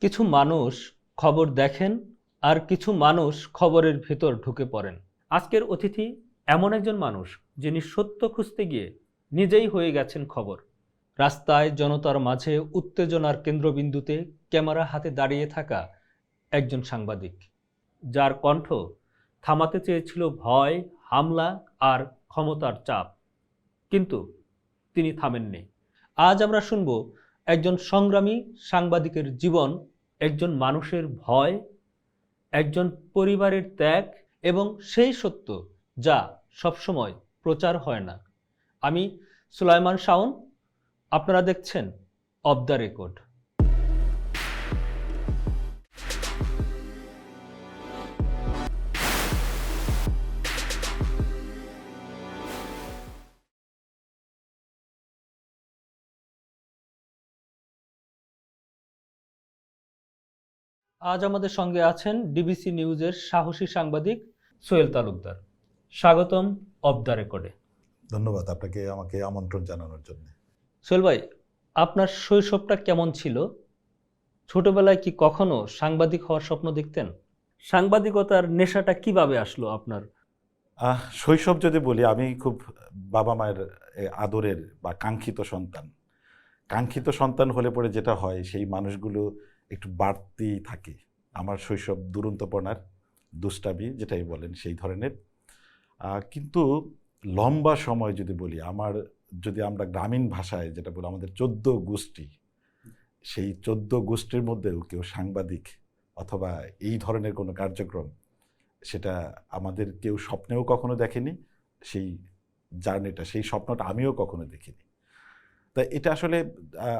কিছু মানুষ খবর দেখেন আর কিছু মানুষ খবরের ভেতর ঢুকে পড়েন। আজকের অতিথি এমন একজন মানুষ যিনি সত্য খুঁজতে গিয়ে নিজেই হয়ে গেছেন খবর। রাস্তায় জনতার মাঝে উত্তেজনার কেন্দ্রবিন্দুতে ক্যামেরা হাতে দাঁড়িয়ে থাকা একজন সাংবাদিক, যার কণ্ঠ থামাতে চেয়েছিল ভয়, হামলা আর ক্ষমতার চাপ, কিন্তু তিনি থামেননি। আজ আমরা শুনব একজন সংগ্রামী সাংবাদিকের জীবন, একজন মানুষের ভয়, একজন পরিবারের ত্যাগ এবং সেই সত্য যা সবসময় প্রচার হয় না। আমি সুলাইমান শাওন, আপনারা দেখছেন অফ দ্য রেকর্ড। আজ আমাদের সঙ্গে আছেন ডিবিসি নিউজের সাহসী সাংবাদিক সোহেল তালুকদার। স্বাগতম অফ দ্য রেকর্ডে। ধন্যবাদ আপনাকে আমাকে আমন্ত্রণ জানানোর জন্য। সোহেল ভাই, আপনার শৈশবটা কেমন ছিল? ছোটবেলায় কি কখনো সাংবাদিক হওয়ার স্বপ্ন দেখতেন? সাংবাদিকতার নেশাটা কিভাবে আসলো আপনার? শৈশব যদি বলি, আমি খুব বাবা মায়ের আদরের বা কাঙ্ক্ষিত সন্তান হলে পরে যেটা হয়, সেই মানুষগুলো একটু বাড়তি থাকে। আমার শৈশব দুরন্তপনার, দুষ্টামি যেটাই বলেন সেই ধরনের। কিন্তু লম্বা সময় যদি বলি, যদি আমরা গ্রামীণ ভাষায় যেটা বলি, আমাদের 14 গোষ্ঠী, সেই 14 গোষ্ঠীর মধ্যেও কেউ সাংবাদিক অথবা এই ধরনের কোনো কার্যক্রম, সেটা আমাদের কেউ স্বপ্নেও কখনো দেখেনি। সেই জার্নিটা, সেই স্বপ্নটা আমিও কখনো দেখিনি। তাই এটা আসলে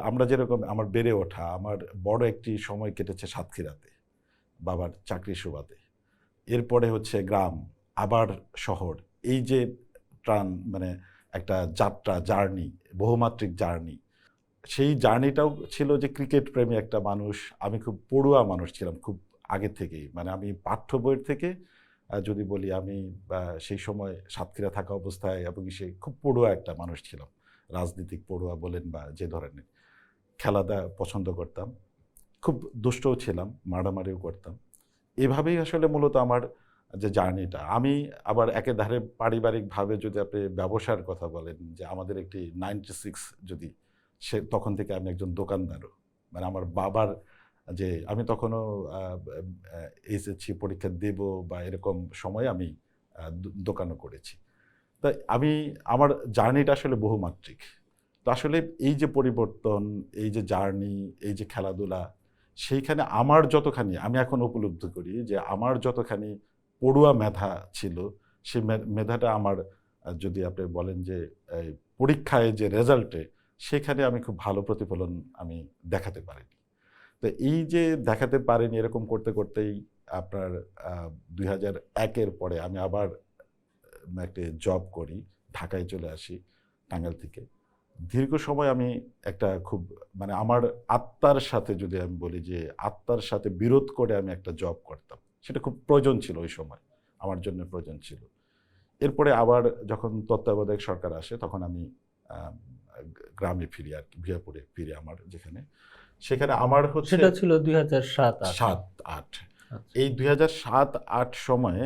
আমরা যেরকম আমার বেড়ে ওঠা, আমার বড় একটি সময় কেটেছে সাতক্ষীরাতে বাবার চাকরি সুবাদে। এরপরে হচ্ছে গ্রাম, আবার শহর। এই যে মানে একটা জার্নি, বহুমাত্রিক জার্নি, সেই জার্নিটাও ছিল যে ক্রিকেট প্রেমী একটা মানুষ। আমি খুব পড়ুয়া মানুষ ছিলাম খুব আগে থেকেই, মানে আমি পাঠ্য বইয়ের থেকে যদি বলি, আমি সেই সময় সাতক্ষীরা থাকা অবস্থায় এবং সে খুব পড়ুয়া একটা মানুষ ছিলাম। রাজনীতিক পড়ুয়া বলেন বা যে ধরনের, খেলাধুলা পছন্দ করতাম, খুব দুষ্টও ছিলাম, মারামারিও করতাম। এভাবেই আসলে মূলত আমার যে জার্নিটা। আমি আবার একেধারে পারিবারিকভাবে যদি আপনি ব্যবসার কথা বলেন, যে আমাদের একটি 96 যদি, তখন থেকে আমি একজন দোকানদারও। মানে আমার বাবার যে, আমি তখনও এইচএসসি পরীক্ষা দেব বা এরকম সময় আমি দোকানও করেছি। তাই আমার জার্নিটা আসলে বহুমাত্রিক। তো আসলে এই যে পরিবর্তন, এই যে জার্নি, এই যে খেলাধুলা, সেইখানে আমার যতখানি, আমি এখন উপলব্ধি করি যে আমার যতখানি পড়ুয়া মেধা ছিল, সেই মেধাটা আমার, যদি আপনি বলেন যে পরীক্ষায় যে রেজাল্টে, সেখানে আমি খুব ভালো প্রতিফলন আমি দেখাতে পারিনি। তো এই যে দেখাতে পারিনি, এরকম করতে করতেই আপনার 2001-এর পরে আমি আবার একটা জব করি, ঢাকায় চলে আসি টাঙ্গাইল থেকে। দীর্ঘ সময় আমি একটা খুব, মানে আমার আত্মার সাথে, যদি আমি বলি যে আত্মার সাথে বিরোধ করে আমি একটা জব করতাম, সেটা খুব প্রয়োজন ছিল ওই সময়, আমার জন্য প্রয়োজন ছিল। এরপরে আবার যখন তত্ত্বাবধায়ক সরকার আসে, তখন আমি গ্রামে ফিরি, আর কি ভিয়াপুরে ফিরি, আমার যেখানে, সেখানে আমার হচ্ছে সেটা ছিল 2007-08। 7-8। এই 2007-8 সময়ে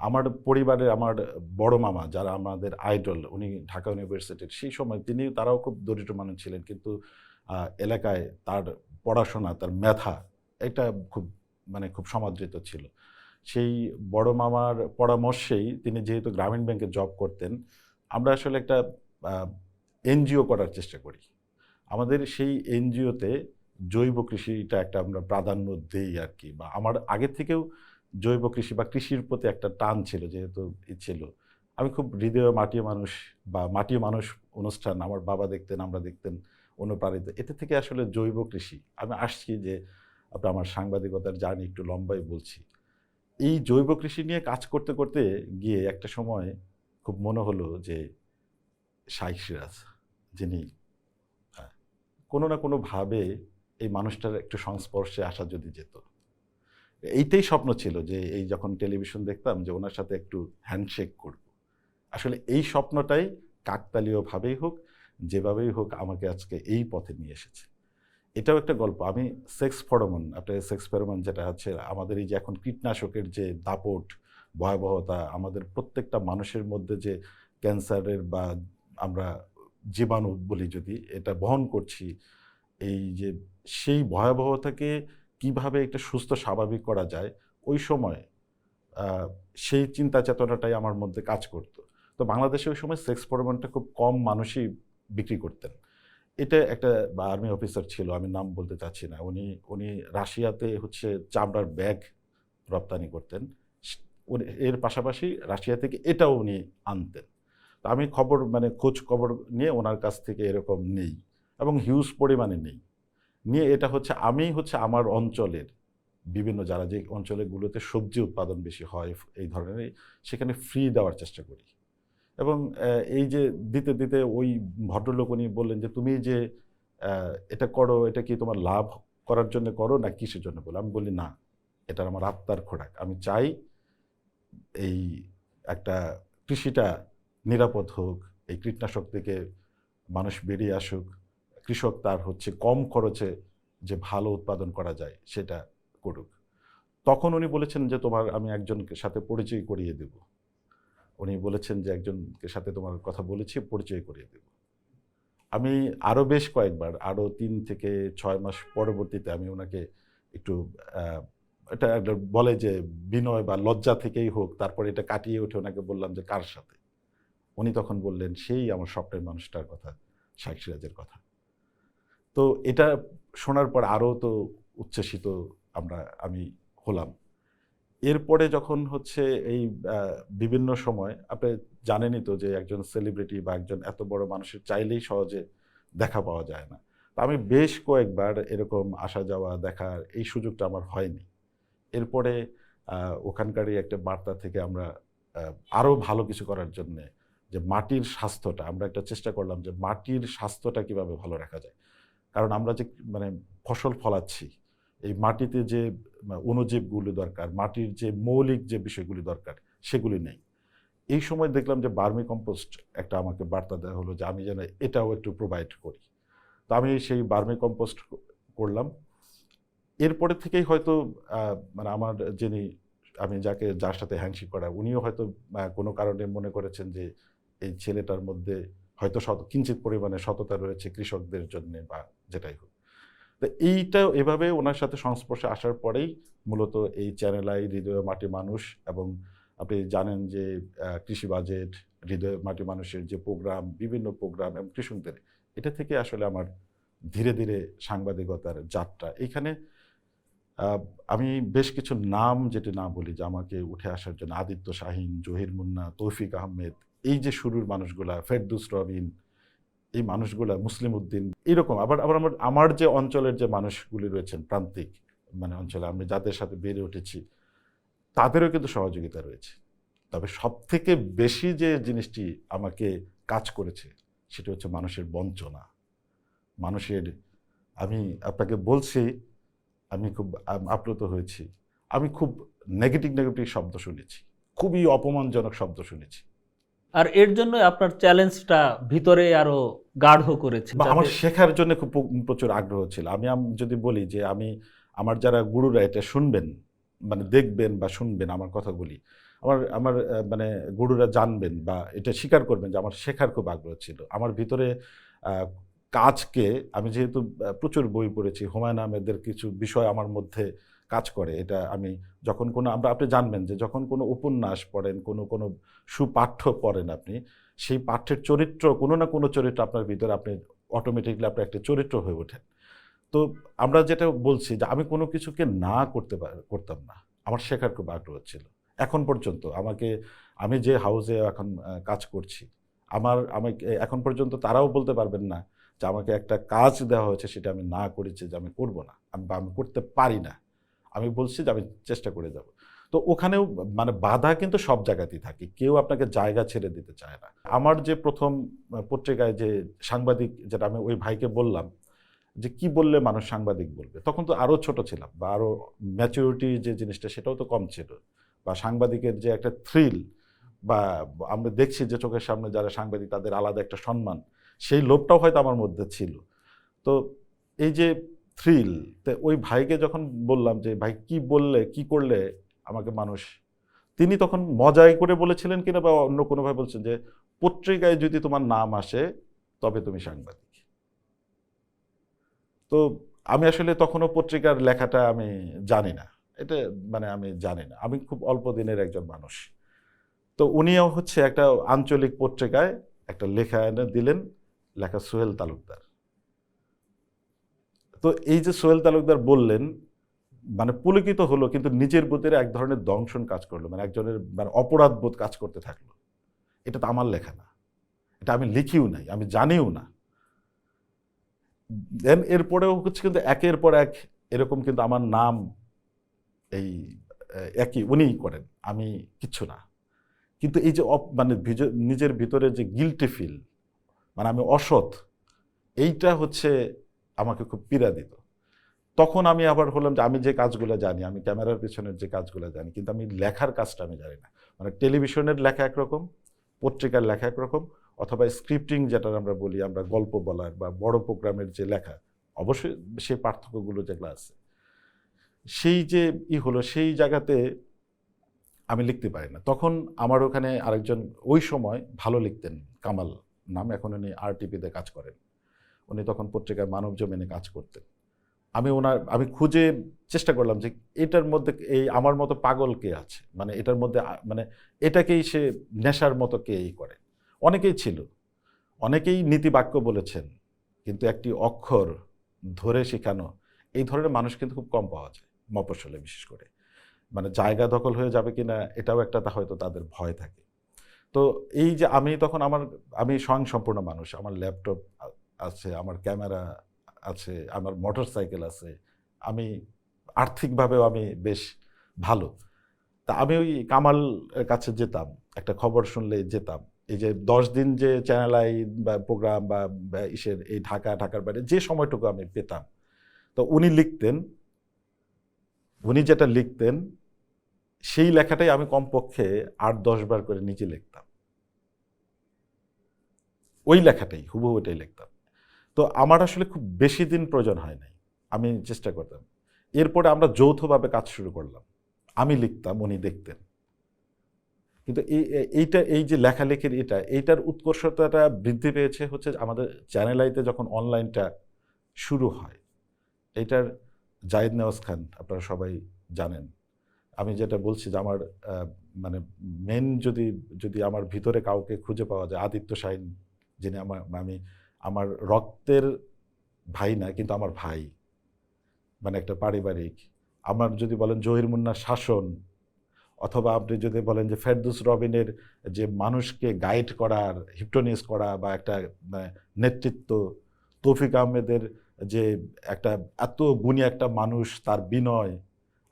আমার পরিবারের, আমার বড় মামা যারা আমাদের আইডল, উনি ঢাকা ইউনিভার্সিটির, সেই সময় তারাও খুব দরিদ্র মানুষ ছিলেন, কিন্তু এলাকায় তার পড়াশোনা, তার মেধা, এটা খুব, মানে খুব সমাদৃত ছিল। সেই বড় মামার পরামর্শেই, তিনি যেহেতু গ্রামীণ ব্যাংকে জব করতেন, আমরা আসলে একটা এনজিও করার চেষ্টা করি। আমাদের সেই এনজিওতে জৈব কৃষিটা একটা আমরা প্রাধান্য দিই আর কি, বা আমার আগে থেকেও জৈব কৃষি বা কৃষির প্রতি একটা টান ছিল, যেহেতু ছিল। আমি খুব হৃদয় মাটির মানুষ, বা মাটির মানুষ অনুষ্ঠান আমার বাবা দেখতেন, আমরা দেখতেন, অনুপ্রাণিত। এতে থেকে আসলে জৈব কৃষি আমি আসছি, যে আমার সাংবাদিকতার জার্নি একটু লম্বাই বলছি। এই জৈব কৃষি নিয়ে কাজ করতে করতে গিয়ে একটা সময় খুব মনে হলো যে শাইখ সিরাজ, যিনি কোনো না কোনোভাবে এই মানুষটার একটু সংস্পর্শে আসা যদি যেত, এইটাই স্বপ্ন ছিল, যে এই যখন টেলিভিশন দেখতাম, যে ওনার সাথে একটু হ্যান্ডশেক করব। আসলে এই স্বপ্নটাই কাকতালীয়ভাবেই হোক, যেভাবেই হোক, আমাকে আজকে এই পথে নিয়ে এসেছে। এটাও একটা গল্প। আমি সেক্স ফেরোমন, একটা সেক্স ফেরোমন যেটা হচ্ছে আমাদের এই যে এখন কীটনাশকের যে দাপট, ভয়াবহতা, আমাদের প্রত্যেকটা মানুষের মধ্যে যে ক্যান্সারের বা আমরা জীবাণু বলি যদি এটা বহন করছি, এই যে সেই ভয়াবহতাকে কিভাবে একটা সুস্থ স্বাভাবিক করা যায়, ওই সময় আহ, সেই চিন্তা চেতনাটাই আমার মধ্যে কাজ করতো। তো বাংলাদেশে ওই সময় সেক্স ফেরোমনটা খুব কম মানুষই বিক্রি করতেন। এটা একটা আর্মি অফিসার ছিল, আমি নাম বলতে চাচ্ছি না, উনি উনি রাশিয়াতে হচ্ছে চামড়ার ব্যাগ রপ্তানি করতেন। এর পাশাপাশি রাশিয়া থেকে এটাও উনি আনতেন। তো আমি খবর মানে খোঁজ খবর নিয়ে ওনার কাছ থেকে এরকম নেই, এবং হিউজ পরিমাণে নেই। নিয়ে এটা হচ্ছে আমি হচ্ছে আমার অঞ্চলের বিভিন্ন যারা যে অঞ্চলগুলোতে সবজি উৎপাদন বেশি হয় এই ধরনের, সেখানে ফ্রি দেওয়ার চেষ্টা করি। এবং এই যে দিতে দিতে ওই ভদ্রলোক উনি বললেন যে তুমি যে এটা করো, এটা কি তোমার লাভ করার জন্য করো না কিসের জন্য বলো? আমি বলি না, এটা আমার আত্মার খোরাক। আমি চাই এই একটা কৃষিটা নিরাপদ হোক, এই কীটনাশক থেকে মানুষ বেরিয়ে আসুক, কৃষক তার হচ্ছে কম খরচে যে ভালো উৎপাদন করা যায় সেটা করুক। তখন উনি বলেছেন যে তোমার আমি একজনকে সাথে পরিচয় করিয়ে দেব। উনি বলেছেন যে একজনকে সাথে তোমার কথা বলেছি, পরিচয় করিয়ে দেব। আমি আরও বেশ কয়েকবার, আরও 3 থেকে 6 মাস পরবর্তীতে আমি ওনাকে একটু আহ, এটা একটা বলে যে বিনয় বা লজ্জা থেকেই হোক, তারপরে এটা কাটিয়ে উঠে ওনাকে বললাম যে কার সাথে। উনি তখন বললেন সেই আমার স্বপ্নের মানুষটার কথা, শাইখ সিরাজের কথা। তো এটা শোনার পর আরও তো উচ্ছ্বসিত আমি হলাম। এরপরে যখন হচ্ছে এই বিভিন্ন সময় আপনি জানেনই তো যে একজন সেলিব্রিটি বা একজন এত বড় মানুষের চাইলেই সহজে দেখা পাওয়া যায় না। তো আমি বেশ কয়েকবার এরকম আসা যাওয়া দেখার এই সুযোগটা আমার হয়নি। এরপরে ওখানকারই একটা বার্তা থেকে আমরা আরও ভালো কিছু করার জন্যে, যে মাটির স্বাস্থ্যটা আমরা একটা চেষ্টা করলাম যে মাটির স্বাস্থ্যটা কিভাবে ভালো রাখা যায়। কারণ আমরা যে মানে ফসল ফলাচ্ছি, এই মাটিতে যে অণুজীবগুলি দরকার, মাটির যে মৌলিক যে বিষয়গুলি দরকার সেগুলি নেই। এই সময় দেখলাম যে বার্মি কম্পোস্ট একটা আমাকে বার্তা দেওয়া হলো যে আমি যেন এটাও একটু প্রোভাইড করি। তো আমি সেই বার্মি কম্পোস্ট করলাম। এরপরে থেকেই হয়তো মানে আমার যিনি, আমি যার সাথে হ্যান্ডশেক করা, উনিও হয়তো কোনো কারণে মনে করেছেন যে এই ছেলেটার মধ্যে হয়তো কিঞ্চিত পরিমাণে সততা রয়েছে কৃষকদের জন্য বা যেটাই হোক। তো এইটা এভাবে ওনার সাথে সংস্পর্শে আসার পরেই মূলত এই চ্যানেল আই, হৃদয় মাটি মানুষ, এবং আপনি জানেন যে কৃষি বাজেট, হৃদয় মাটি মানুষের যে প্রোগ্রাম, বিভিন্ন প্রোগ্রাম এবং কৃষকদের, এটা থেকে আসলে আমার ধীরে ধীরে সাংবাদিকতার যাত্রা। এইখানে আমি বেশ কিছু নাম যেটি না বলি যে আমাকে উঠে আসার জন্য, আদিত্য শাহিন, জহির মুন্না, তৌফিক আহমেদ, এই যে শুরুর মানুষগুলা, ফেরদৌস রবিন, এই মানুষগুলা, মুসলিম উদ্দিন, এরকম আবার আবার আমার যে অঞ্চলের যে মানুষগুলি রয়েছেন প্রান্তিক মানে অঞ্চলে আমি যাদের সাথে বেড়ে উঠেছি, তাদেরও কিন্তু সহযোগিতা রয়েছে। তবে সব থেকে বেশি যে জিনিসটি আমাকে কাজ করেছে সেটা হচ্ছে মানুষের বঞ্চনা, মানুষের, আমি আপনাকে বলছি, আমি খুব আপ্লুত হয়েছি। আমি খুব নেগেটিভ নেগেটিভ শব্দ শুনেছি, খুবই অপমানজনক শব্দ শুনেছি, আর এর জন্য আপনার চ্যালেঞ্জটা ভিতরে আরো গাঢ় করেছে, বা আমার যাতে শেখার জন্য খুব প্রচুর আগ্রহ ছিল। আমি যদি বলি যে আমার যারা গুরুরা এটা শুনবেন, মানে দেখবেন বা শুনবেন আমার কথাগুলি, আমার আমার মানে গুরুরা জানবেন বা এটা স্বীকার করবেন যে আমার শেখার খুব আগ্রহ ছিল। আমার ভিতরে আহ, কাজকে, আমি যেহেতু প্রচুর বই পড়েছি, হুমায়ুন আহমেদের কিছু বিষয় আমার মধ্যে কাজ করে। এটা আমি যখন কোনো আপনি জানবেন যে যখন কোনো উপন্যাস পড়েন, কোনো কোনো সুপাঠ্য পড়েন আপনি, সেই পাঠ্যের চরিত্র, কোনো না কোনো চরিত্র আপনার ভিতরে, আপনি অটোমেটিকলি আপনার একটা চরিত্র হয়ে ওঠেন। তো আমরা যেটা বলছি যে আমি কোনো কিছুকে না করতাম না, আমার শেখার খুব আগ্রহ ছিল। এখন পর্যন্ত আমি যে হাউসে এখন কাজ করছি, আমাকে এখন পর্যন্ত তারাও বলতে পারবেন না যে আমাকে একটা কাজ দেওয়া হয়েছে সেটা আমি না করেছি, যে আমি করব না, আমি করতে পারি না। আমি বলছি যে আমি চেষ্টা করে যাব। তো ওখানেও মানে বাধা কিন্তু সব জায়গাতেই থাকে, কেউ আপনাকে জায়গা ছেড়ে দিতে চায় না। আমার যে প্রথম পত্রিকায় যে সাংবাদিক, যেটা আমি ওই ভাইকে বললাম যে কি বললে মানুষ সাংবাদিক বলবে, তখন তো আরও ছোট ছিলাম, বা আরও ম্যাচুরিটি যে জিনিসটা সেটাও তো কম ছিল, বা সাংবাদিকের যে একটা থ্রিল, বা আমরা দেখছি যে চোখের সামনে যারা সাংবাদিক তাদের আলাদা একটা সম্মান, সেই লোভটাও হয়তো আমার মধ্যে ছিল। তো এই যে থ্রিল। তো ওই ভাইকে যখন বললাম যে ভাই কি বললে, কি করলে আমাকে মানুষ, তিনি তখন মজাই করে বলেছিলেন কিনা বা অন্য কোনোভাবে বলছেন যে পত্রিকায় যদি তোমার নাম আসে তবে তুমি সাংবাদিক। তো আমি আসলে তখনও পত্রিকার লেখাটা আমি জানি না, এটা মানে আমি জানি না, আমি খুব অল্প দিনের একজন মানুষ। তো উনিও হচ্ছে একটা আঞ্চলিক পত্রিকায় একটা লেখা এনে দিলেন, লেখা সোহেল তালুকদার। তো এই যে সোহেল তালুকদার বললেন, মানে পুলকিত হলো, কিন্তু নিজের ভিতরে এক ধরনের দংশন কাজ করলো, মানে একজনের মানে অপরাধ বোধ কাজ করতে থাকলো। এটা তো আমার লেখা না, এটা আমি লিখিও নাই, আমি জানিও না। দেন এরপরেও হচ্ছে কিন্তু একের পর এক এরকম কিন্তু আমার নাম এই একই উনিই করেন, আমি কিচ্ছু না। কিন্তু এই যে মানে নিজের ভিতরে যে গিল্টি ফিল, মানে আমি অসৎ, এইটা হচ্ছে আমাকে খুব পীড়া দিত। তখন আমি আবার হলাম যে আমি যে কাজগুলো জানি, আমি ক্যামেরার পিছনের যে কাজগুলো জানি, কিন্তু আমি লেখার কাজটা আমি জানি না। মানে টেলিভিশনের লেখা একরকম, পত্রিকার লেখা একরকম, অথবা স্ক্রিপ্টিং যেটা আমরা বলি, আমরা গল্প বলার বা বড় প্রোগ্রামের যে লেখা, অবশ্যই সেই পার্থক্যগুলো যেগুলো আছে, সেই যে হলো সেই জায়গাতে আমি লিখতে পারি না। তখন আমার ওখানে আরেকজন ওই সময় ভালো লিখতেন, কামাল নাম, এখন উনি RTP-তে কাজ করেন। উনি তখন পত্রিকার মানব জমিনে কাজ করতেন। আমি খুঁজে চেষ্টা করলাম যে এটার মধ্যে এই আমার মতো পাগল কে আছে, মানে এটার মধ্যে মানে এটাকেই সে নেশার মতো কে করে। অনেকেই ছিল, অনেকেই নীতিবাক্য বলেছেন, কিন্তু একটি অক্ষর ধরে শেখানো, এই ধরনের মানুষ কিন্তু খুব কম পাওয়া যায় মফস্বলে, বিশেষ করে। মানে জায়গা দখল হয়ে যাবে কিনা এটাও একটা হয়তো তাদের ভয় থাকে। তো এই যে আমি স্বয়ংসম্পূর্ণ মানুষ, আমার ল্যাপটপ আছে, আমার ক্যামেরা আছে, আমার মোটরসাইকেল আছে, আমি আর্থিকভাবেও আমি বেশ ভালো। তা আমি ওই কামাল কাছে যেতাম, একটা খবর শুনলে যেতাম। এই যে 10 দিন যে চ্যানেল আই বা প্রোগ্রাম বা ইসের এই ঢাকার বাইরে যে সময়টুকু আমি পেতাম, তো উনি যেটা লিখতেন সেই লেখাটাই আমি কমপক্ষে 8-10 বার করে নিজে লিখতাম, ওই লেখাটাই হুবহু ওইটাই লিখতাম। তো আমার আসলে খুব বেশি দিন প্রয়োজন হয় নাই, আমি চেষ্টা করতাম। এরপরে আমরা যৌথভাবে কাজ শুরু করলাম, আমি লিখতাম, উনি দেখতেন। কিন্তু এই যে লেখালেখির এইটার উৎকর্ষতাটা বৃদ্ধি পেয়েছে হচ্ছে আমাদের চ্যানেল আইতে যখন অনলাইনটা শুরু হয়। এইটার জাহিদ নেওয়াজ খান আপনারা সবাই জানেন। আমি যেটা বলছি যে আমার মানে মেন যদি আমার ভিতরে কাউকে খুঁজে পাওয়া যায়, আদিত্য শাহিন, যিনি আমার রক্তের ভাই না, কিন্তু আমার ভাই, মানে একটা পারিবারিক। আমার যদি বলেন জহির মুন্নার শাসন, অথবা আপনি যদি বলেন যে ফেরদৌস রবিনের যে মানুষকে গাইড করার, হিপটোনিস করা বা একটা নেতৃত্ব, তৌফিক আহমেদের যে একটা এত গুণী একটা মানুষ, তার বিনয়,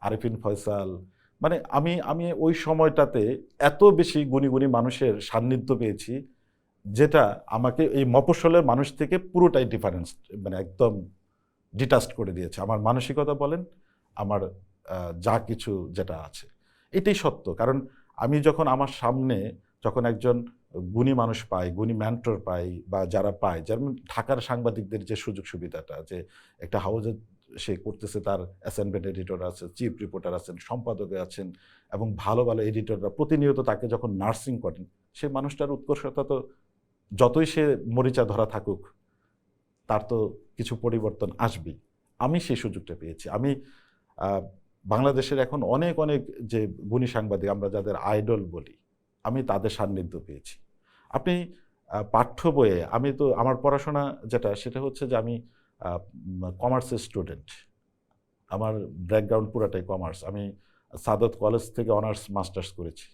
আরিফিন ফয়সাল, মানে আমি ওই সময়টাতে এত বেশি গুণী গুণী মানুষের সান্নিধ্য পেয়েছি, যেটা আমাকে এই মফস্বলের মানুষ থেকে পুরোটাই ডিফারেন্স, মানে একদম ডিটাচড করে দিয়েছে। আমার মানসিকতা বলেন, আমার যা কিছু যেটা আছে, এটাই সত্য। কারণ আমি যখন আমার সামনে যখন একজন গুণী মানুষ পাই, গুণী মেন্টর পাই, বা যারা পায়, যেমন ঢাকার সাংবাদিকদের যে সুযোগ সুবিধাটা, যে একটা হাউজে সে করতেছে, তার অ্যাসাইনমেন্ট এডিটর আছে, চিফ রিপোর্টার আছেন, সম্পাদকে আছেন, এবং ভালো ভালো এডিটররা প্রতিনিয়ত তাকে যখন নার্সিং করেন, সে মানুষটার উৎকর্ষতা তো যতই সে মরিচা ধরা থাকুক, তার তো কিছু পরিবর্তন আসবেই। আমি সেই সুযোগটা পেয়েছি। আমি বাংলাদেশের এখন অনেক অনেক যে গুণী সাংবাদিক, আমরা যাদের আইডল বলি, আমি তাদের সান্নিধ্য পেয়েছি। আপনি পাঠ্য বইয়ে, আমি তো আমার পড়াশোনা সেটা হচ্ছে যে আমি কমার্সের স্টুডেন্ট, আমার ব্যাকগ্রাউন্ড পুরাটাই কমার্স। আমি সাদত কলেজ থেকে অনার্স মাস্টার্স করেছি।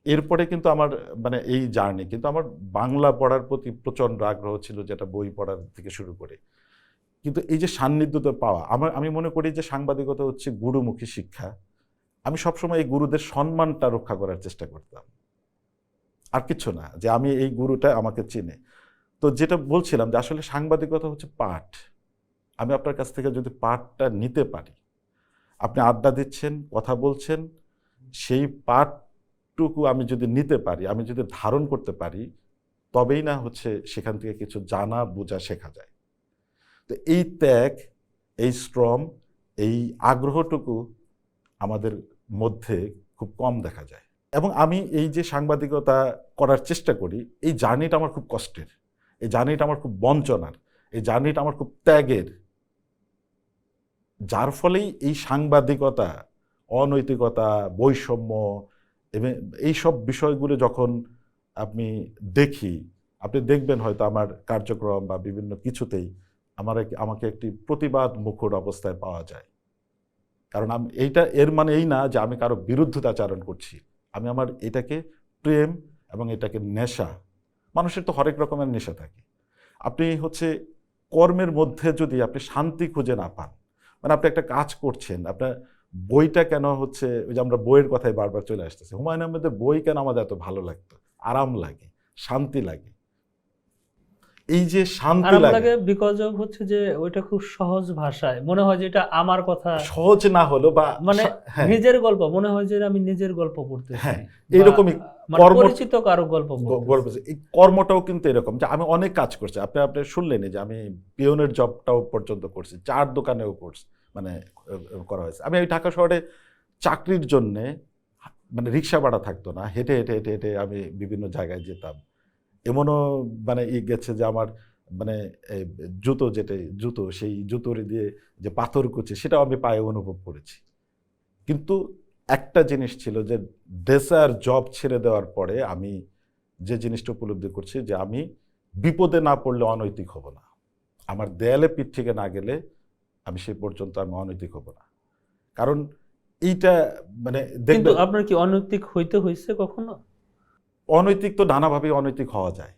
এরপরে কিন্তু আমার মানে এই জার্নি, কিন্তু আমার বাংলা পড়ার প্রতি প্রচণ্ড আগ্রহ ছিল, যেটা বই পড়ার থেকে শুরু করে। কিন্তু এই যে সান্নিধ্যতা পাওয়া, আমি মনে করি যে সাংবাদিকতা হচ্ছে গুরুমুখী শিক্ষা। আমি সবসময় এই গুরুদের সম্মানটা রক্ষা করার চেষ্টা করতাম, আর কিছু না, যে আমি এই গুরুটা আমাকে চিনে। তো যেটা বলছিলাম যে আসলে সাংবাদিকতা হচ্ছে পাঠ। আমি আপনার কাছ থেকে যদি পাঠটা নিতে পারি, আপনি আড্ডা দিচ্ছেন, কথা বলছেন, সেই পাঠটুকু আমি যদি নিতে পারি, আমি যদি ধারণ করতে পারি, তবেই না হচ্ছে সেখান থেকে কিছু জানা বোঝা শেখা যায়। তো এই ত্যাগ, এই শ্রম, এই আগ্রহটুকু আমাদের মধ্যে খুব কম দেখা যায়। এবং আমি এই যে সাংবাদিকতা করার চেষ্টা করি, এই জার্নিটা আমার খুব কষ্টের, এই জার্নিটা আমার খুব বঞ্চনার, এই জার্নিটা আমার খুব ত্যাগের, যার ফলেই এই সাংবাদিকতা, অনৈতিকতা, বৈষম্য এবং এইসব বিষয়গুলো যখন আপনি দেখি, আপনি দেখবেন হয়তো আমার কার্যক্রম বা বিভিন্ন কিছুতেই আমাকে একটি প্রতিবাদ মুখর অবস্থায় পাওয়া যায়। কারণ আমি এইটা, এর মানে এই না যে আমি কারো বিরুদ্ধতাচরণ করছি, আমি আমার এটাকে প্রেম এবং এটাকে নেশা, মানুষের তো হরেক রকমের নেশা থাকে। আপনি হচ্ছে কর্মের মধ্যে যদি আপনি শান্তি খুঁজে না পান, মানে আপনি একটা কাজ করছেন, আপনার বইটা কেন হচ্ছে, ওই যে আমরা বইয়ের কথায় বারবার চলে আসতেছে, হুমায়ুন আহমেদের বই কেন আমাদের এত ভালো লাগতো, আরাম লাগে, শান্তি লাগে। এই যে শান্তি আরাম লাগে, লাগে বিকজ অফ হচ্ছে যে ওইটা খুব সহজ ভাষায় মনে হয় যে এটা আমার কথা, সহজ না হলো বা মানে হ্যাঁ নিজের গল্প মনে হয় যে আমি নিজের গল্প পড়তেছি, হ্যাঁ বা এইরকমই মানে পরিচিত কারো গল্প পড়তেছি। এই কর্মটাও কিন্তু এরকম যে আমি অনেক কাজ করছি, আপনি শুনলেন যে আমি পিয়নের জবটাও পর্যন্ত করছি, চার দোকানেও করছি, মানে করা হয়েছে। আমি ওই ঢাকা শহরে চাকরির জন্যে মানে রিক্সা ভাড়া থাকতো না, হেঁটে হেঁটে হেঁটে হেঁটে আমি বিভিন্ন জায়গায় যেতাম। এমনও মানে গেছে যে আমার মানে এই জুতো সেই জুতোর দিয়ে যে পাথর কুচি, সেটাও আমি পায়ে অনুভব করেছি। কিন্তু একটা জিনিস ছিল যে ডেসার জব ছেড়ে দেওয়ার পরে আমি যে জিনিসটা উপলব্ধি করছি যে আমি বিপদে না পড়লে অনৈতিক হব না, আমার দেয়ালে পিঠ থেকে না গেলে আমি সেই পর্যন্ত আমি অনৈতিক হব না। কারণ এইটা মানে কিন্তু দেখবেন, আপনার কি অনৈতিক হইতে হয়েছে কখনো? অনৈতিক তো নানাভাবে অনৈতিক হওয়া যায়।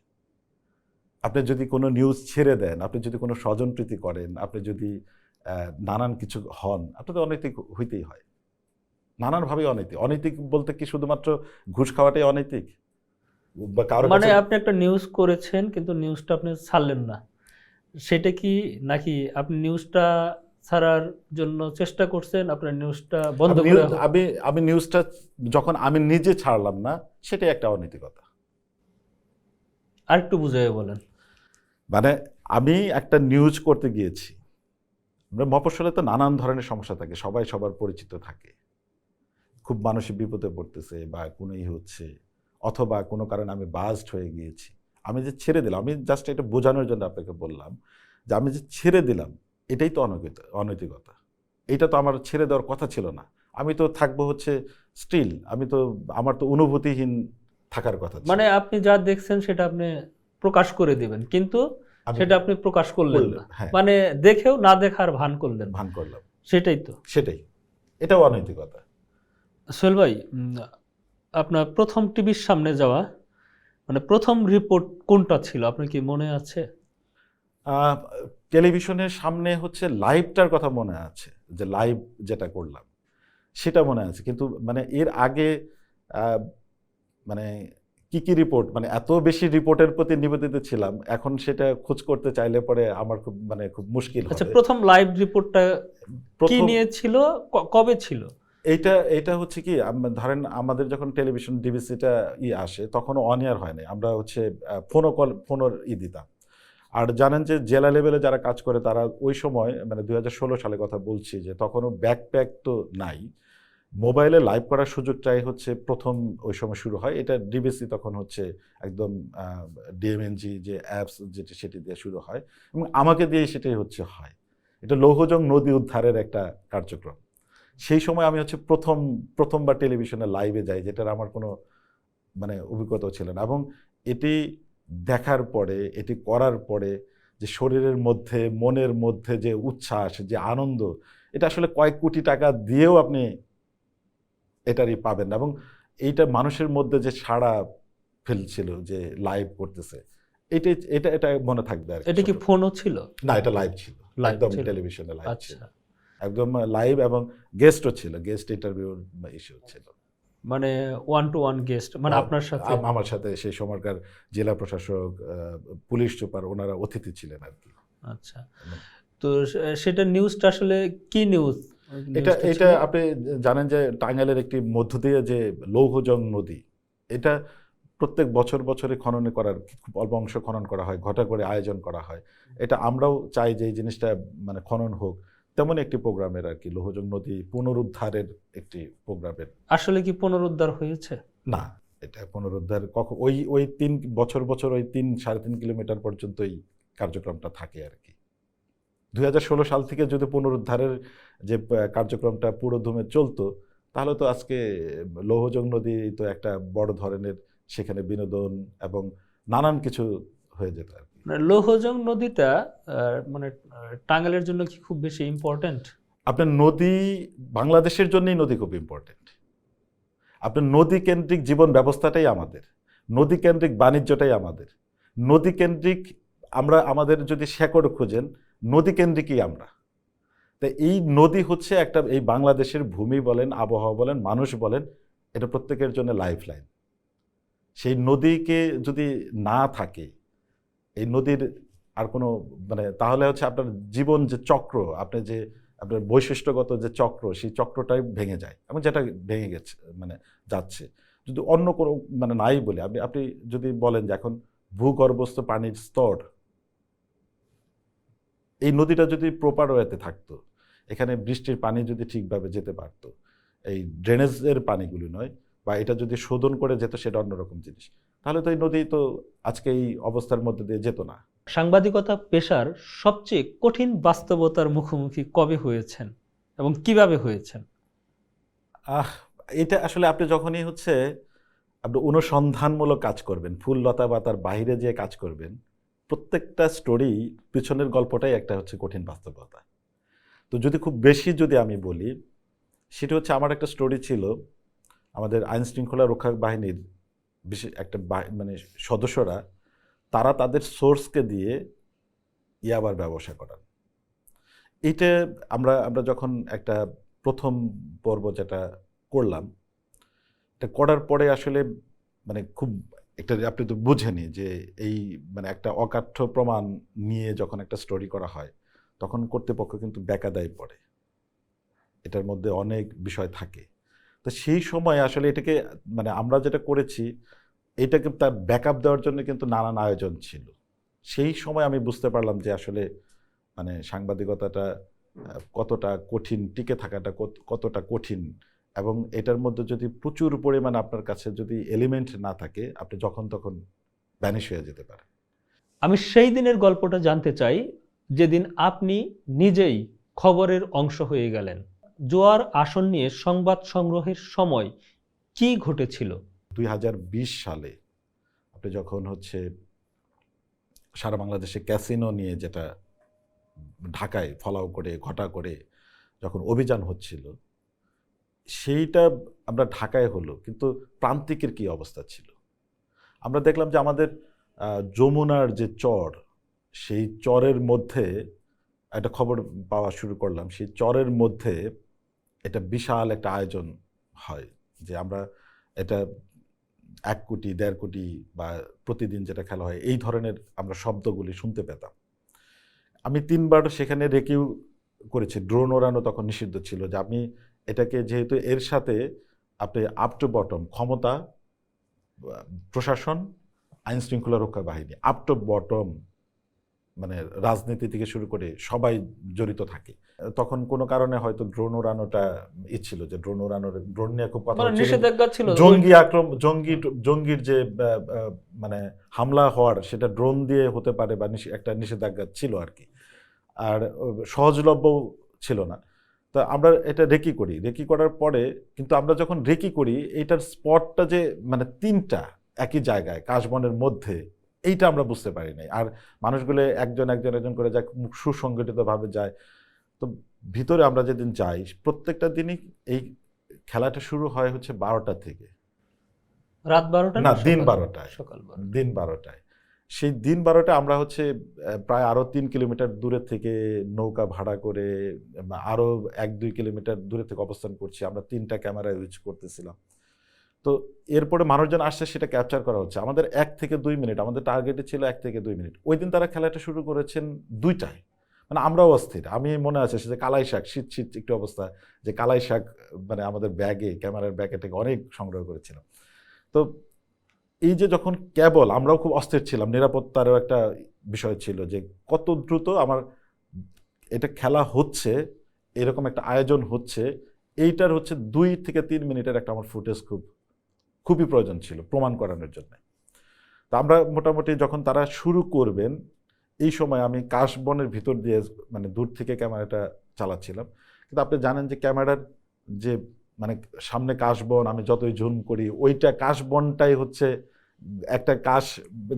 আপনি যদি কোনো নিউজ ছেড়ে দেন, আপনি যদি কোনো স্বজনপ্রীতি করেন, আপনি যদি নানান কিছু হন, আপনাদের অনৈতিক হইতেই হয়, নানানভাবে অনৈতিক। অনৈতিক বলতে কি শুধুমাত্র ঘুষ খাওয়াটাই অনৈতিক? বা কারো মানে কাছে আপনি একটা নিউজ করেছেন কিন্তু নিউজটা আপনি ছাড়লেন না, সেটা কি, নাকি আপনি নিউজটা ছাড়ার জন্য চেষ্টা করছেন, আপনার নিউজটা বন্ধ আমি করে? আমি নিউজটা যখন আমি নিজে ছাড়লাম না, সেটাই একটা অনৈতিকতা। আরেকটু বুঝিয়ে বলেন। মানে আমি একটা নিউজ করতে গিয়েছি, আমরা মফস্বলে তো নানান ধরনের সমস্যা থাকে, সবাই সবার পরিচিত থাকে, খুব মানুষের বিপদে পড়তেছে বা কোনোই হচ্ছে, অথবা কোনো কারণে আমি বাস্ট হয়ে গিয়েছি, আমি যে ছেড়ে দিলাম, আমি জাস্ট এটা বোঝানোর জন্য আপনাকে বললাম যে আমি যে ছেড়ে দিলাম, এটাই তো অনৈতিকতা। এটা তো আমার ছেড়ে দেওয়ার কথা ছিল না। আমি তো থাকবো হচ্ছে স্টিল, আমার তো অনুভূতিহীন থাকার কথা ছিল। মানে আপনি যা দেখছেন সেটা আপনি প্রকাশ করে দিবেন, কিন্তু আমি সেটা আপনি প্রকাশ করলেন না, হ্যাঁ, মানে দেখেও না দেখার ভান করলেন, ভান করলাম, সেটাই তো। সেটাই, এটাও অনৈতিকতা। সোহেল ভাই, আপনার প্রথম টিভির সামনে যাওয়া, মানে প্রথম রিপোর্ট কোনটা ছিল আপনার কি মনে আছে? আহ, টেলিভিশনের সামনে হচ্ছে লাইভটার কথা মনে আছে, যে লাইভ যেটা করলাম সেটা মনে আছে, কিন্তু মানে এর আগে আহ, মানে কি কি রিপোর্ট, মানে এত বেশি রিপোর্টের প্রতি নিবেদিত ছিলাম, এখন সেটা খোঁজ করতে চাইলে পরে আমার খুব মুশকিল আচ্ছা, হবে। প্রথম লাইভ রিপোর্টটা কি প্রথম নিয়ে ছিল, কবে ছিল? এটা হচ্ছে কি, ধরেন আমাদের যখন টেলিভিশন ডিবিসিটা আসে তখনও অন এয়ার হয় না, আমরা হচ্ছে ফোনের দিতাম। আর জানেন যে জেলা লেভেলে যারা কাজ করে তারা ওই সময় মানে 2016 সালে কথা বলছি, যে তখনও ব্যাকপ্যাক তো নাই, মোবাইলে লাইভ করার সুযোগটাই হচ্ছে প্রথম ওই সময় শুরু হয়। এটা ডিবিসি তখন হচ্ছে একদম ডিএমএনজি যে অ্যাপস যেটি সেটি দিয়ে শুরু হয়, এবং আমাকে দিয়ে সেটাই হয়। এটা লৌহজং নদী উদ্ধারের একটা কার্যক্রম। সেই সময় আমি হচ্ছে প্রথমবার টেলিভিশনে লাইভে যাই, যেটার আমার কোনো মানে অভিজ্ঞতাও ছিল না, এবং এটি দেখার পরে, এটি করার পরে যে শরীরের মধ্যে, মনের মধ্যে যে উচ্ছ্বাস, যে আনন্দ, এটা আসলে কয়েক কোটি টাকা দিয়েও আপনি এটারই পাবেন না। এবং এইটা মানুষের মধ্যে যে সাড়া ফেলছিল যে লাইভ করতেছে, এটা মনে থাকবে আর এটা কি ফোনও ছিল? না, এটা লাইভ ছিল, লাইভ একদম ছিল। টেলিভিশনে লাইভ ছিল, আচ্ছা, একদম লাইভ, এবং গেস্টও ছিল, গেস্ট ইন্টারভিউর ইস্যু ছিল, মানে 1-to-1 গেস্ট, মানে আপনার সাথে? আমার সাথে সেই সময়কার জেলা প্রশাসক, পুলিশ সুপার, ওনারা অতিথি ছিলেন আর কি। আচ্ছা, তো সেটা নিউজটা আসলে কি নিউজ? এটা আপনি জানেন যে টাঙ্গাইলের একটি মধ্য দিয়ে যে লৌহজং নদী, এটা প্রত্যেক বছরে খনন করার খুব অল্প অংশ খনন করা হয়, ঘটা করে আয়োজন করা হয়। এটা আমরাও চাই যে এই জিনিসটা মানে খনন হোক, তেমন একটি প্রোগ্রামের আর কি, লৌহজং নদী পুনরুদ্ধারের একটি প্রোগ্রামের। আসলে কি পুনরুদ্ধার হয়েছে? না, এটা পুনরুদ্ধার কখন, ওই 3 বছর ওই 3-3.5 কিলোমিটার পর্যন্ত এই কার্যক্রমটা থাকে আর কি। 2016 সাল থেকে যদি পুনরুদ্ধারের যে কার্যক্রমটা পুরোদমে চলতো, তাহলে তো আজকে লৌহজং নদী তো একটা বড় ধরনের সেখানে বিনোদন এবং নানান কিছু হয়ে যেত আর কি। মানে লৌহজং নদীটা মানে টাঙ্গাইলের জন্য কি খুব বেশি ইম্পর্ট্যান্ট? আপনার নদী, বাংলাদেশের জন্যই নদী খুব ইম্পর্টেন্ট। আপনার নদী কেন্দ্রিক জীবন ব্যবস্থাটাই আমাদের, নদী কেন্দ্রিক বাণিজ্যটাই আমাদের, নদী কেন্দ্রিক আমরা, আমাদের যদি শেকড় খোঁজেন নদী কেন্দ্রিকই আমরা। তাই এই নদী হচ্ছে একটা, এই বাংলাদেশের ভূমি বলেন, আবহাওয়া বলেন, মানুষ বলেন, এটা প্রত্যেকের জন্য লাইফ লাইন। সেই নদীকে যদি না থাকে, এই নদীর আর কোনো মানে, তাহলে হচ্ছে আপনার জীবন যে চক্র, আপনি যে আপনার বৈশিষ্ট্যগত যে চক্র, সেই চক্রটাই ভেঙে যায়, এবং যেটা ভেঙে গেছে মানে যাচ্ছে। যদি অন্য কোনো মানে নাই বলে, আপনি যদি বলেন যে এখন ভূগর্ভস্থ পানির স্তর, এই নদীটা যদি প্রপার ওয়েতে থাকতো, এখানে বৃষ্টির পানি যদি ঠিকভাবে যেতে পারতো, এই ড্রেনেজের পানিগুলি নয়, বা এটা যদি শোধন করে যেত, সেটা অন্যরকম জিনিস, তাহলে তো এই নদী তো আজকে এই অবস্থার মধ্যে দিয়ে যেত না। সাংবাদিকতা পেশার সবচেয়ে কঠিন বাস্তবতার মুখোমুখি কবে হয়েছেন এবং কিভাবে হয়েছেন? আহ এটা আসলে আপনি যখনই হচ্ছে আপনি অনুসন্ধানমূলক কাজ করবেন, ফুল লতা পাতার বাইরে যে কাজ করবেন, প্রত্যেকটা স্টোরি পিছনের গল্পটাই একটা হচ্ছে কঠিন বাস্তবতা। তো যদি খুব বেশি যদি আমি বলি, সেটা হচ্ছে আমার একটা স্টোরি ছিল, আমাদের আইন শৃঙ্খলা রক্ষা বাহিনীর বিশেষ একটা মানে সদস্যরা, তারা তাদের সোর্সকে দিয়ে ইয়াবার ব্যবসা করান। এইটা আমরা যখন একটা প্রথম পর্ব যেটা করলাম, এটা করার পরে আসলে মানে খুব একটা, আপনি তো বুঝেনি যে এই মানে একটা অকাঠ্য প্রমাণ নিয়ে যখন একটা স্টোরি করা হয়, তখন কর্তৃপক্ষ কিন্তু বেকায়দায় পড়ে, এটার মধ্যে অনেক বিষয় থাকে। তো সেই সময় আসলে এটাকে মানে আমরা যেটা করেছি, এটাকে তার ব্যাকআপ দেওয়ার জন্য কিন্তু নানান আয়োজন ছিল। সেই সময় আমি বুঝতে পারলাম যে আসলে মানে সাংবাদিকতাটা কতটা কঠিন, টিকে থাকাটা কতটা কঠিন, এবং এটার মধ্যে যদি প্রচুর পরিমাণ আপনার কাছে যদি এলিমেন্ট না থাকে, আপনি যখন তখন ভ্যানিশ হয়ে যেতে পারেন। আমি সেই দিনের গল্পটা জানতে চাই, যেদিন আপনি নিজেই খবরের অংশ হয়ে গেলেন। জোয়ার আসন নিয়ে সংবাদ সংগ্রহের সময় কি ঘটেছিল? 2020 সালে আপনি যখন হচ্ছে সারা বাংলাদেশে ক্যাসিনো নিয়ে, যেটা ঢাকায় ফলাও করে ঘটা করে যখন অভিযান হচ্ছিল, সেইটা আমরা ঢাকায় হলো, কিন্তু প্রান্তিকের কি অবস্থা ছিল আমরা দেখলাম যে আমাদের যমুনার যে চর, সেই চরের মধ্যে একটা খবর পাওয়া শুরু করলাম, সেই চরের মধ্যে এটা বিশাল একটা আয়োজন হয়, যে আমরা এটা 1 কোটি 1.5 কোটি বা প্রতিদিন যেটা খেলা হয়, এই ধরনের আমরা শব্দগুলি শুনতে পেতাম। আমি 3বার সেখানে রেকিউ করেছি, ড্রোন ওড়ানো তখন নিষিদ্ধ ছিল, যে আমি এটাকে যেহেতু এর সাথে আপনি আপ টু বটম ক্ষমতা, প্রশাসন, আইন শৃঙ্খলা রক্ষা বাহিনী, আপ টু বটম মানে রাজনীতি থেকে শুরু করে সবাই জড়িত থাকে। তখন কোনো কারণে হয়তো ড্রোন ওড়ানোটা ছিল, যে ড্রোন নিয়ে খুব কথা মানে হচ্ছিল, নিষেধাজ্ঞা ছিল, জঙ্গির যে মানে হামলা হওয়ার, সেটা ড্রোন দিয়ে হতে পারে, বা একটা নিষেধাজ্ঞা ছিল আর কি, আর সহজলভ্য ছিল না। তো আমরা এটা রেকি করার পরে, কিন্তু আমরা যখন রেকি করি, এইটার স্পটটা যে মানে 3টা একই জায়গায় কাশবনের মধ্যে, এইটা আমরা বুঝতে পারি নাই। আর মানুষগুলো একজন করে যায়, সুসংগঠিতভাবে যায়। তো ভিতরে আমরা যেদিন যাই, প্রত্যেকটা দিনই এই খেলাটা শুরু হয় হচ্ছে 12টা থেকে, রাত 12টা না দিন 12টায়, সকাল 12টায়। সেই দিন 12টা আমরা হচ্ছে প্রায় আরো 3 কিলোমিটার দূরে থেকে নৌকা ভাড়া করে, আরো 1-2 কিলোমিটার দূরে থেকে অবস্থান করছি, আমরা 3টা ক্যামেরা ইউজ করতেছিলাম। তো এরপরে মানুষজন আসছে, সেটা ক্যাপচার করা হচ্ছে। আমাদের 1 থেকে 2 মিনিট, আমাদের টার্গেটে ছিল 1 থেকে 2 মিনিট। ওই দিন তারা খেলাটা শুরু করেছেন 2টায়, মানে আমরাও অস্থির। আমি মনে আছে সে যে কালাই শাক, শীত একটু অবস্থা, যে কালাই শাক মানে আমাদের ব্যাগে, ক্যামেরার ব্যাগে থেকে অনেক সংগ্রহ করেছিলাম। তো এই যে যখন কেবল, আমরাও খুব অস্থির ছিলাম, নিরাপত্তারও একটা বিষয় ছিল যে কত দ্রুত আমার এটা খেলা হচ্ছে, এরকম একটা আয়োজন হচ্ছে, এইটার হচ্ছে 2 থেকে 3 মিনিটের একটা আমার ফুটেজ খুবই প্রয়োজন ছিল প্রমাণ করানোর জন্য। তা আমরা মোটামুটি যখন তারা শুরু করবেন, এই সময় আমি কাশবনের ভিতর দিয়ে মানে দূর থেকে ক্যামেরাটা চালাচ্ছিলাম। কিন্তু আপনি জানেন যে ক্যামেরার যে মানে সামনে কাশবন, আমি যতই জুম করি ওইটা কাশবনটাই হচ্ছে একটা কাশ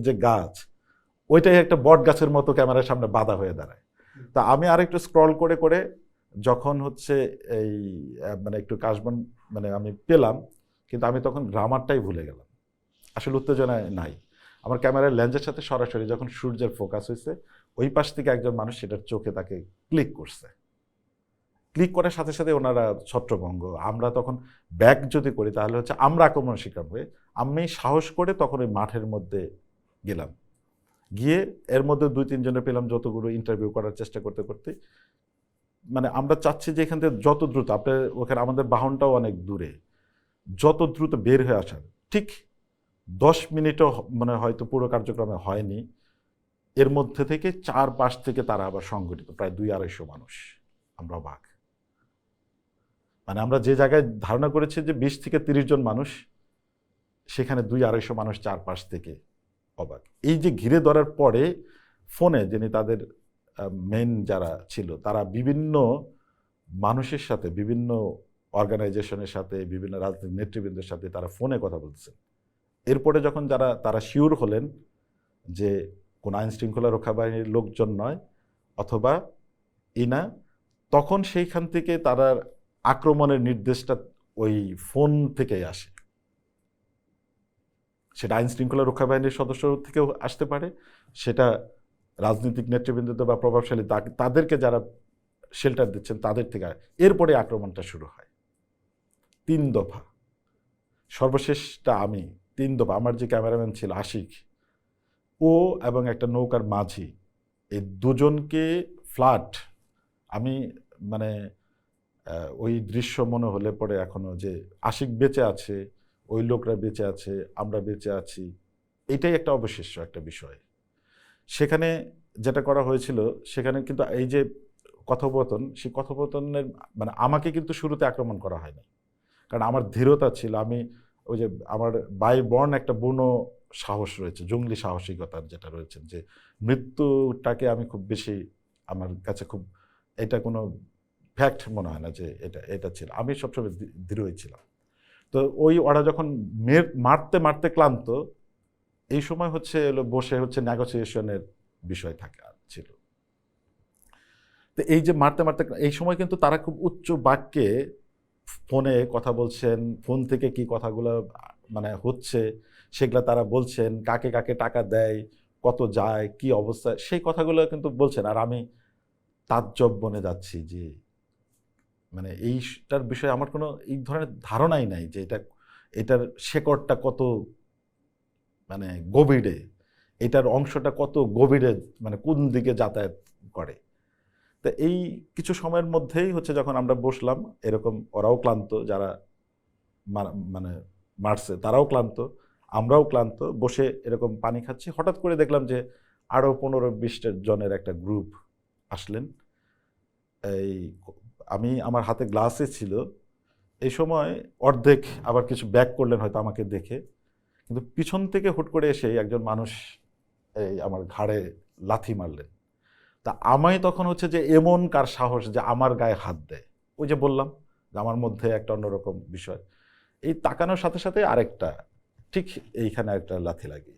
যে গাছ, ওইটাই একটা বট গাছের মতো ক্যামেরার সামনে বাধা হয়ে দাঁড়ায়। তা আমি আরেকটু স্ক্রল করে করে যখন হচ্ছে এই মানে একটু কাশবন মানে আমি পেলাম, কিন্তু আমি তখন গ্রামারটাই ভুলে গেলাম, আসলে উত্তেজনায় নাই। আমার ক্যামেরার লেন্সের সাথে সরাসরি যখন সূর্যের ফোকাস হয়েছে, ওই পাশ থেকে একজন মানুষ সেটার চোখে তাকে ক্লিক করছে। ক্লিক করার সাথে সাথে ওনারা ছত্রভঙ্গ। আমরা তখন ব্যাক যদি করি তাহলে হচ্ছে আমরা আক্রমণ শিকার হয়ে, আমি সাহস করে তখন ওই মাঠের মধ্যে গেলাম। গিয়ে এর মধ্যে 2-3 জনের পেলাম, যতগুলো ইন্টারভিউ করার চেষ্টা করতে করতে মানে আমরা চাচ্ছি যে এখান থেকে যত দ্রুত, আপনার ওখানে আমাদের বাহনটাও অনেক দূরে, যত দ্রুত বের হয়ে আসার। ঠিক 10 মিনিটও মানে হয়তো পুরো কার্যক্রমে হয়নি, এর মধ্যে থেকে 4 পাশ থেকে তারা আবার সংগঠিত, প্রায় 200-250 মানুষ। আমরা অবাক, মানে আমরা যে জায়গায় ধারণা করেছি যে 20 থেকে 30 জন মানুষ, সেখানে 200-250 মানুষ 4 পাশ থেকে। অবাক। এই যে ঘিরে ধরার পরে ফোনে যিনি তাদের মেইন যারা ছিল, তারা বিভিন্ন মানুষের সাথে, বিভিন্ন অর্গানাইজেশনের সাথে, বিভিন্ন রাজনৈতিক নেতৃবৃন্দের সাথে তারা ফোনে কথা বলছেন। এরপরে যখন তারা শিওর হলেন যে কোন আইন শৃঙ্খলা রক্ষা বাহিনীর লোকজন নয় অথবা ইনা, তখন সেইখান থেকে তারা আক্রমণের নির্দেশটা ওই ফোন থেকেই আসে। সেটা আইন শৃঙ্খলা রক্ষা বাহিনীর সদস্য থেকেও আসতে পারে, সেটা রাজনৈতিক নেতৃবৃন্দ বা প্রভাবশালী তাদেরকে যারা শেল্টার দিচ্ছেন তাদের থেকে। এরপরে আক্রমণটা শুরু হয় 3 দফা। সর্বশেষটা আমি 3 দফা, আমার যে ক্যামেরাম্যান ছিল আশিক, ও এবং একটা নৌকার মাঝি, এই দুজনকে ফ্ল্যাট, আমি মানে ওই দৃশ্য মনে হলে পরে এখনো যে আশিক বেঁচে আছে, ওই লোকরা বেঁচে আছে, আমরা বেঁচে আছি, এটাই একটা অবিশ্বাস্য একটা বিষয়। সেখানে যেটা করা হয়েছিল, সেখানে কিন্তু এই যে কথোপকথন, সেই কথোপকথনের মানে আমাকে কিন্তু শুরুতে আক্রমণ করা হয়নি, কারণ আমার ধীরতা ছিল। আমি ওই যে আমার বাই বর্ন একটা বুনো সাহস রয়েছে, জঙ্গলি সাহসিকতার যেটা রয়েছে, যে মৃত্যুটাকে আমি খুব বেশি, আমার কাছে খুব এটা কোনো ফ্যাক্ট মনে হয় না যে এটা এটা ছিল। আমি সবসময় দৃঢ়ই ছিলাম। তো ওরা যখন মারতে মারতে ক্লান্ত, এই সময় হচ্ছে বসে হচ্ছে নেগোসিয়েশনের বিষয় থাকে ছিল। তো এই যে মারতে মারতে এই সময় কিন্তু তারা খুব উচ্চ বাক্যে ফোনে কথা বলছেন, ফোন থেকে কি কথাগুলো মানে হচ্ছে সেগুলো তারা বলছেন, কাকে কাকে টাকা দেয়, কত যায়, কি অবস্থা, সেই কথাগুলো কিন্তু বলছেন। আর আমি তাজ্জব বনে যাচ্ছি যে মানে এইটার বিষয়ে আমার কোনো এই ধরনের ধারণাই নাই যে এটার শেকড়টা কত মানে গভীরে, এটার অংশটা কত গভীরে, মানে কোন দিকে যাতায়াত করে। তো এই কিছু সময়ের মধ্যেই হচ্ছে যখন আমরা বসলাম, এরকম ওরাও ক্লান্ত, যারা মানে মারছে তারাও ক্লান্ত, আমরাও ক্লান্ত, বসে এরকম পানি খাচ্ছি, হঠাৎ করে দেখলাম যে আরও 15-20 জনের একটা গ্রুপ আসলেন। এই আমি আমার হাতে গ্লাসে ছিল, এই সময় অর্ধেক আবার কিছু ব্যাক করলেন হয়তো আমাকে দেখে, কিন্তু পিছন থেকে হুট করে এসে একজন মানুষ এই আমার ঘাড়ে লাথি মারলেন। তা আমায় তখন হচ্ছে যে এমন কার সাহস যে আমার গায়ে হাত দেয়, ওই যে বললাম যে আমার মধ্যে একটা অন্যরকম বিষয়। এই তাকানোর সাথে সাথে আরেকটা ঠিক এইখানে একটা লাথি লাগে,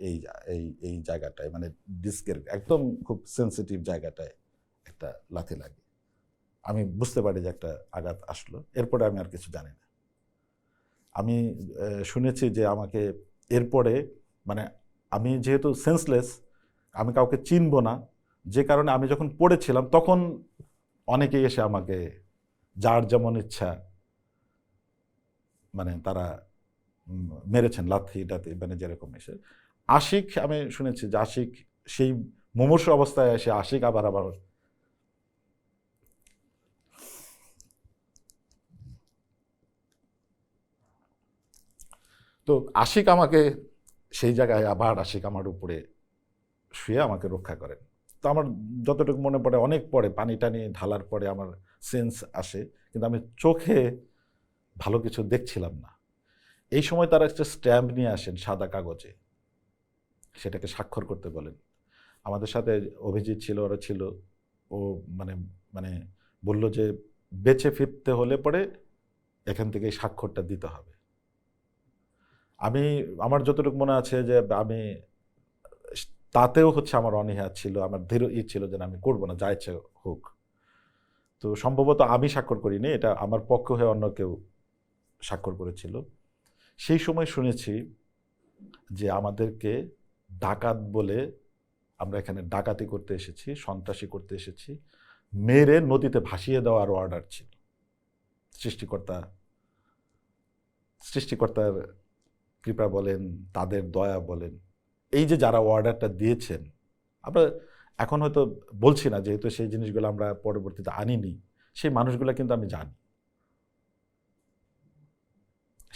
এই জায়গাটায়, মানে ডিস্কের একদম খুব সেন্সিটিভ জায়গাটায় একটা লাথি লাগে। আমি বুঝতে পারি যে একটা আঘাত আসলো, এরপরে আমি আর কিছু জানি না। আমি শুনেছি যে আমাকে এরপরে মানে আমি যেহেতু সেন্সলেস, আমি কাউকে চিনব না, যে কারণে আমি যখন পড়েছিলাম তখন অনেকেই এসে আমাকে যার যেমন ইচ্ছা মানে তারা মেরেছেন লাথি টাথি, মানে যেরকম এসে। আশিক, আমি শুনেছি যে আশিক সেই মুমূর্ষ অবস্থায় এসে আশিক আবার তো আশিক আমাকে সেই জায়গায় আবার আশিক আমার উপরে শুয়ে আমাকে রক্ষা করেন। তো আমার যতটুকু মনে পড়ে, অনেক পরে পানি টানি ঢালার পরে আমার সেন্স আসে, কিন্তু আমি চোখে ভালো কিছু দেখছিলাম না। এই সময় তারা একটা স্ট্যাম্প নিয়ে আসেন সাদা কাগজে, সেটাকে স্বাক্ষর করতে বলেন। আমাদের সাথে অভিজিৎ ছিল, ওরা ছিল। ও মানে মানে বলল যে বেঁচে ফিরতে হলে পরে এখান থেকে এই স্বাক্ষরটা দিতে হবে। আমি, আমার যতটুকু মনে আছে যে আমি তাতেও হচ্ছে আমার অনীহা ছিল, আমার দৃঢ় ছিল যে না, আমি করবো না, যা ইচ্ছে হোক। তো সম্ভবত আমি স্বাক্ষর করিনি, এটা আমার পক্ষ হয়ে অন্য কেউ স্বাক্ষর করেছিল। সেই সময় শুনেছি যে আমাদেরকে ডাকাত বলে, আমরা এখানে ডাকাতি করতে এসেছি, সন্ত্রাসী করতে এসেছি, মেরে নদীতে ভাসিয়ে দেওয়ার অর্ডার ছিল। সৃষ্টিকর্তার কৃপা বলেন, তাদের দয়া বলেন, এই যে যারা অর্ডারটা দিয়েছেন, আমরা এখন হয়তো বলছি না যেহেতু সেই জিনিসগুলো আমরা পরবর্তীতে আনিনি, সেই মানুষগুলো কিন্তু আমি জানি।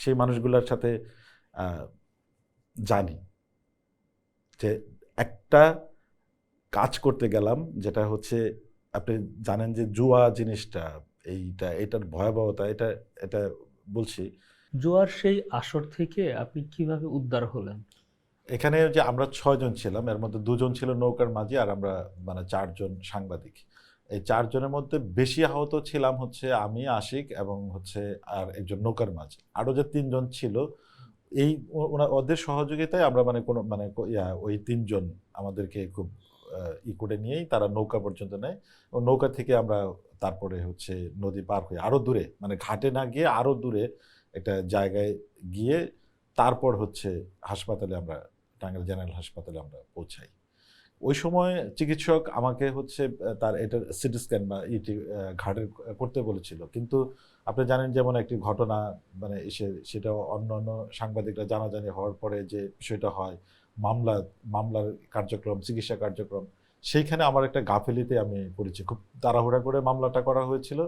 সেই মানুষগুলোর সাথে জানি যে একটা কাজ করতে গেলাম, যেটা হচ্ছে, আপনি জানেন যে জুয়া জিনিসটা, এটার ভয়াবহতা, এটা এটা বলছি। জুয়ার সেই আসর থেকে আপনি কিভাবে উদ্ধার হলেন? এখানে যে আমরা 6 জন ছিলাম, এর মধ্যে 2 জন ছিল নৌকার মাঝি, আর আমরা 4 জন সাংবাদিক। এই 4 জনের মধ্যে বেশি আহত ছিলাম হচ্ছে আমি, আশিক এবং হচ্ছে আর একজন নৌকার মাঝি। আরও যে 3 জন ছিল, এই ওদের সহযোগিতায় আমরা ওই 3 জন আমাদেরকে খুব করে নিয়েই তারা নৌকা পর্যন্ত নেয়। ও নৌকা থেকে আমরা তারপরে হচ্ছে নদী পার হয়ে আরও দূরে, ঘাটে না গিয়ে আরও দূরে একটা জায়গায় গিয়ে তারপর হচ্ছে হাসপাতালে, আমরা টাঙ্গাইল জেনারেল হাসপাতালে আমরা পৌঁছাই। ওই সময় চিকিৎসক আমাকে হচ্ছে তার এটার সিটি স্ক্যান বা ইটি ঘাটের করতে বলেছিল, কিন্তু আপনি জানেন যেমন একটি ঘটনা সেটা অন্য সাংবাদিকরা জানাজানি হওয়ার পরে যে বিষয়টা হয়, মামলার কার্যক্রম, চিকিৎসা কার্যক্রম, সেইখানে আমার একটা গাফিলিতে আমি পড়েছি। খুব তাড়াহুড়া করে মামলাটা করা হয়েছিল,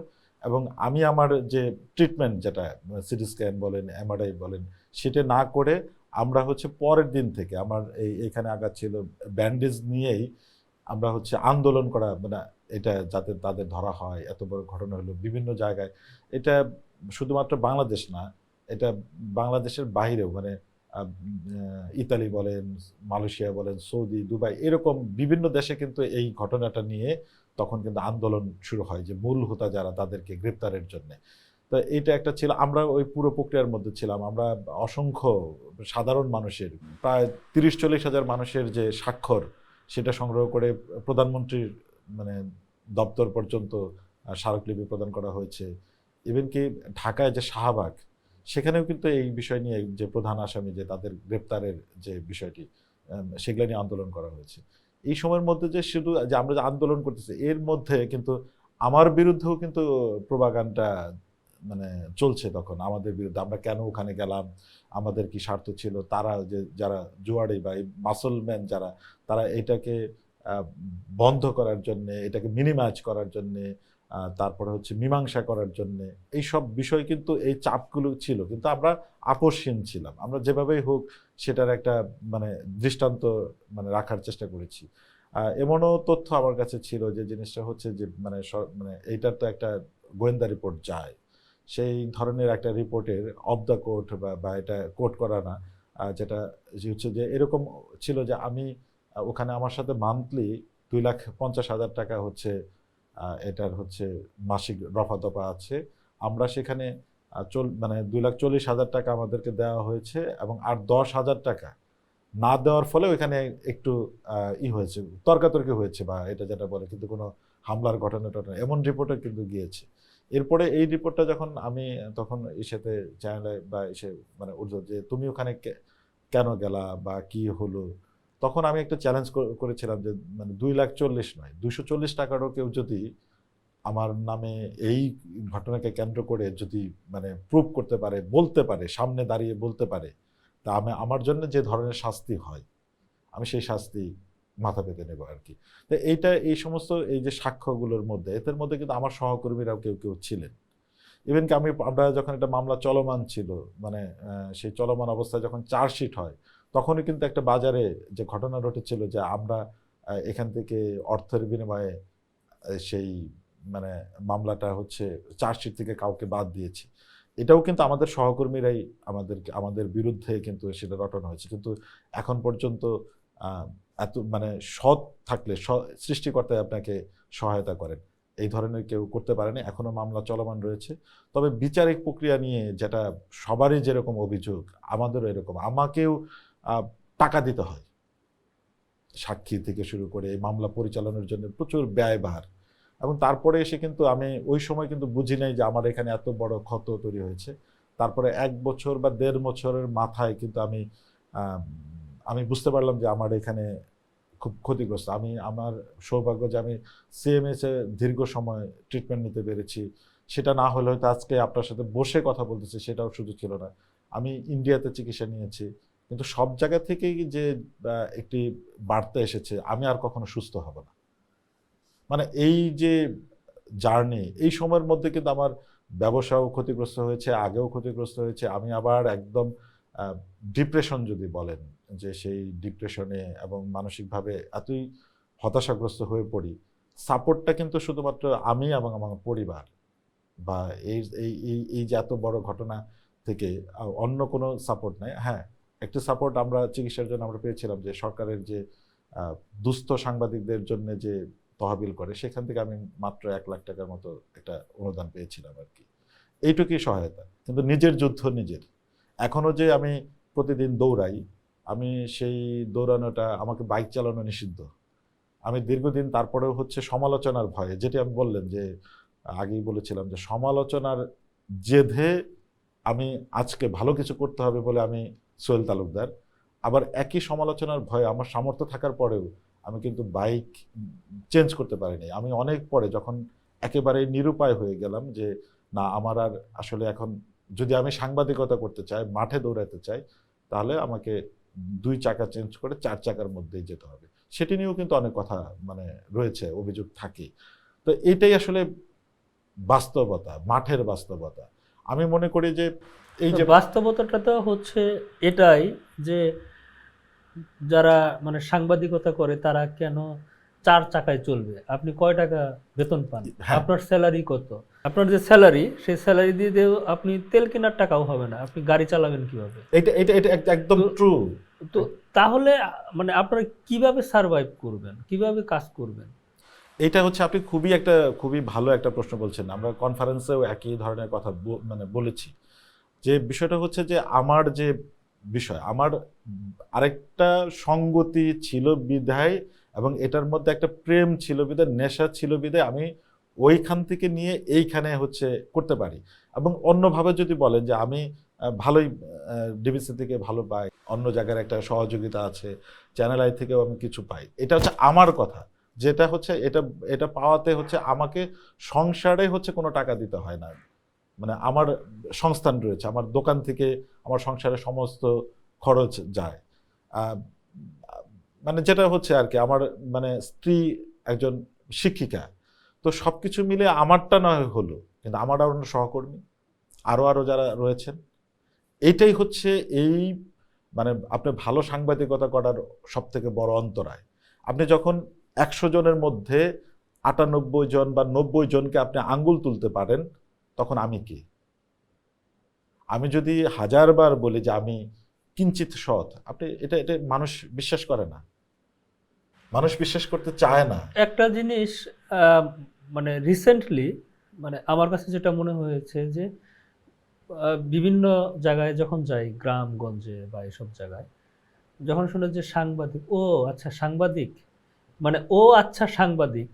এবং আমি আমার যে ট্রিটমেন্ট, যেটা সিটি স্ক্যান বলেন, এমআরআই বলেন, সেটা না করে আমরা হচ্ছে পরের দিন থেকে আমার এইখানে আঘাত ছিল, ব্যান্ডেজ নিয়েই আমরা হচ্ছে আন্দোলন করা, এটা যাতে তাদের ধরা হয়, এত বড় ঘটনা হলো বিভিন্ন জায়গায়। এটা শুধুমাত্র বাংলাদেশ না, এটা বাংলাদেশের বাইরেও, ইতালি বলেন, মালয়েশিয়া বলেন, সৌদি, দুবাই, এরকম বিভিন্ন দেশে কিন্তু এই ঘটনাটা নিয়ে তখন কিন্তু আন্দোলন শুরু হয় যে মূল হোতা যারা, তাদেরকে গ্রেপ্তারের জন্য। তো এটা একটা ছিল, আমরা ওই পুরো প্রক্রিয়ার মধ্যে ছিলাম। আমরা অসংখ্য সাধারণ মানুষের, প্রায় 30-40 হাজার মানুষের যে স্বাক্ষর, সেটা সংগ্রহ করে প্রধানমন্ত্রীর দপ্তর পর্যন্ত স্মারকলিপি প্রদান করা হয়েছে। ইভেন কি ঢাকায় যে শাহবাগ, সেখানেও কিন্তু এই বিষয় নিয়ে, যে প্রধান আসামি যে তাদের গ্রেপ্তারের যে বিষয়টি, সেগুলো নিয়ে আন্দোলন করা হয়েছে। এই সময়ের মধ্যে যে শুধু যে আমরা যে আন্দোলন করতেছি, এর মধ্যে কিন্তু আমার বিরুদ্ধেও কিন্তু প্রোপাগান্ডা চলছে তখন আমাদের বিরুদ্ধে। আমরা কেন ওখানে গেলাম, আমাদের কি স্বার্থ ছিল, তারা যে যারা জুয়াড়ি বা মাসলম্যান যারা, তারা এটাকে বন্ধ করার জন্যে, এটাকে মিনিমাইজ করার জন্যে, তারপরে হচ্ছে মীমাংসা করার জন্যে, এইসব বিষয় কিন্তু এই চাপগুলো ছিল, কিন্তু আমরা আপোষহীন ছিলাম। আমরা যেভাবেই হোক সেটার একটা দৃষ্টান্ত রাখার চেষ্টা করেছি। এমনও তথ্য আমার কাছে ছিল যে জিনিসটা হচ্ছে যে এইটার তো একটা গোয়েন্দা রিপোর্ট যায়, সেই ধরনের একটা রিপোর্টের অফ দ্য কোর্ট বা এটা কোর্ট করা না, যেটা হচ্ছে যে এরকম ছিল যে আমি ওখানে আমার সাথে মান্থলি 2,50,000 টাকা হচ্ছে এটার হচ্ছে মাসিক রফা দফা আছে। আমরা সেখানে 2,40,000 টাকা আমাদেরকে দেওয়া হয়েছে, এবং আর 10,000 টাকা না দেওয়ার ফলে ওইখানে একটু হয়েছে, তর্কাতর্কি হয়েছে, বা এটা যেটা বলে, কিন্তু কোনো হামলার ঘটনা এমন রিপোর্টও কিন্তু গিয়েছে। এরপরে এই রিপোর্টটা যখন আমি তখন সাথে চ্যানেলে বা উর্দু, যে তুমি ওখানে কেন গেলা বা কি হলো, তখন আমি একটা চ্যালেঞ্জ করেছিলাম যে 2,40,000 নয়, 240 টাকারও কেউ যদি আমার নামে এই ঘটনাকে কেন্দ্র করে যদি প্রুভ করতে পারে, বলতে পারে, সামনে দাঁড়িয়ে বলতে পারে, তা আমার জন্য যে ধরনের শাস্তি হয়, আমি সেই শাস্তি মাথা পেতে নেব আর কি। তো এই সমস্ত এই যে সাক্ষ্যগুলোর মধ্যে, এদের মধ্যে কিন্তু আমার সহকর্মীরাও কেউ কেউ ছিলেন। ইভেন কি আমরা যখন একটা মামলা চলমান ছিল, সেই চলমান অবস্থায় যখন চার্জশিট হয়, তখনই কিন্তু একটা বাজারে যে ঘটনা ঘটেছিল যে আমরা এখান থেকে অর্থের বিনিময়ে সেই মানে মামলাটা হচ্ছে চার্জশিট থেকে কাউকে বাদ দিয়েছি, এটাও কিন্তু আমাদের সহকর্মীরাই আমাদের বিরুদ্ধে কিন্তু সেটা রটনা হয়েছে। কিন্তু এখন পর্যন্ত এত মানে সৎ থাকলে সৃষ্টিকর্তাই আপনাকে সহায়তা করেন, এই ধরনের কেউ করতে পারেনি, এখনো মামলা চলমান রয়েছে। তবে বিচারিক প্রক্রিয়া নিয়ে যেটা সবারই যেরকম অভিযোগ, আমাদেরও এরকম, আমাকেও টাকা দিতে হয় সাক্ষী থেকে শুরু করে এই মামলা পরিচালনার জন্য প্রচুর ব্যয়ভার। এবং তারপরে এসে কিন্তু আমি ওই সময় কিন্তু বুঝি নাই যে আমার এখানে এত বড় ক্ষত তৈরি হয়েছে। তারপরে 1 বছর বা 1.5 বছরের মাথায় কিন্তু আমি বুঝতে পারলাম যে আমার এখানে খুব ক্ষতিগ্রস্ত। আমার সৌভাগ্য যে আমি সিএমএস এ দীর্ঘ সময় ট্রিটমেন্ট নিতে পেরেছি। সেটা না হলে হয়তো আজকে আপনার সাথে বসে কথা বলতেছি সেটাও সুযোগ ছিল না। আমি ইন্ডিয়াতে চিকিৎসা নিয়েছি, কিন্তু সব জায়গা থেকেই যে একটি বার্তা এসেছে আমি আর কখনো সুস্থ হব না। মানে এই যে জার্নি, এই সময়ের মধ্যে কিন্তু আমার ব্যবসাও ক্ষতিগ্রস্ত হয়েছে, আগেও ক্ষতিগ্রস্ত হয়েছে। আমি আবার একদম ডিপ্রেশন যদি বলেন, যে সেই ডিপ্রেশনে এবং মানসিকভাবে এতই হতাশাগ্রস্ত হয়ে পড়ি। সাপোর্টটা কিন্তু শুধুমাত্র আমি এবং আমার পরিবার বা এই এই এই এই যে এত বড় ঘটনা থেকে অন্য কোনো সাপোর্ট নাই। হ্যাঁ, একটি সাপোর্ট আমরা চিকিৎসার জন্য আমরা পেয়েছিলাম, যে সরকারের যে দুস্থ সাংবাদিকদের জন্য যে তহবিল করে, সেখান থেকে আমি মাত্র 1 লাখ টাকার মতো একটা অনুদান পেয়েছিলাম আর কি। এইটুকুই সহায়তা, কিন্তু নিজের যুদ্ধ নিজের। এখনও যে আমি প্রতিদিন দৌড়াই, আমি সেই দৌড়ানোটা, আমাকে বাইক চালানো নিষিদ্ধ। আমি দীর্ঘদিন তারপরেও হচ্ছে সমালোচনার ভয়ে, যেটি আমি বললেন যে আগেই বলেছিলাম যে সমালোচনার জেদে আমি আজকে ভালো কিছু করতে হবে বলে আমি সোহেল তালুকদার, আবার একই সমালোচনার ভয়ে আমার সামর্থ্য থাকার পরেও আমি কিন্তু বাইক চেঞ্জ করতে পারিনি। আমি অনেক পরে যখন একেবারে নিরুপায় হয়ে গেলাম যে না, আমার আর আসলে এখন যদি আমি সাংবাদিকতা করতে চাই, মাঠে দৌড়াতে চাই, তাহলে আমাকে 2 চাকা চেঞ্জ করে 4 চাকার মধ্যেই যেতে হবে। সেটি নিয়েও কিন্তু অনেক কথা মানে রয়েছে, অভিযোগ থাকে। তো এইটাই আসলে বাস্তবতা, মাঠের বাস্তবতা। আমি মনে করি যে এই যে বাস্তবতাটা তো হচ্ছে এটাই যে যারা মানে সাংবাদিকতা করে তারা কেন 4 চাকায় চলবে? আপনি কয় টাকা বেতন পান? হ্যাঁ। আপনার স্যালারি কত? আপনার যে স্যালারি, সেই স্যালারি দিয়েও আপনি তেল কেনার টাকাও হবে না, আপনি গাড়ি চালাবেন কিভাবে? এটা এটা এটা একদম ট্রু। তো তাহলে মানে আপনারা কিভাবে সার্ভাইভ করবেন, কিভাবে কাজ করবেন? এটা হচ্ছে আপনি খুবই ভালো একটা প্রশ্ন বলছেন। আমরা কনফারেন্সেও একই ধরনের কথা মানে বলেছি, যে বিষয়টা হচ্ছে যে আমার যে বিষয়, আমার আরেকটা সঙ্গতি ছিল বিধায়, এবং এটার মধ্যে একটা প্রেম ছিল বিধায়, নেশা ছিল বিধায় আমি ওইখান থেকে নিয়ে এইখানে হচ্ছে করতে পারি। এবং অন্যভাবে যদি বলেন যে আমি ভালোই ডিবিসি থেকে ভালো পাই, অন্য জায়গার একটা সহযোগিতা আছে, চ্যানেল আই থেকেও আমি কিছু পাই। এটা হচ্ছে আমার কথা, যেটা হচ্ছে এটা পাওয়াতে হচ্ছে আমাকে সংসারে হচ্ছে কোনো টাকা দিতে হয় না। মানে আমার সংস্থান রয়েছে, আমার দোকান থেকে আমার সংসারের সমস্ত খরচ যায়। মানে যেটা হচ্ছে আর কি, আমার মানে স্ত্রী একজন শিক্ষিকা। তো সব কিছু মিলে আমারটা নয় হলো, কিন্তু আমার আরও সহকর্মী আরও যারা রয়েছেন, এইটাই হচ্ছে এই মানে আপনি ভালো সাংবাদিকতা করার সব থেকে বড় অন্তরায়। আপনি যখন 100 জনের মধ্যে 98 জন বা 90 জনকে আপনি আঙ্গুল তুলতে পারেন, তখন আমি কি? আমি যদি 1000 বার বলি যে আমি কিঞ্চিত সৎ, আপনি এটা মানুষ বিশ্বাস করে না, মানুষ বিশ্বাস করতে চায় না। একটা জিনিস মানে রিসেন্টলি মানে আমার কাছে যেটা মনে হয়েছে যে বিভিন্ন জায়গায় যখন যাই, গ্রামগঞ্জে বা এসব জায়গায়, যখন শুনে যে সাংবাদিক, ও আচ্ছা সাংবাদিক, মানে ও আচ্ছা সাংবাদিক,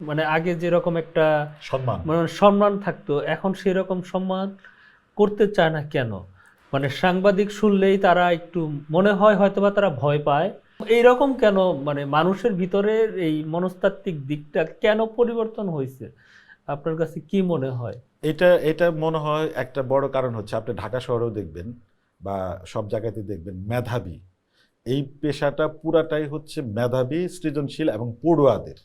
মানে আগে যেরকম একটা সম্মান। মানে সম্মান থাকতো, এখন সেরকম সম্মান করতে চায় না কেন? মানে সাংবাদিক শুনলেই তারা একটু মনে হয় হয়তোবা তারা ভয় পায়। এইরকম কেন? মানে মানুষের ভিতরের এই মনস্তাত্ত্বিক দিকটা কেন পরিবর্তন হয়েছে? আপনার কাছে কি মনে হয়? এটা মনে হয় একটা বড় কারণ হচ্ছে, আপনি ঢাকা শহরেও দেখবেন বা সব জায়গাতে দেখবেন, মেধাবী এই পেশাটা পুরাটাই হচ্ছে মেধাবী, সৃজনশীল এবং পড়ুয়াদের।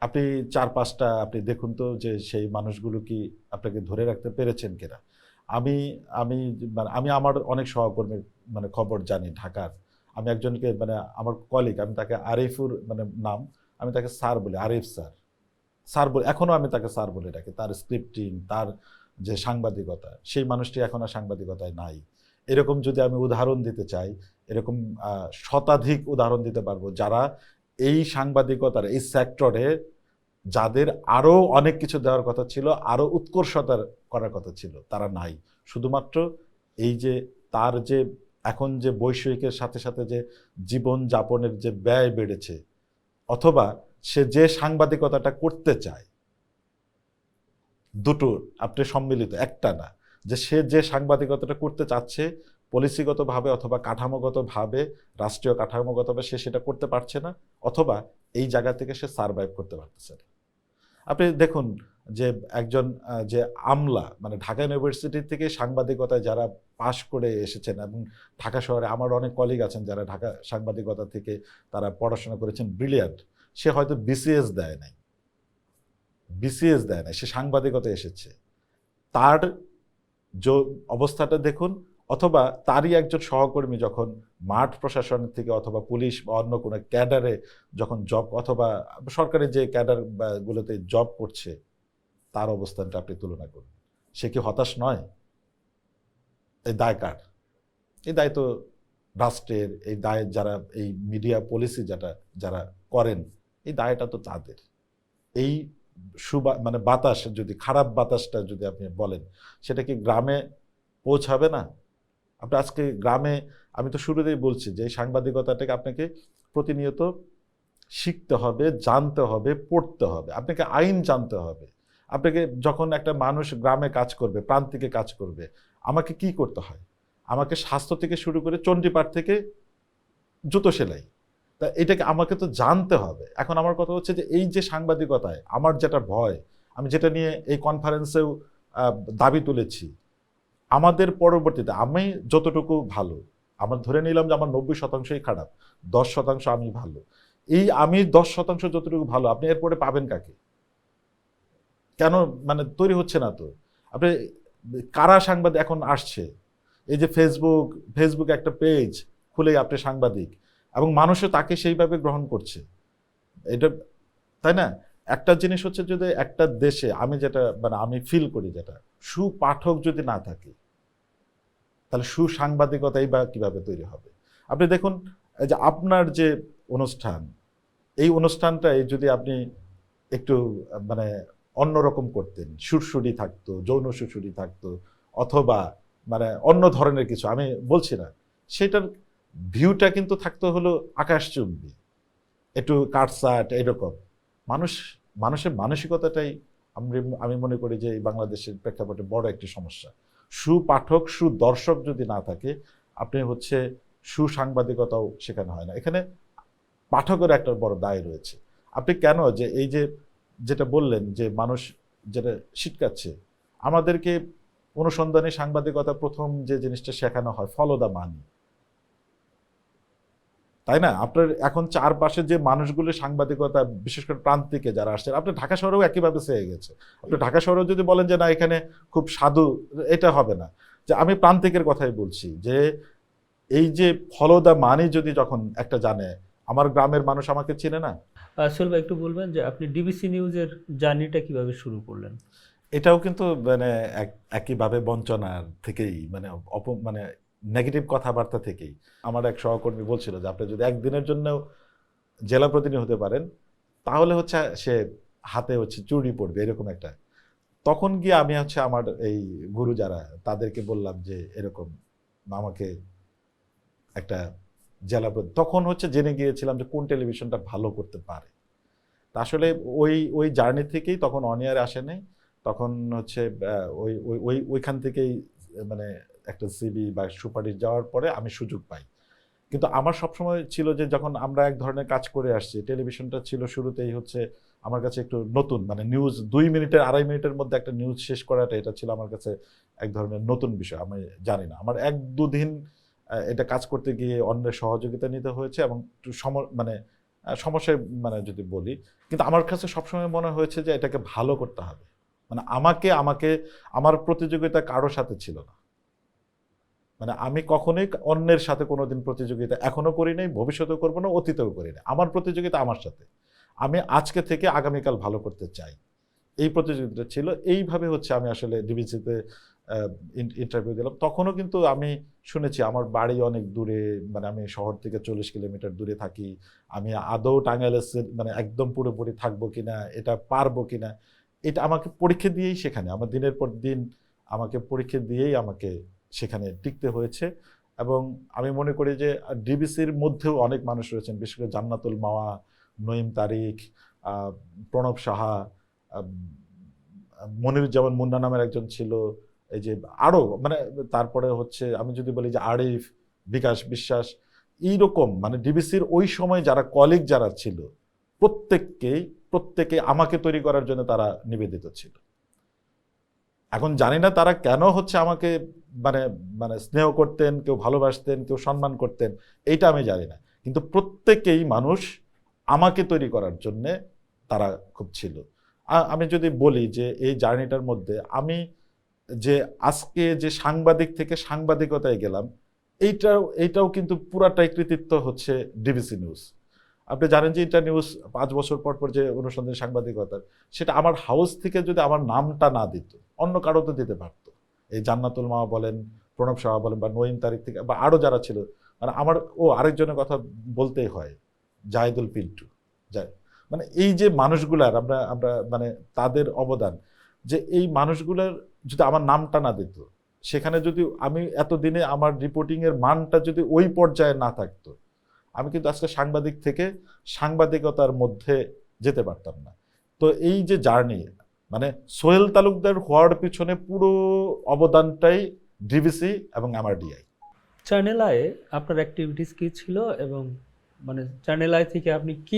আপনি 4-5টা আপনি দেখুন তো যে সেই মানুষগুলো কি আপনাকে ধরে রাখতে পেরেছেন কিনা। আমি আমি মানে আমি আমার অনেক সহকর্মীর মানে খবর জানি ঢাকার। আমি একজনকে মানে আমার কলিগ, আমি তাকে আরিফুর মানে নাম, আমি তাকে স্যার বলি, আরিফ স্যার। স্যার বলে এখনো আমি তাকে স্যার বলে ডাকি। তার স্ক্রিপ্টিং, তার যে সাংবাদিকতা, সেই মানুষটি এখন আর সাংবাদিকতায় নাই। এরকম যদি আমি উদাহরণ দিতে চাই, এরকম শতাধিক উদাহরণ দিতে পারবো যারা এই সাংবাদিকতার এই সেক্টরে, যাদের আরো অনেক কিছু দেওয়ার কথা ছিল, আরো উৎকর্ষতার করার কথা ছিল, তারা নাই। শুধুমাত্র এই যে তার যে এখন যে বৈষয়িকের সাথে সাথে যে জীবন যাপনের যে ব্যয় বেড়েছে, অথবা সে যে সাংবাদিকতাটা করতে চায়, দুটো আপনি সম্মিলিত, একটা না, যে সে যে সাংবাদিকতাটা করতে চাচ্ছে পলিসিগতভাবে অথবা কাঠামোগতভাবে, রাষ্ট্রীয় কাঠামোগতভাবে সে সেটা করতে পারছে না, অথবা এই জায়গা থেকে সে সারভাইভ করতে পারতেছে না। আপনি দেখুন যে একজন যে আমলা মানে ঢাকা ইউনিভার্সিটি থেকে সাংবাদিকতায় যারা পাশ করে এসেছেন, এবং ঢাকা শহরে আমার অনেক কলিগ আছেন যারা ঢাকা সাংবাদিকতা থেকে তারা পড়াশোনা করেছেন, ব্রিলিয়ান্ট, সে হয়তো বিসিএস দেয় নাই, সে সাংবাদিকতায় এসেছে, তার যে অবস্থাটা দেখুন। অথবা তারই একজন সহকর্মী যখন মাঠ প্রশাসন থেকে অথবা পুলিশ বা অন্য কোনো ক্যাডারে যখন জব, অথবা সরকারি যে ক্যাডার গুলোতে জব করছে, তার অবস্থানটা আপনি তুলনা করুন। সে কি হতাশ নয়? এই দায় কার? এই দায় তো রাষ্ট্রের। এই দায় যারা এই মিডিয়া পলিসি যারা করেন, এই দায়টা তো তাদের। এই মানে বাতাস, যদি খারাপ বাতাসটা যদি আপনি বলেন, সেটা কি গ্রামে পৌঁছাবে না? আপনি আজকে গ্রামে, আমি তো শুরুতেই বলছি যে এই সাংবাদিকতাটাকে আপনাকে প্রতিনিয়ত শিখতে হবে, জানতে হবে, পড়তে হবে, আপনাকে আইন জানতে হবে। আপনাকে যখন একটা মানুষ গ্রামে কাজ করবে, প্রান্তিকে কাজ করবে, আমাকে কি করতে হয়? আমাকে স্বাস্থ্য থেকে শুরু করে চণ্ডীপাঠ থেকে জুতো সেলাই, তা এটাকে আমাকে তো জানতে হবে। এখন আমার কথা হচ্ছে যে এই যে সাংবাদিকতায় আমার যেটা ভয়, আমি যেটা নিয়ে এই কনফারেন্সেও দাবি তুলেছি, আমাদের পরবর্তীতে আমি যতটুকু ভালো, আমার ধরে নিলাম যে আমার 90%ই খারাপ, 10% আমি ভালো, এই আমি 10% যতটুকু ভালো, আপনি এরপরে পাবেন কাকে? কেন মানে তৈরি হচ্ছে না তো? আপনি কারা সাংবাদিক এখন আসছে? এই যে ফেসবুক একটা পেজ খুলে আপনি সাংবাদিক, এবং মানুষও তাকে সেইভাবে গ্রহণ করছে, এটা, তাই না? একটা জিনিস হচ্ছে, যদি একটা দেশে আমি যেটা মানে আমি ফিল করি, যেটা সুপাঠক যদি না থাকে, তাহলে সুসাংবাদিকতাই বা কিভাবে তৈরি হবে? আপনি দেখুন এই যে আপনার যে অনুষ্ঠান, এই অনুষ্ঠানটাই যদি আপনি একটু মানে অন্যরকম করতেন, সুরসুরি থাকতো, যৌন সুরসুরি থাকতো, অথবা মানে অন্য ধরনের কিছু, আমি বলছি না, সেটার ভিউটা কিন্তু থাকতো হলো আকাশচুম্বী, একটু কাটসাট এরকম। মানুষের মানসিকতাটাই আমি মনে করি যে এই বাংলাদেশের প্রেক্ষাপটে বড় একটি সমস্যা। সুপাঠক, সুদর্শক যদি না থাকে, আপনি হচ্ছে সুসাংবাদিকতাও শেখানো হয় না। এখানে পাঠকের একটা বড় দায় রয়েছে। আপনি কেন যে এই যে যেটা বললেন যে মানুষ যেটা শিটকাচ্ছে, আমাদেরকে অনুসন্ধানী সাংবাদিকতা প্রথম যে জিনিসটা শেখানো হয়, ফলো দ্য মানি, তাই না? আপনার এখন চারপাশে যে মানুষগুলো সাংবাদিকতা, বিশেষ করে প্রান্তিকে যারা আসছেন, আপনি ঢাকা শহরেও একইভাবে চেয়ে গেছে। আপনি ঢাকা শহরেও যদি বলেন যে না এখানে খুব সাধু, এটা হবে না। যে আমি প্রান্তিকের কথাই বলছি, যে এই যে ফলো দ্য মানি যদি যখন একটা জানে, আমার গ্রামের মানুষ আমাকে চিনে না। সোহেল ভাই, একটু বলবেন যে আপনি ডিবিসি নিউজের জার্নিটা কিভাবে শুরু করলেন? এটাও কিন্তু মানে একইভাবে বঞ্চনার থেকেই, মানে মানে নেগেটিভ কথাবার্তা থেকেই। আমার এক সহকর্মী বলছিল যে আপনি যদি একদিনের জন্য জেলা প্রতিনিধি হতে পারেন, তাহলে হচ্ছে সে হাতে হচ্ছে চুড়ি পড়বে, এরকম একটা। তখন গিয়ে আমি হচ্ছে আমার এই গুরু যারা, তাদেরকে বললাম যে এরকম আমাকে একটা তখন হচ্ছে জেনে গিয়েছিলাম যে কোন টেলিভিশনটা ভালো করতে পারে। তা আসলে ওই জার্নি থেকেই, তখন অন এয়ারে আসে নাই, তখন হচ্ছে ওইখান থেকেই মানে একটা সিবি বা সুপারিশ যাওয়ার পরে আমি সুযোগ পাই। কিন্তু আমার সবসময় ছিল যে যখন আমরা এক ধরনের কাজ করে আসছি, টেলিভিশনটা ছিল শুরুতেই হচ্ছে আমার কাছে একটু নতুন, মানে নিউজ 2 মিনিটের 2.5 মিনিটের মধ্যে একটা নিউজ শেষ করাটা, এটা ছিল আমার কাছে এক ধরনের নতুন বিষয়। আমি জানি না, আমার 1-2 দিন এটা কাজ করতে গিয়ে অন্যের সহযোগিতা নিতে হয়েছে, এবং মানে সমস্যায় মানে যদি বলি, কিন্তু আমার কাছে সবসময় মনে হয়েছে যে এটাকে ভালো করতে হবে, মানে আমাকে আমাকে আমার প্রতিযোগিতা কারোর সাথে ছিল না। মানে আমি কখনোই অন্যের সাথে কোনোদিন প্রতিযোগিতা এখনো করি নাই, ভবিষ্যতেও করবো না, অতীতেও করি না। আমার প্রতিযোগিতা আমার সাথে। আমি আজকে থেকে আগামীকাল ভালো করতে চাই, এই প্রতিযোগিতা ছিল। এইভাবে হচ্ছে আমি আসলে ডিবিসিতে ইন্টারভিউ দিলাম। তখনও কিন্তু আমি শুনেছি আমার বাড়ি অনেক দূরে, মানে আমি শহর থেকে 40 কিলোমিটার দূরে থাকি, আমি আদৌ টাঙ্গাইলের মানে একদম পুরোপুরি থাকবো কিনা, এটা পারবো কিনা, এটা আমাকে পরীক্ষা দিয়েই সেখানে আমার দিনের পর দিন আমাকে পরীক্ষা দিয়েই আমাকে সেখানে টিকতে হয়েছে। এবং আমি মনে করি যে ডিবিসির মধ্যেও অনেক মানুষ রয়েছেন, বিশেষ করে জান্নাতুল মাওয়া, নঈম তারিক, প্রণব সাহা, মনিরুজ্জামান মুন্না নামের একজন ছিল, এই যে আরো মানে তারপরে হচ্ছে আমি যদি বলি যে আরিফ, বিকাশ বিশ্বাস, এইরকম মানে ডিবিসির ওই সময় যারা কলিগ যারা ছিল প্রত্যেকে আমাকে তৈরি করার জন্য তারা নিবেদিত ছিল। এখন জানি না তারা কেন হচ্ছে আমাকে মানে মানে স্নেহ করতেন, কেউ ভালোবাসতেন, কেউ সম্মান করতেন, এইটা আমি জানি না, কিন্তু প্রত্যেকেই মানুষ আমাকে তৈরি করার জন্য তারা খুব ছিল। আমি যদি বলি যে এই জার্নিটার মধ্যে আমি যে আজকে যে সাংবাদিক থেকে সাংবাদিকতায় গেলাম, এইটাও কিন্তু পুরাটাই কৃতিত্ব হচ্ছে ডিবিসি নিউজ। আপনি জানেন যে ইন্টার নিউজ 5 বছর পর পর যে অনুসন্ধানী সাংবাদিকতার, সেটা আমার হাউস থেকে যদি আমার নামটা না দিত, অন্য কারো তো দিতে পারতো। এই জান্নাতুল মাওয়া বলেন, প্রণব সাহা বলেন, বা নঈম তারিক থেকে বা আরো যারা ছিল, মানে আমার আরেকজনের কথা বলতেই হয়, জাহিদুল পিন্টু। মানে এই যে মানুষগুলার আমরা আমরা মানে তাদের অবদান, যে এই মানুষগুলার যদি আমার নামটা না দিত, সেখানে যদি আমি এতদিনে আমার রিপোর্টিং এর মানটা যদি ওই পর্যায়ে না থাকতো, আমি কিন্তু আজকে সাংবাদিক থেকে সাংবাদিকতার মধ্যে যেতে পারতাম না। তো এই যে জার্নি, মানে সোহেল তালুকদার হওয়ার পিছনে পুরো অবদানটাই ডিবিসি এবং এমআরডিআই। চ্যানেল আয়ে আপনার অ্যাক্টিভিটিস কি ছিল, এবং মানে চ্যানেল আই থেকে আপনি কি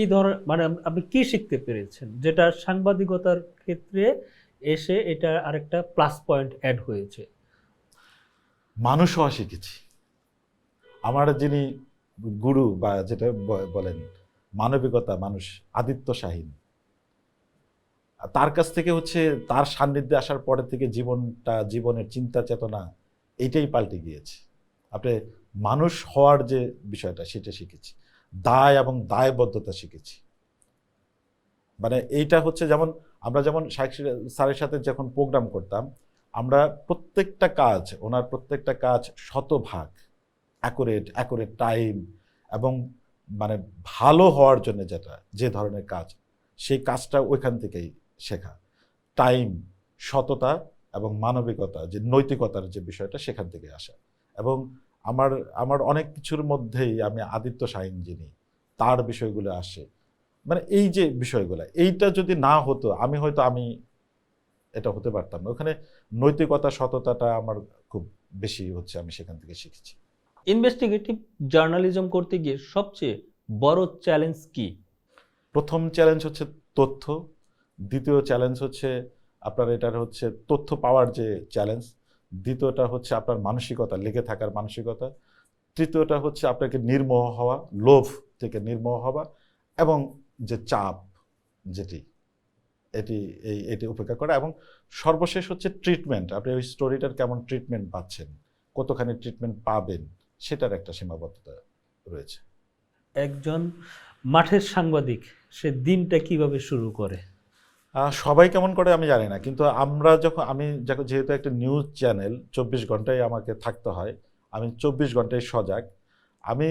মানে আপনি কি শিখতে পেরেছেন, যেটা সাংবাদিকতার ক্ষেত্রে এসে এটা আরেকটা প্লাস পয়েন্ট অ্যাড হয়েছে? মানুষ হওয়া শিখেছি। আমার যিনি গুরু বা যেটা বলেন মানবিকতা মানুষ, আদিত্য শাহীন, তার কাছ থেকে হচ্ছে তার সান্নিধ্যে আসার পরে থেকে জীবনের চিন্তা চেতনা এইটাই পাল্টে গিয়েছে। আপনি মানুষ হওয়ার যে বিষয়টা সেটা শিখেছি, দায় এবং দায়বদ্ধতা শিখেছি। মানে এইটা হচ্ছে যেমন আমরা যেমন শাইখ স্যারের সাথে যখন প্রোগ্রাম করতাম, আমরা ওনার প্রত্যেকটা কাজ শতভাগ অ্যাকুরেট টাইম, এবং মানে ভালো হওয়ার জন্য যে ধরনের কাজ, সেই কাজটা ওইখান থেকেই শেখা। টাইম, সততা এবং মানবিকতা, যে নৈতিকতার যে বিষয়টা, সেখান থেকে আসা। এবং আমার আমার অনেক কিছুর মধ্যেই আমি আদিত্য শাহীন যিনি, তার বিষয়গুলো আসে। মানে এই যে বিষয়গুলো, এইটা যদি না হতো আমি এটা হতে পারতাম না। ওখানে নৈতিকতা, সততাটা আমার খুব বেশি হচ্ছে, আমি সেখান থেকে শিখেছি। ইনভেস্টিগেটিভ জার্নালিজম করতে গিয়ে সবচেয়ে বড় চ্যালেঞ্জ কি? প্রথম চ্যালেঞ্জ হচ্ছে তথ্য, দ্বিতীয় চ্যালেঞ্জ হচ্ছে আপনার এটার হচ্ছে তথ্য পাওয়ার যে চ্যালেঞ্জ, দ্বিতীয়টা হচ্ছে আপনার মানসিকতা, লেগে থাকার মানসিকতা, তৃতীয়টা হচ্ছে আপনাকে নির্মোহ হওয়া, লোভ থেকে নির্মোহ হওয়া, এবং যে চাপ এটি উপেক্ষা করা, এবং সর্বশেষ হচ্ছে ট্রিটমেন্ট। আপনি ওই স্টোরিটার কেমন ট্রিটমেন্ট পাচ্ছেন, কতখানি ট্রিটমেন্ট পাবেন, সেটার একটা সীমাবদ্ধতা রয়েছে। একজন মাঠের সাংবাদিক সে দিনটা কিভাবে শুরু করে? সবাই কেমন করে আমি জানি না, কিন্তু আমি যেহেতু একটা নিউজ চ্যানেল, 24 ঘন্টায় আমাকে থাকতে হয়, আমি 24 ঘন্টায় সজাগ। আমি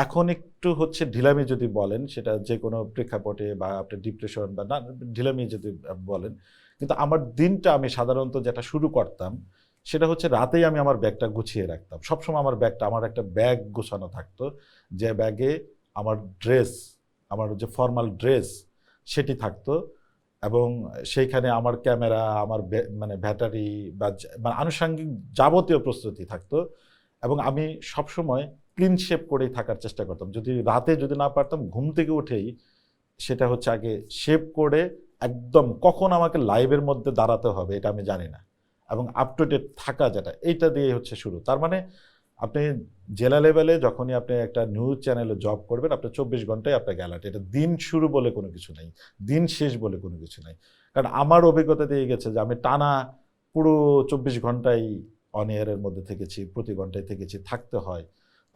এখন একটু হচ্ছে ঢিলামি যদি বলেন, সেটা যে কোনো প্রেক্ষাপটে বা আপনার ডিপ্রেশন বা না, ঢিলামি যদি বলেন, কিন্তু আমার দিনটা আমি সাধারণত যেটা শুরু করতাম সেটা হচ্ছে রাতেই আমি আমার ব্যাগটা গুছিয়ে রাখতাম। সবসময় আমার একটা ব্যাগ গোছানো থাকতো, যে ব্যাগে আমার আমার যে ফর্মাল ড্রেস সেটি থাকতো, এবং সেইখানে আমার ক্যামেরা, আমার মানে ব্যাটারি বা মানে আনুষঙ্গিক যাবতীয় প্রস্তুতি থাকতো। এবং আমি সবসময় ক্লিন শেপ করেই থাকার চেষ্টা করতাম। রাতে যদি না পারতাম, ঘুম থেকে উঠেই সেটা হচ্ছে আগে শেপ করে একদম, কখন আমাকে লাইভের মধ্যে দাঁড়াতে হবে এটা আমি জানি না, এবং আপ টু ডেট থাকা এইটা দিয়ে হচ্ছে শুরু। তার মানে আপনি জেলা লেভেলে যখনই আপনি একটা নিউজ চ্যানেলে জব করবেন, আপনার 24 ঘন্টায় আপনাকে অ্যালার্ট। এটা দিন শুরু বলে কোনো কিছু নেই, দিন শেষ বলে কোনো কিছু নেই। কারণ আমার অভিজ্ঞতা দিয়ে গেছে যে আমি টানা পুরো 24 ঘন্টাই অন এয়ারের মধ্যে থেকেছি, প্রতি ঘন্টায় থেকেছি, থাকতে হয়।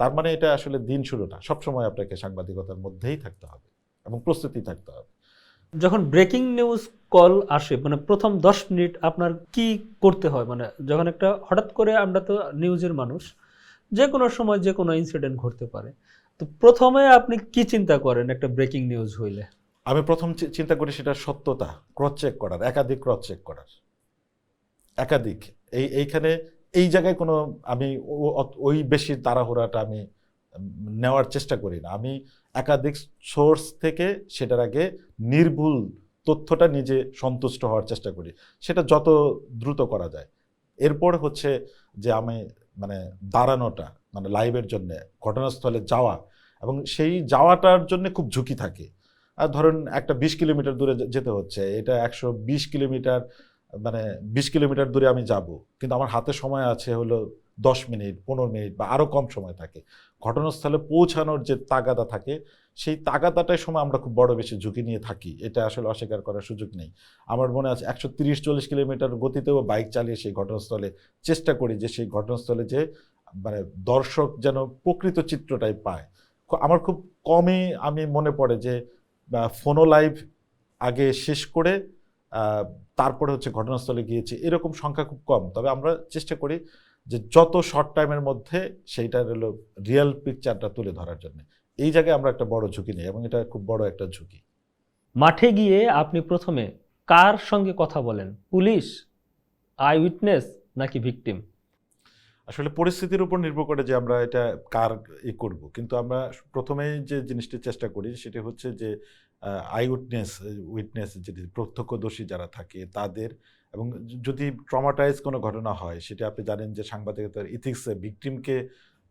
তার মানে এটা আসলে দিন শুরু না, সবসময় আপনাকে সাংবাদিকতার মধ্যেই থাকতে হবে এবং প্রস্তুতি থাকতে হবে। যখন ব্রেকিং নিউজ কল আসে, মানে প্রথম 10 মিনিট আপনার কি করতে হয়? মানে যখন একটা হঠাৎ করে, আমরা তো নিউজের মানুষ, যে কোনো সময় যে কোনো ইনসিডেন্ট ঘটতে পারে, তো প্রথমে আপনি কি চিন্তা করেন একটা ব্রেকিং নিউজ হইলে? আমি প্রথম চিন্তা করি সেটা সত্যতা ক্রস চেক করার, একাধিক ক্রস চেক করার, একাধিক। এইখানে এই জায়গায় কোনো আমি ওই বেশি তাড়াহুড়াটা আমি নেওয়ার চেষ্টা করি না। আমি একাধিক সোর্স থেকে সেটার আগে নির্ভুল তথ্যটা নিজে সন্তুষ্ট হওয়ার চেষ্টা করি, সেটা যত দ্রুত করা যায়। এরপর হচ্ছে যে আমি মানে দাঁড়ানোটা, মানে লাইভের জন্য ঘটনাস্থলে যাওয়া, এবং সেই যাওয়াটার জন্য খুব ঝুঁকি থাকে। আর ধরুন একটা 20 কিলোমিটার দূরে যেতে হচ্ছে, এটা 120 কিলোমিটার, মানে 20 কিলোমিটার দূরে আমি যাব, কিন্তু আমার হাতে সময় আছে হলো 10 মিনিট, 15 মিনিট বা আরও কম সময় থাকে। ঘটনাস্থলে পৌঁছানোর যে তাগাদা থাকে, সেই তাগাদাটার সময় আমরা খুব বড় বেশি ঝুঁকি নিয়ে থাকি, এটা আসলে অস্বীকার করার সুযোগ নেই। আমার মনে আছে 130-40 কিলোমিটার গতিতেও বাইক চালিয়ে সেই ঘটনাস্থলে চেষ্টা করি যে সেই ঘটনাস্থলে যে মানে দর্শক যেন প্রকৃত চিত্রটাই পায়। আমার খুব কমই আমি মনে পড়ে যে ফোনো লাইভ আগে শেষ করে তারপরে হচ্ছে ঘটনাস্থলে গিয়েছি, এরকম সংখ্যা খুব কম। তবে আমরা চেষ্টা করি যে যত শর্ট টাইমের মধ্যে সেইটার হলো রিয়েল পিকচারটা তুলে ধরার জন্য। এই জায়গায় আমরা একটা বড় ঝুঁকি নিই এবং এটা খুব বড় একটা ঝুঁকি। মাঠে গিয়ে আপনি প্রথমে কার সঙ্গে কথা বলেন? পুলিশ, আই উইটনেস, নাকি ভিকটিম? আসলে পরিস্থিতির উপর নির্ভর করে যে আমরা এটা কার করব, কিন্তু আমরা প্রথমেই যে জিনিসটি চেষ্টা করি সেটা হচ্ছে যে আই উইটনেস যেটি প্রত্যক্ষদর্শী যারা থাকে তাদের, এবং যদি ট্রমাটাইজ কোনো ঘটনা হয়, সেটা আপনি জানেন যে সাংবাদিকতার ইথিক্সে ভিকটিমকে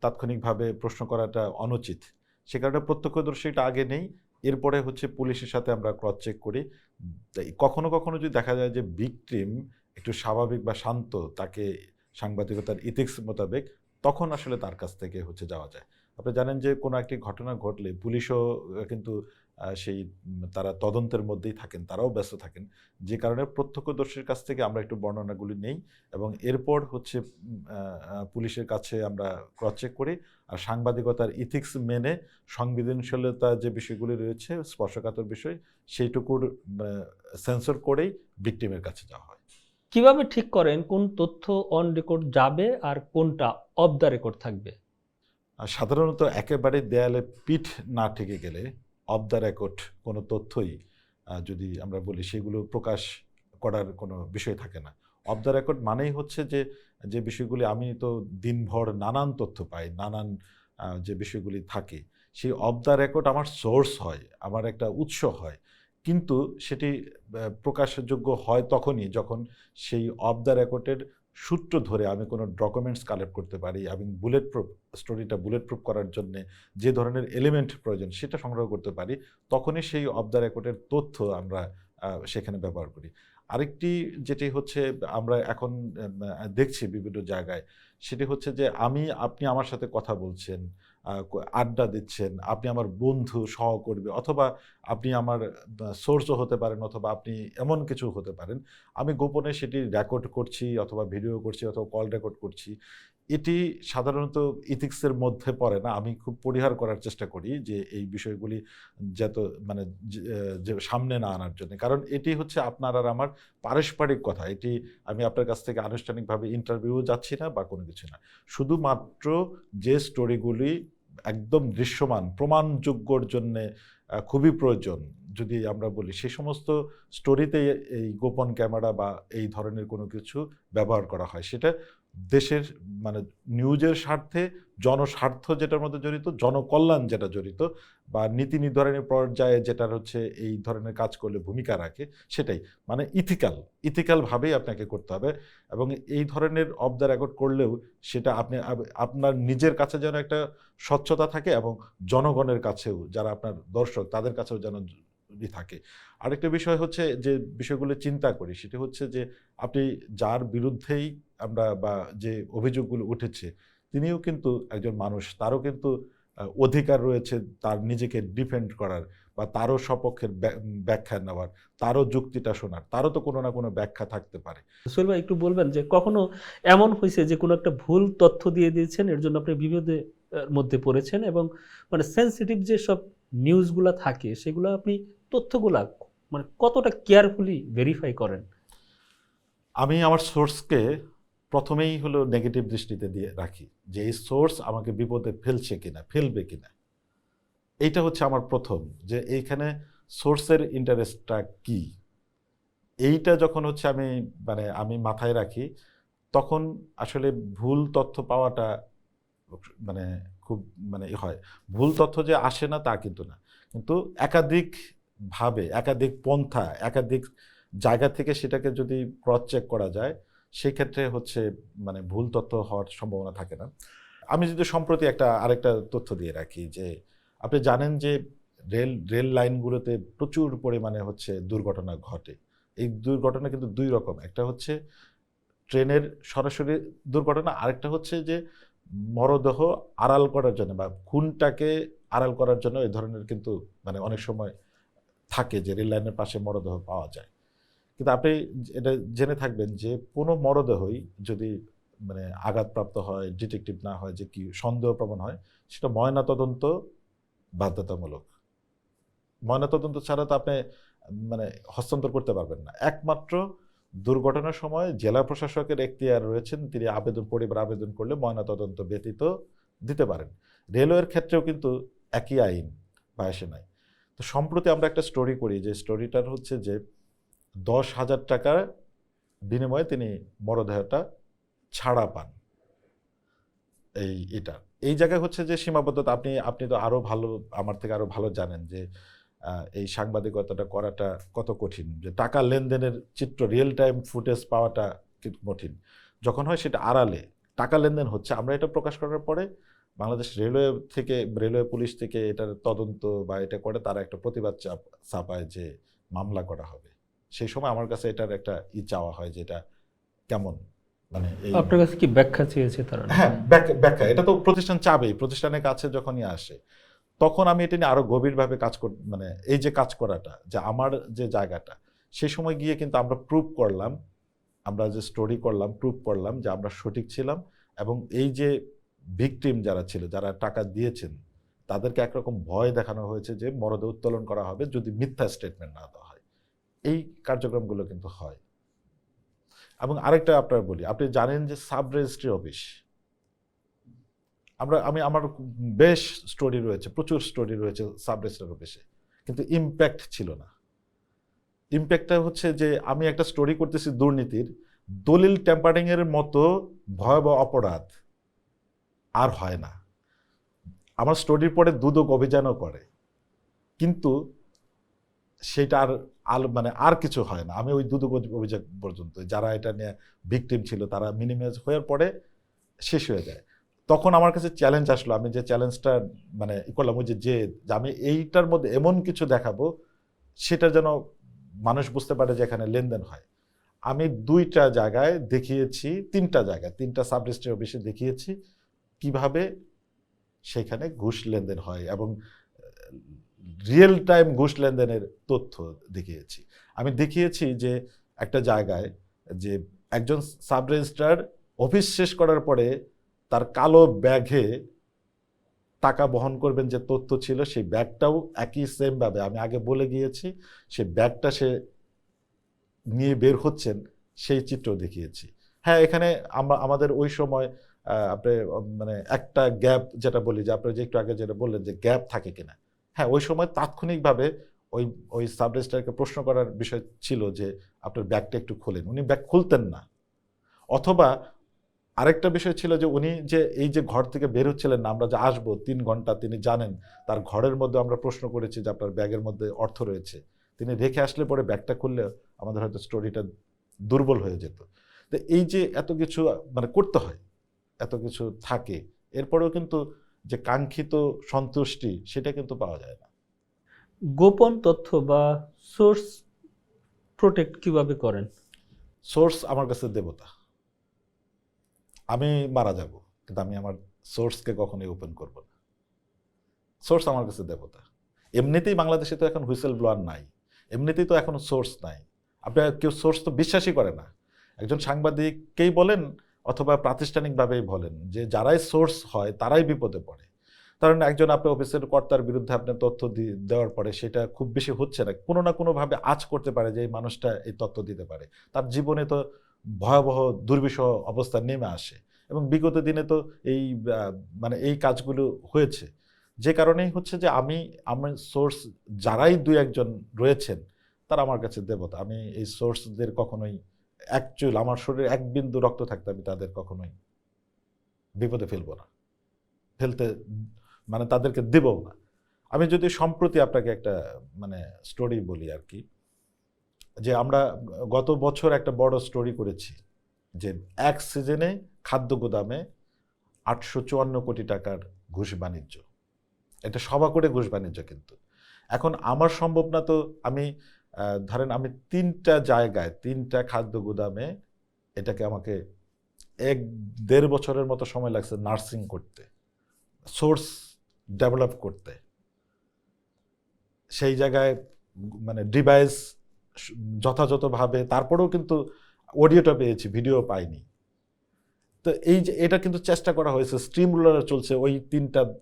তাৎক্ষণিকভাবে প্রশ্ন করাটা অনুচিত। সে কারণে প্রত্যক্ষদর্শীটা আগে নেই, এরপরে হচ্ছে পুলিশের সাথে আমরা ক্রস চেক করি। কখনো কখনো যদি দেখা যায় যে ভিকটিম একটু স্বাভাবিক বা শান্ত, তাকে সাংবাদিকতার ইথিক্স মোতাবেক, তখন আসলে তার কাছ থেকে হচ্ছে যাওয়া যায়। আপনি জানেন যে কোনো একটি ঘটনা ঘটলে পুলিশও কিন্তু সেই তারা তদন্তের মধ্যেই থাকেন, তারাও ব্যস্ত থাকেন, যে কারণে প্রত্যক্ষদর্শীর কাছ থেকে আমরা একটু বর্ণনাগুলি নেই এবং এরপর হচ্ছে পুলিশের কাছে আমরা ক্রস চেক করি। আর সাংবাদিকতার ইথিক্স মেনে সংবেদনশীলতা যে বিষয়গুলি রয়েছে, স্পর্শকাতর বিষয়, সেইটুকুর সেন্সর করেই ভিকটিমের কাছে যাওয়া হয়। কিভাবে ঠিক করেন কোন তথ্য অন রেকর্ড যাবে আর কোনটা অফ দ্য রেকর্ড থাকবে? সাধারণত একেবারে দেয়ালে পিঠ না ঠেকে গেলে অফ দ্য রেকর্ড কোনো তথ্যই যদি আমরা বলি, সেগুলো প্রকাশ করার কোনো বিষয় থাকে না। অফ দ্য রেকর্ড মানেই হচ্ছে যে যে বিষয়গুলি আমি তো দিনভর নানান তথ্য পাই, নানান যে বিষয়গুলি থাকে, সেই অফ দ্য রেকর্ড আমার সোর্স হয়, আমার একটা উৎস হয়, কিন্তু সেটি প্রকাশযোগ্য হয় তখনই যখন সেই অফ দ্য রেকর্ডের সূত্র ধরে আমি কোনো ডকুমেন্টস কালেক্ট করতে পারি এবং স্টোরিটা বুলেট প্রুফ করার জন্য যে ধরনের এলিমেন্ট প্রয়োজন সেটা সংগ্রহ করতে পারি, তখনই সেই অফ দ্য রেকর্ডের তথ্য আমরা সেখানে ব্যবহার করি। আরেকটি যেটি হচ্ছে আমরা এখন দেখছি বিভিন্ন জায়গায়, সেটি হচ্ছে যে আপনি আমার সাথে কথা বলছেন, আড্ডা দিচ্ছেন, আপনি আমার বন্ধু, সহকর্মী, অথবা আপনি আমার সোর্সও হতে পারেন, অথবা আপনি এমন কিছু হতে পারেন, আমি গোপনে সেটি রেকর্ড করছি অথবা ভিডিও করছি অথবা কল রেকর্ড করছি। এটি সাধারণত ইথিক্সের মধ্যে পড়ে না। আমি খুব পরিহার করার চেষ্টা করি যে এই বিষয়গুলি যত মানে যে সামনে না আনার জন্য, কারণ এটি হচ্ছে আপনার আর আমার পারস্পরিক কথা। এটি আমি আপনার কাছ থেকে আনুষ্ঠানিকভাবে ইন্টারভিউ যাচ্ছি না বা কোনো কিছু না, শুধুমাত্র যে স্টোরিগুলি একদম দৃশ্যমান প্রমাণযোগ্যর জন্যে খুবই প্রয়োজন যদি আমরা বলি, সেই সমস্ত স্টোরিতে এই গোপন ক্যামেরা বা এই ধরনের কোনো কিছু ব্যবহার করা হয়। সেটা দেশের মানে নিউজের স্বার্থে, জনস্বার্থ যেটার মধ্যে জড়িত, জনকল্যাণ যেটা জড়িত, বা নীতি নির্ধারণের পর্যায়ে যেটার হচ্ছে এই ধরনের কাজ করলে ভূমিকা রাখে, সেটাই মানে ইথিক্যালভাবেই আপনাকে করতে হবে। এবং এই ধরনের অফ দ্য রেকর্ড করলেও সেটা আপনার নিজের কাছে যেন একটা স্বচ্ছতা থাকে এবং জনগণের কাছেও, যারা আপনার দর্শক, তাদের কাছেও যেন থাকে। আরেকটা বিষয় হচ্ছে যে বিষয়গুলো চিন্তা করি, সেটা হচ্ছে যে আপনি যার বিরুদ্ধেই আমরা বা যে অভিযোগগুলো উঠেছে, তিনিও কিন্তু একজন মানুষ, তারও কিন্তু অধিকার রয়েছে তার নিজেকে ডিফেন্ড করার, বা তারও সপক্ষের ব্যাখ্যা নেওয়ার, তারও যুক্তিটা শোনার, তারও তো কোনো না কোনো ব্যাখ্যা থাকতে পারে। সোহেল ভাই, একটু বলবেন যে কখনো এমন হয়েছে যে কোনো একটা ভুল তথ্য দিয়ে দিয়েছেন, এর জন্য আপনি বিপদের মধ্যে পড়েছেন, এবং মানে সেনসিটিভ যে সব নিউজগুলা থাকে সেগুলো আপনি তথ্যগুলা মানে কতটা কেয়ারফুলি ভেরিফাই করেন? আমি আমার সোর্সকে প্রথমেই হলো নেগেটিভ দৃষ্টিতে দিয়ে রাখি, যে এই সোর্স আমাকে বিপদে ফেলছে কিনা, ফেলবে কিনা। এইটা হচ্ছে আমার প্রথম, যে এইখানে সোর্সের ইন্টারেস্টটা কি, এইটা যখন হচ্ছে আমি মাথায় রাখি, তখন আসলে ভুল তথ্য পাওয়াটা মানে খুব হয়। ভুল তথ্য যে আসে না তা কিন্তু না, কিন্তু একাধিক ভাবে, একাধিক পন্থা, একাধিক জায়গা থেকে সেটাকে যদি ক্রস চেক করা যায়, সেই ক্ষেত্রে হচ্ছে ভুল তথ্য হওয়ার সম্ভাবনা থাকে না। আমি যদি সম্প্রতি আরেকটা তথ্য দিয়ে রাখি, যে আপনি জানেন যে রেল লাইনগুলোতে প্রচুর পরিমাণে হচ্ছে দুর্ঘটনা ঘটে। এই দুর্ঘটনা কিন্তু দুই রকম, একটা হচ্ছে ট্রেনের সরাসরি দুর্ঘটনা, আরেকটা হচ্ছে যে মরদেহ আড়াল করার জন্য বা খুনটাকে আড়াল করার জন্য এই ধরনের কিন্তু অনেক সময় থাকে যে রেল লাইনের পাশে মরদেহ পাওয়া যায়। কিন্তু আপনি এটা জেনে থাকবেন যে কোনো মরদেহই যদি আঘাতপ্রাপ্ত হয়, ডিটেকটিভ না হয়, যে কি সন্দেহপ্রবণ হয়, সেটা ময়নাতদন্ত বাধ্যতামূলক। ময়নাতদন্ত ছাড়া তো আপনি হস্তান্তর করতে পারবেন না। একমাত্র দুর্ঘটনার সময় জেলা প্রশাসকের এখতিয়ার রয়েছেন, তিনি পরিবার আবেদন করলে ময়নাতদন্ত ব্যতীত দিতে পারেন। রেলওয়ের ক্ষেত্রেও কিন্তু একই আইন বা আসে নাই। তো সম্প্রতি আমরা একটা স্টোরি করি, যে স্টোরিটার হচ্ছে যে 10,000 টাকার বিনিময়ে তিনি মরদেহটা ছাড়া পান। এই জায়গায় হচ্ছে যে সীমাবদ্ধতা, আপনি তো আরো ভালো, আমার থেকে আরো ভালো জানেন যে এই সাংবাদিকতাটা করাটা কত কঠিন, যে টাকা লেনদেনের চিত্র, রিয়েল টাইম ফুটেজ পাওয়াটা কিন্তু কঠিন। যখন হয় সেটা আড়ালে টাকা লেনদেন হচ্ছে, আমরা এটা প্রকাশ করার পরে বাংলাদেশ রেলওয়ে পুলিশ থেকে এটার তদন্ত বা এটা করে তারা একটা প্রতিবাদ চাপায় যে মামলা করা হবে। সেই সময় আমার কাছে এটার একটা চাওয়া হয়, যে এটা কেমন, আপনার কাছে কি ব্যাখ্যা চেয়েছে তারা? হ্যাঁ, ব্যাখ্যা এটা তো প্রতিষ্ঠান চাবেই, প্রতিষ্ঠানের কাছে যখনই আসে তখন আমি এটা নিয়ে আরো গভীরভাবে কাজ কর এই যে কাজ করাটা, যে আমার যে জায়গাটা, সেই সময় গিয়ে কিন্তু আমরা প্রুভ করলাম, আমরা যে স্টোরি করলাম, প্রুভ করলাম যে আমরা সঠিক ছিলাম, এবং এই যে ভিকটিম যারা ছিল, যারা টাকা দিয়েছেন, তাদেরকে একরকম ভয় দেখানো হয়েছে যে মরদেহ উত্তোলন করা হবে যদি মিথ্যা স্টেটমেন্ট না দেওয়া হয়। এই কার্যক্রমগুলো কিন্তু হয়। এবং আরেকটা আপনার বলি, আপনি জানেন যে সাব রেজিস্ট্রি অফিস, আমার বেশ স্টোরি রয়েছে, প্রচুর স্টোরি রয়েছে সাব রেজিস্ট্রার অফিসে, কিন্তু ইম্প্যাক্ট ছিল না। ইম্প্যাক্টটা হচ্ছে যে আমি একটা স্টোরি করতেছি দুর্নীতির, দলিল ট্যাম্পারিং এর মতো ভয়াবহ অপরাধ আর হয় না। আমার স্টোরির পরে দুদক অভিযানও করে, কিন্তু সেটা আর কিছু হয় না। আমি ওই দুদক অভিযান পর্যন্ত, যারা এটা নিয়ে ভিকটিম ছিল তারা মিনিমাইজ হওয়ার পরে শেষ হয়ে যায়। তখন আমার কাছে চ্যালেঞ্জ আসলো, আমি যে চ্যালেঞ্জটা করলাম, ওই যে আমি এইটার মধ্যে এমন কিছু দেখাবো সেটা যেন মানুষ বুঝতে পারে যে এখানে লেনদেন হয়। আমি 2টা জায়গায় দেখিয়েছি, 3টা জায়গায়, 3টা সাব রেজিস্ট্রি অফিসে দেখিয়েছি কিভাবে সেখানে ঘুষ লেনদেন হয়, এবং রিয়েল টাইম ঘুষ লেনদেনের তথ্য দেখিয়েছি। আমি দেখিয়েছি যে একটা জায়গায় যে একজন সাব রেজিস্ট্রার অফিস শেষ করার পরে তার কালো ব্যাগে টাকা বহন করবেন যে তথ্য ছিল, সেই ব্যাগটাও একই সেম ভাবে আমি আগে বলে গিয়েছি, সেই ব্যাগটা সে নিয়ে বের হচ্ছেন, সেই চিত্র দেখিয়েছি। হ্যাঁ, এখানে আমাদের ওই সময় আপনি একটা গ্যাপ, যেটা বলি যে আপনি যে একটু আগে যেটা বললেন যে গ্যাপ থাকে কিনা, হ্যাঁ, ওই সময় তাৎক্ষণিকভাবে ওই সাব রেজিস্ট্রারকে প্রশ্ন করার বিষয় ছিল যে আপনার ব্যাগটা একটু খোলেন, উনি ব্যাগ খুলতেন না। অথবা আরেকটা বিষয় ছিল যে উনি যে এই যে ঘর থেকে বের হচ্ছিলেন না, আমরা যে আসবো 3 ঘন্টা, তিনি জানেন, তার ঘরের মধ্যে আমরা প্রশ্ন করেছি যে আপনার ব্যাগের মধ্যে অর্থ রয়েছে, তিনি রেখে আসলে পরে ব্যাগটা খুললে আমাদের হয়তো স্টোরিটা দুর্বল হয়ে যেত। তো এই যে এত কিছু করতে হয়, এত কিছু থাকে, এরপরেও কিন্তু যে কাঙ্ক্ষিত সন্তুষ্টি সেটা কিন্তু পাওয়া যায় না। গোপন তথ্য বা সোর্স প্রোটেক্ট কিভাবে করেন? সোর্স আমার কাছে দেবতা। আমি মারা যাব, কিন্তু আমি আমার সোর্সকে কখনোই ওপেন করব না। সোর্স আমার কাছে দেবতা। এমনিতেই বাংলাদেশে তো এখন হুইসেল ব্লোয়ার নাই, এমনিতেই তো এখন সোর্স নাই। আপনার কেউ সোর্স তো বিশ্বাসই করে না। একজন সাংবাদিককেই বলেন অথবা প্রাতিষ্ঠানিকভাবেই বলেন, যে যারাই সোর্স হয় তারাই বিপদে পড়ে। কারণ একজন আপনার অফিসের কর্তার বিরুদ্ধে আপনার তথ্য দেওয়ার পরে সেটা খুব বেশি হচ্ছে না, কোনো না কোনোভাবে আঁচ করতে পারে যে এই মানুষটা এই তথ্য দিতে পারে। তার জীবনে তো ভয়াবহ দুর্বিষহ অবস্থা নেমে আসে, এবং বিগত দিনে তো এই মানে এই কাজগুলো হয়েছে। যে কারণেই হচ্ছে যে আমার সোর্স যারাই দুই একজন রয়েছেন তারা আমার কাছে দেবতা। আমি এই সোর্সদের কখনোই, অ্যাকচুয়াল আমার শরীরে এক বিন্দু রক্ত থাকতে আমি তাদের কখনোই বিপদে ফেলবো না, ফেলতে মানে তাদেরকে দেবও না। আমি যদি সম্প্রতি আপনাকে একটা মানে স্টোরি বলি আর কি, যে আমরা গত বছর একটা বড় স্টোরি করেছি যে এক সিজনে খাদ্য গোদামে 854 কোটি টাকার ঘুষ বাণিজ্য। এটা সভা করে ঘুষ বাণিজ্য। কিন্তু এখন আমার সম্ভব না তো, আমি ধরেন আমি 3টা জায়গায় 3টা খাদ্য গোদামে এটাকে আমাকে 1-1.5 বছরের মতো সময় লাগছে নার্সিং করতে, সোর্স ডেভেলপ করতে। সেই জায়গায় মানে ডিভাইস যথাযথভাবে, তারপরেও কিন্তু অডিওটা পেয়েছি, ভিডিও পাইনি। তো এই যে এটা কিন্তু চেষ্টা করা হয়েছে, স্ট্রিম রুলার চলছে ওই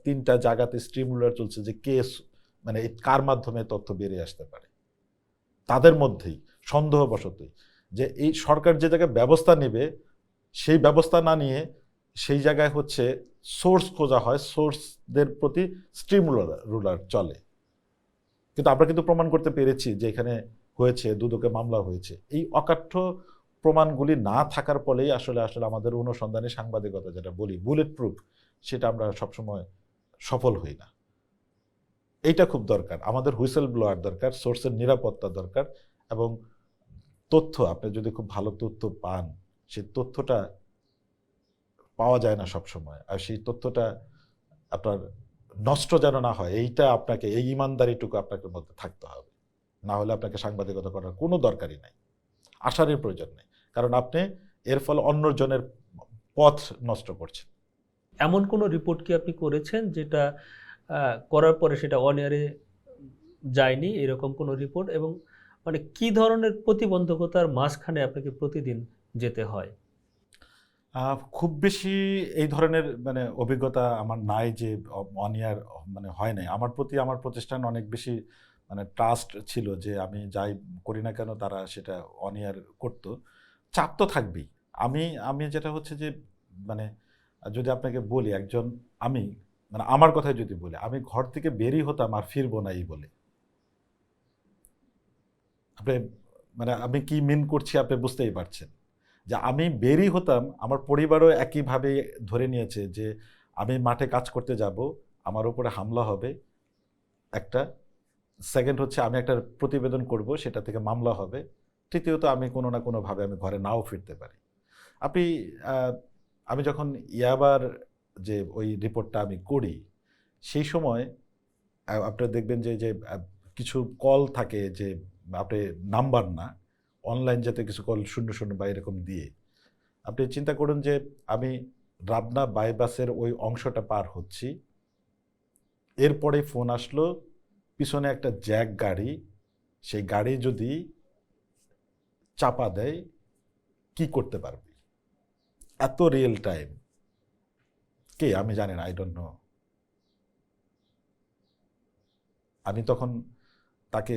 তিনটা জায়গাতে, স্ট্রিম রুলার চলছে যে কে মানে কার মাধ্যমে তথ্য বেরিয়ে আসতে পারে। তাদের মধ্যেই সন্দেহবশতই যে এই সরকার যে জায়গায় ব্যবস্থা নেবে সেই ব্যবস্থা না নিয়ে সেই জায়গায় হচ্ছে সোর্স খোঁজা হয়, সোর্সদের প্রতি স্ট্রিম রুলার চলে। কিন্তু আমরা কিন্তু প্রমাণ করতে পেরেছি যে এখানে হয়েছে, দুদকে মামলা হয়েছে। এই অকাঠ্য প্রমাণগুলি না থাকার ফলেই আসলে আমাদের অনুসন্ধানী সাংবাদিকতা যেটা বলি বুলেট প্রুফ, সেটা আমরা সবসময় সফল হই না। এইটা খুব দরকার, আমাদের হুইসেল ব্লোয়ার দরকার, সোর্সের নিরাপত্তা দরকার, এবং তথ্য আপনি যদি খুব ভালো তথ্য পান, সেই তথ্যটা পাওয়া যায় না সবসময়, আর সেই তথ্যটা আপনার নষ্ট যেন না হয়, এইটা আপনাকে, এই ইমানদারিটুকু আপনাকে মধ্যে থাকতে হবে। না হলে আপনাকে সাংবাদিকতা করার কোনো দরকারই নাই, আশারই প্রয়োজন নেই, কারণ আপনি এর ফলে অন্যজনের পথ নষ্ট করছেন। এমন কোনো রিপোর্ট কি আপনি করেছেন যেটা করার পরে সেটা অন এয়ারে যায়নি, এরকম কোনো রিপোর্ট? এবং মানে কি ধরনের প্রতিবন্ধকতার মাঝখানে আপনাকে প্রতিদিন যেতে হয়? খুব বেশি এই ধরনের মানে অভিজ্ঞতা আমার নাই যে অন ইয়ার মানে হয় নাই। আমার প্রতি আমার প্রতিষ্ঠান অনেক বেশি মানে ট্রাস্ট ছিল যে আমি যাই করি না কেন তারা সেটা অন ইয়ার করতো। চাপ তো থাকবেই। আমি আমি যেটা হচ্ছে যে মানে যদি আপনাকে বলি, একজন আমি মানে আমার কথাই যদি বলি, আমি ঘর থেকে বেরই হতাম আর ফিরবো না এই বলে। আপনি মানে আমি কি মিন করছি আপনি বুঝতেই পারছেন। যে আমি বেরই হতাম, আমার পরিবারও একইভাবে ধরে নিয়েছে যে আমি মাঠে কাজ করতে যাব, আমার উপরে হামলা হবে একটা, সেকেন্ড হচ্ছে আমি একটা প্রতিবেদন করব, সেটা থেকে মামলা হবে, তৃতীয়ত আমি কোনো না কোনোভাবে আমি ঘরে নাও ফিরতে পারি। আপনি আমি যখন ইয়াবার যে ওই রিপোর্টটা আমি করি, সেই সময় আপনারা দেখবেন যে যে কিছু কল থাকে যে আপনি নাম্বার না, অনলাইন যাতে কিছু কল 00 বা এরকম দিয়ে, আপনি চিন্তা করুন যে আমি রাবনা বাইপাসের ওই অংশটা পার হচ্ছি, এরপরে ফোন আসলো পিছনে একটা জ্যাক গাড়ি, সেই গাড়ি যদি চাপা দেয় কি করতে পারবি। এত রিয়েল টাইম, কে আমি জানি না, আই ডোন্ট নো। আমি তখন তাকে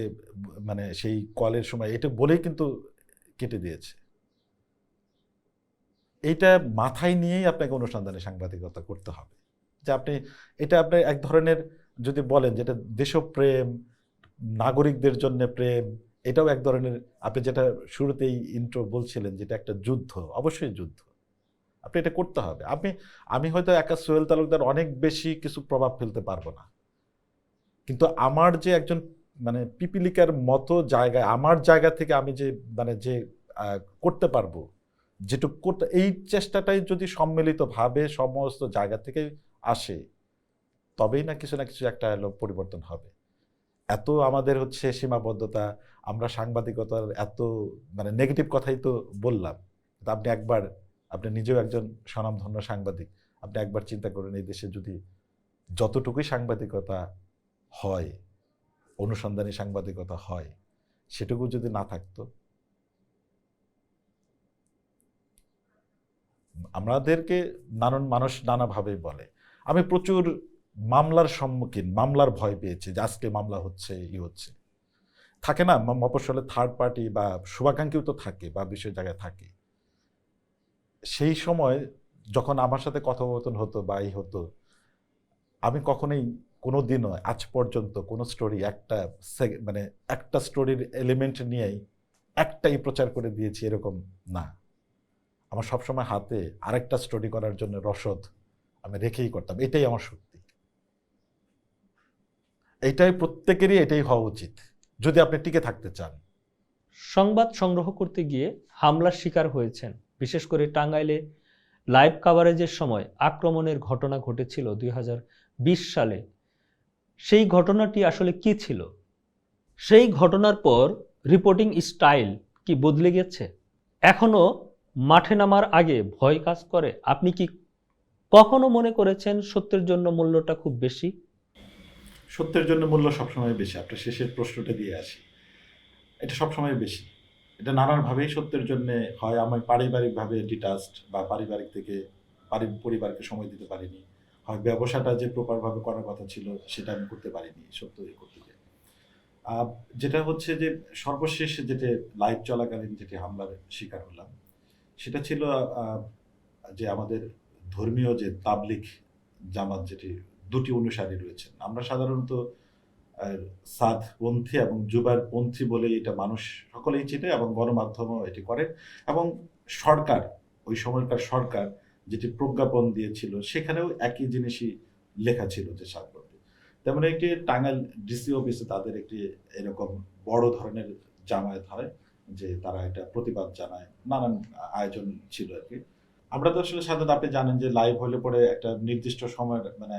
মানে সেই কলের সময় এটা বলেই কিন্তু কেটে দিয়েছে। এইটা মাথায় নিয়েই আপনাকে অনুসন্ধানে সাংবাদিকতা করতে হবে, যে আপনি এটা আপনি এক ধরনের যদি বলেন যেটা দেশপ্রেম, নাগরিকদের জন্য প্রেম, এটাও এক ধরনের, আপনি যেটা শুরুতেই ইন্ট্রো বলছিলেন যেটা একটা যুদ্ধ, অবশ্যই যুদ্ধ, আপনি এটা করতে হবে। আমি হয়তো একা সোহেল তালুকদার অনেক বেশি কিছু প্রভাব ফেলতে পারবো না, কিন্তু আমার যে একজন মানে পিপিলিকার মতো জায়গায়, আমার জায়গা থেকে আমি যে মানে যে করতে পারবো যেটুকু করতে, এই চেষ্টাটাই যদি সম্মিলিতভাবে সমস্ত জায়গা থেকে আসে, তবেই না কিছু একটা পরিবর্তন হবে। এত আমাদের হচ্ছে সীমাবদ্ধতা, আমরা সাংবাদিকতার এত মানে নেগেটিভ কথাই তো বললাম। আপনি নিজেও একজন স্বনামধন্য সাংবাদিক, আপনি একবার চিন্তা করেন এই দেশে যদি যতটুকুই সাংবাদিকতা হয়, অনুসন্ধানী সাংবাদিকতা হয়, সেটুকু যদি না থাকতো, আমাদেরকে নানান মানুষ নানাভাবে বলে। আমি প্রচুর মামলার সম্মুখীন, মামলার ভয় পেয়েছি যে আজকে মামলা হচ্ছে, হচ্ছে, থাকে না মফস্বলে থার্ড পার্টি বা শুভাকাঙ্ক্ষীও তো থাকে বা বিষয় জায়গায় থাকে। সেই সময় যখন আমার সাথে কথোপকথন হতো বা এই হতো, আমি কখনোই কোনো দিনও আজ পর্যন্ত কোনো স্টোরি মানে একটা স্টোরির এলিমেন্ট নিয়েই একটাই প্রচার করে দিয়েছি এরকম না। আমার সবসময় হাতে আরেকটা স্টোরি করার জন্য রসদ আমি রেখেই করতাম। এটাই আমার শক্তি, এইটাই প্রত্যেকেরই এটাই হওয়া উচিত যদি আপনি টিকে থাকতে চান। সংবাদ সংগ্রহ করতে গিয়ে হামলার শিকার হয়েছেন, বিশেষ করে টাঙ্গাইলে লাইভ কাভারেজের সময় আক্রমণের ঘটনা ঘটেছিল 2020 সালে। সেই ঘটনাটি আসলে কি ছিল? সেই ঘটনার পর রিপোর্টিং স্টাইল কি বদলে গেছে? এখনো মাঠে নামার আগে ভয় কাজ করে? আপনি কি কখনো মনে করেছেন সত্যের জন্য মূল্যটা খুব বেশি? সত্যের জন্য মূল্য সবসময় বেশি। আপনার শেষের প্রশ্নটা দিয়ে আসি, এটা সবসময় বেশি। এটা নানানভাবেই সত্যের জন্য হয়। আমি পারিবারিকভাবে ডিটাচড বা পারিবারিক থেকে পরিবারকে সময় দিতে পারিনি, হয় ব্যবসাটা যে প্রপারভাবে করার কথা ছিল সেটা আমি করতে পারিনি সত্য করতে গিয়ে। যেটা হচ্ছে যে সর্বশেষ যেটা লাইভ চলাকালীন যেটি হামলার শিকার হলাম, সেটা ছিল যে আমাদের ধর্মীয় যে তাবলিগ জামাত, যেটি দুটি অনুসারী রয়েছেন। আমরা সাধারণত সাদপন্থী এবং জুবাইরপন্থী বলে এটা মানুষ সকলেই চিনে এবং গণমাধ্যমও এটি করে। এবং সরকার, ওই সময়কার সরকার যেটি প্রজ্ঞাপন দিয়েছিল সেখানেও একই জিনিসই লেখা ছিল যে সাদপন্থী। তেমন একটি টাঙ্গাইল ডিসি অফিসে তাদের একটি এরকম বড় ধরনের জামায়াত হয়, যে তারা এটা প্রতিবাদ জানায়, নানান আয়োজন ছিল আর কি। আমরা তো আসলে সাধারণত আপনি জানেন যে লাইভ হলে পরে একটা নির্দিষ্ট সময়ের মানে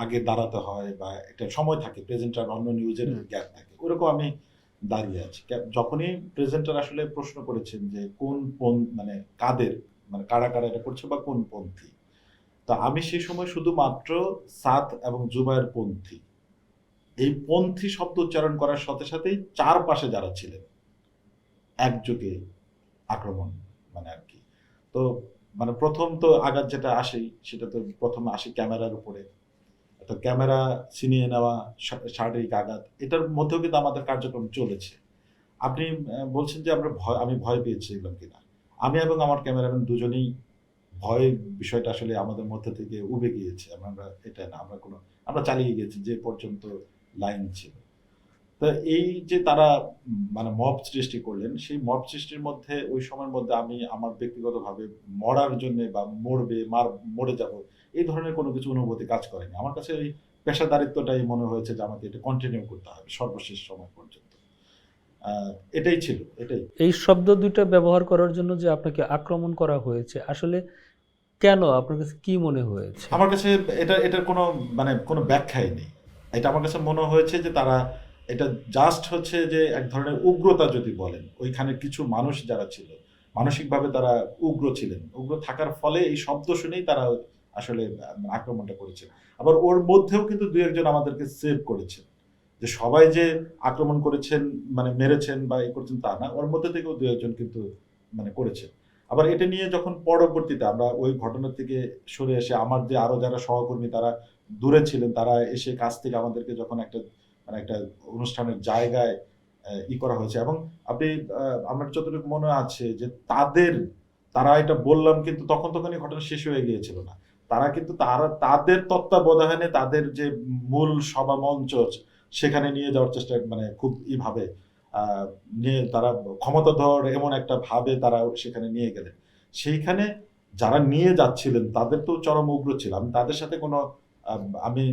আগে দাঁড়াতে হয় বা একটা সময় থাকে, প্রেজেন্টার অন্য নিউজের গ্যাপ থাকে, ওরকম আমি দাঁড়িয়ে আছি। যখনই প্রেজেন্টার আসলে প্রশ্ন করেছেন যে কোন মানে কাদের, মানে কারা কারা এটা করছে বা কোন পন্থী, তো আমি সেই সময় শুধুমাত্র সাদ এবং জুবায়ের পন্থী, এই পন্থী শব্দ উচ্চারণ করার সাথে সাথেই চারপাশে যারা ছিলেন একযোগে আক্রমণ, মানে আর কি। তো মানে প্রথম তো আঘাত যেটা আসেই, সেটা তো প্রথমে আসে ক্যামেরার উপরে। তো ক্যামেরা ছিনিয়ে নেওয়া, শারীরিক আঘাত, এটার মধ্যেও কিন্তু আমাদের কার্যক্রম চলেছে। আপনি বলছেন যে আমি ভয় পেয়েছিলাম কিনা। আমি এবং আমার ক্যামেরাম্যান দুজনেই ভয় বিষয়টা আসলে আমাদের মধ্যে থেকে উবে গিয়েছে। আমরা এটা না, আমরা চালিয়ে গিয়েছি যে পর্যন্ত লাইন ছিল। তো এই যে তারা মানে মব সৃষ্টি করলেন, সেই মব সৃষ্টির মধ্যে ওই সময়ের মধ্যে আমি আমার ব্যক্তিগতভাবে মরার জন্য বা মরে যাব এই ধরনের কোনো কিছু অনুভূতি কাজ করেনি। আমার কাছে ওই পেশাদারিত্বটাই মনে হয়েছে যে আমাকে এটা কন্টিনিউ করতে হবে সর্বশেষ সময় পর্যন্ত। এটাই ছিল, এটাই। এই শব্দ দুইটা ব্যবহার করার জন্য যে আপনাকে আক্রমণ করা হয়েছে, আসলে কেন? আপনার কাছে কি মনে হয়েছে? আমার কাছে এটার কোনো মানে কোনো ব্যাখ্যাই নেই। এটা আমার কাছে মনে হয়েছে যে তারা এটা জাস্ট হচ্ছে যে এক ধরনের উগ্রতা যদি বলেন, ওইখানে কিছু মানুষ যারা ছিল মানসিকভাবে তারা উগ্র ছিলেন, উগ্র থাকার ফলে এই শব্দ শুনেই তারা আসলে আক্রমণটা করেছে। আবার ওর মধ্যেও কিন্তু দুই একজন আমাদেরকে সেভ করেছেন, যে সবাই যে আক্রমণ করেছেন মানে মেরেছেন বা এই করছেন তা না, ওর মধ্যে থেকেও দুই একজন কিন্তু মানে করেছেন। আবার এটা নিয়ে যখন পরবর্তীতে আমরা ওই ঘটনা থেকে সরে এসে আমার যে আরো যারা সহকর্মী তারা দূরে ছিলেন, তারা এসে কাছ থেকে আমাদেরকে যখন একটা অনুষ্ঠানের জায়গায় করা হয়েছে, এবং আপনি আমার যতটুকু মনে আছে যে তারা এটা বললাম কিন্তু তখনই ঘটনা শেষ হয়ে গিয়েছিল না। তারা কিন্তু তাদের তত্ত্বাবধানে তাদের যে মূল সভা মঞ্চ সেখানে নিয়ে যাওয়ার চেষ্টা মানে খুব ভাবে নিয়ে তারা ক্ষমতাধর এমন একটা ভাবে তারা সেখানে নিয়ে গেলেন। সেইখানে যারা নিয়ে যাচ্ছিলেন তাদের তো চরম উগ্র ছিল। আমি তাদের সাথে আমি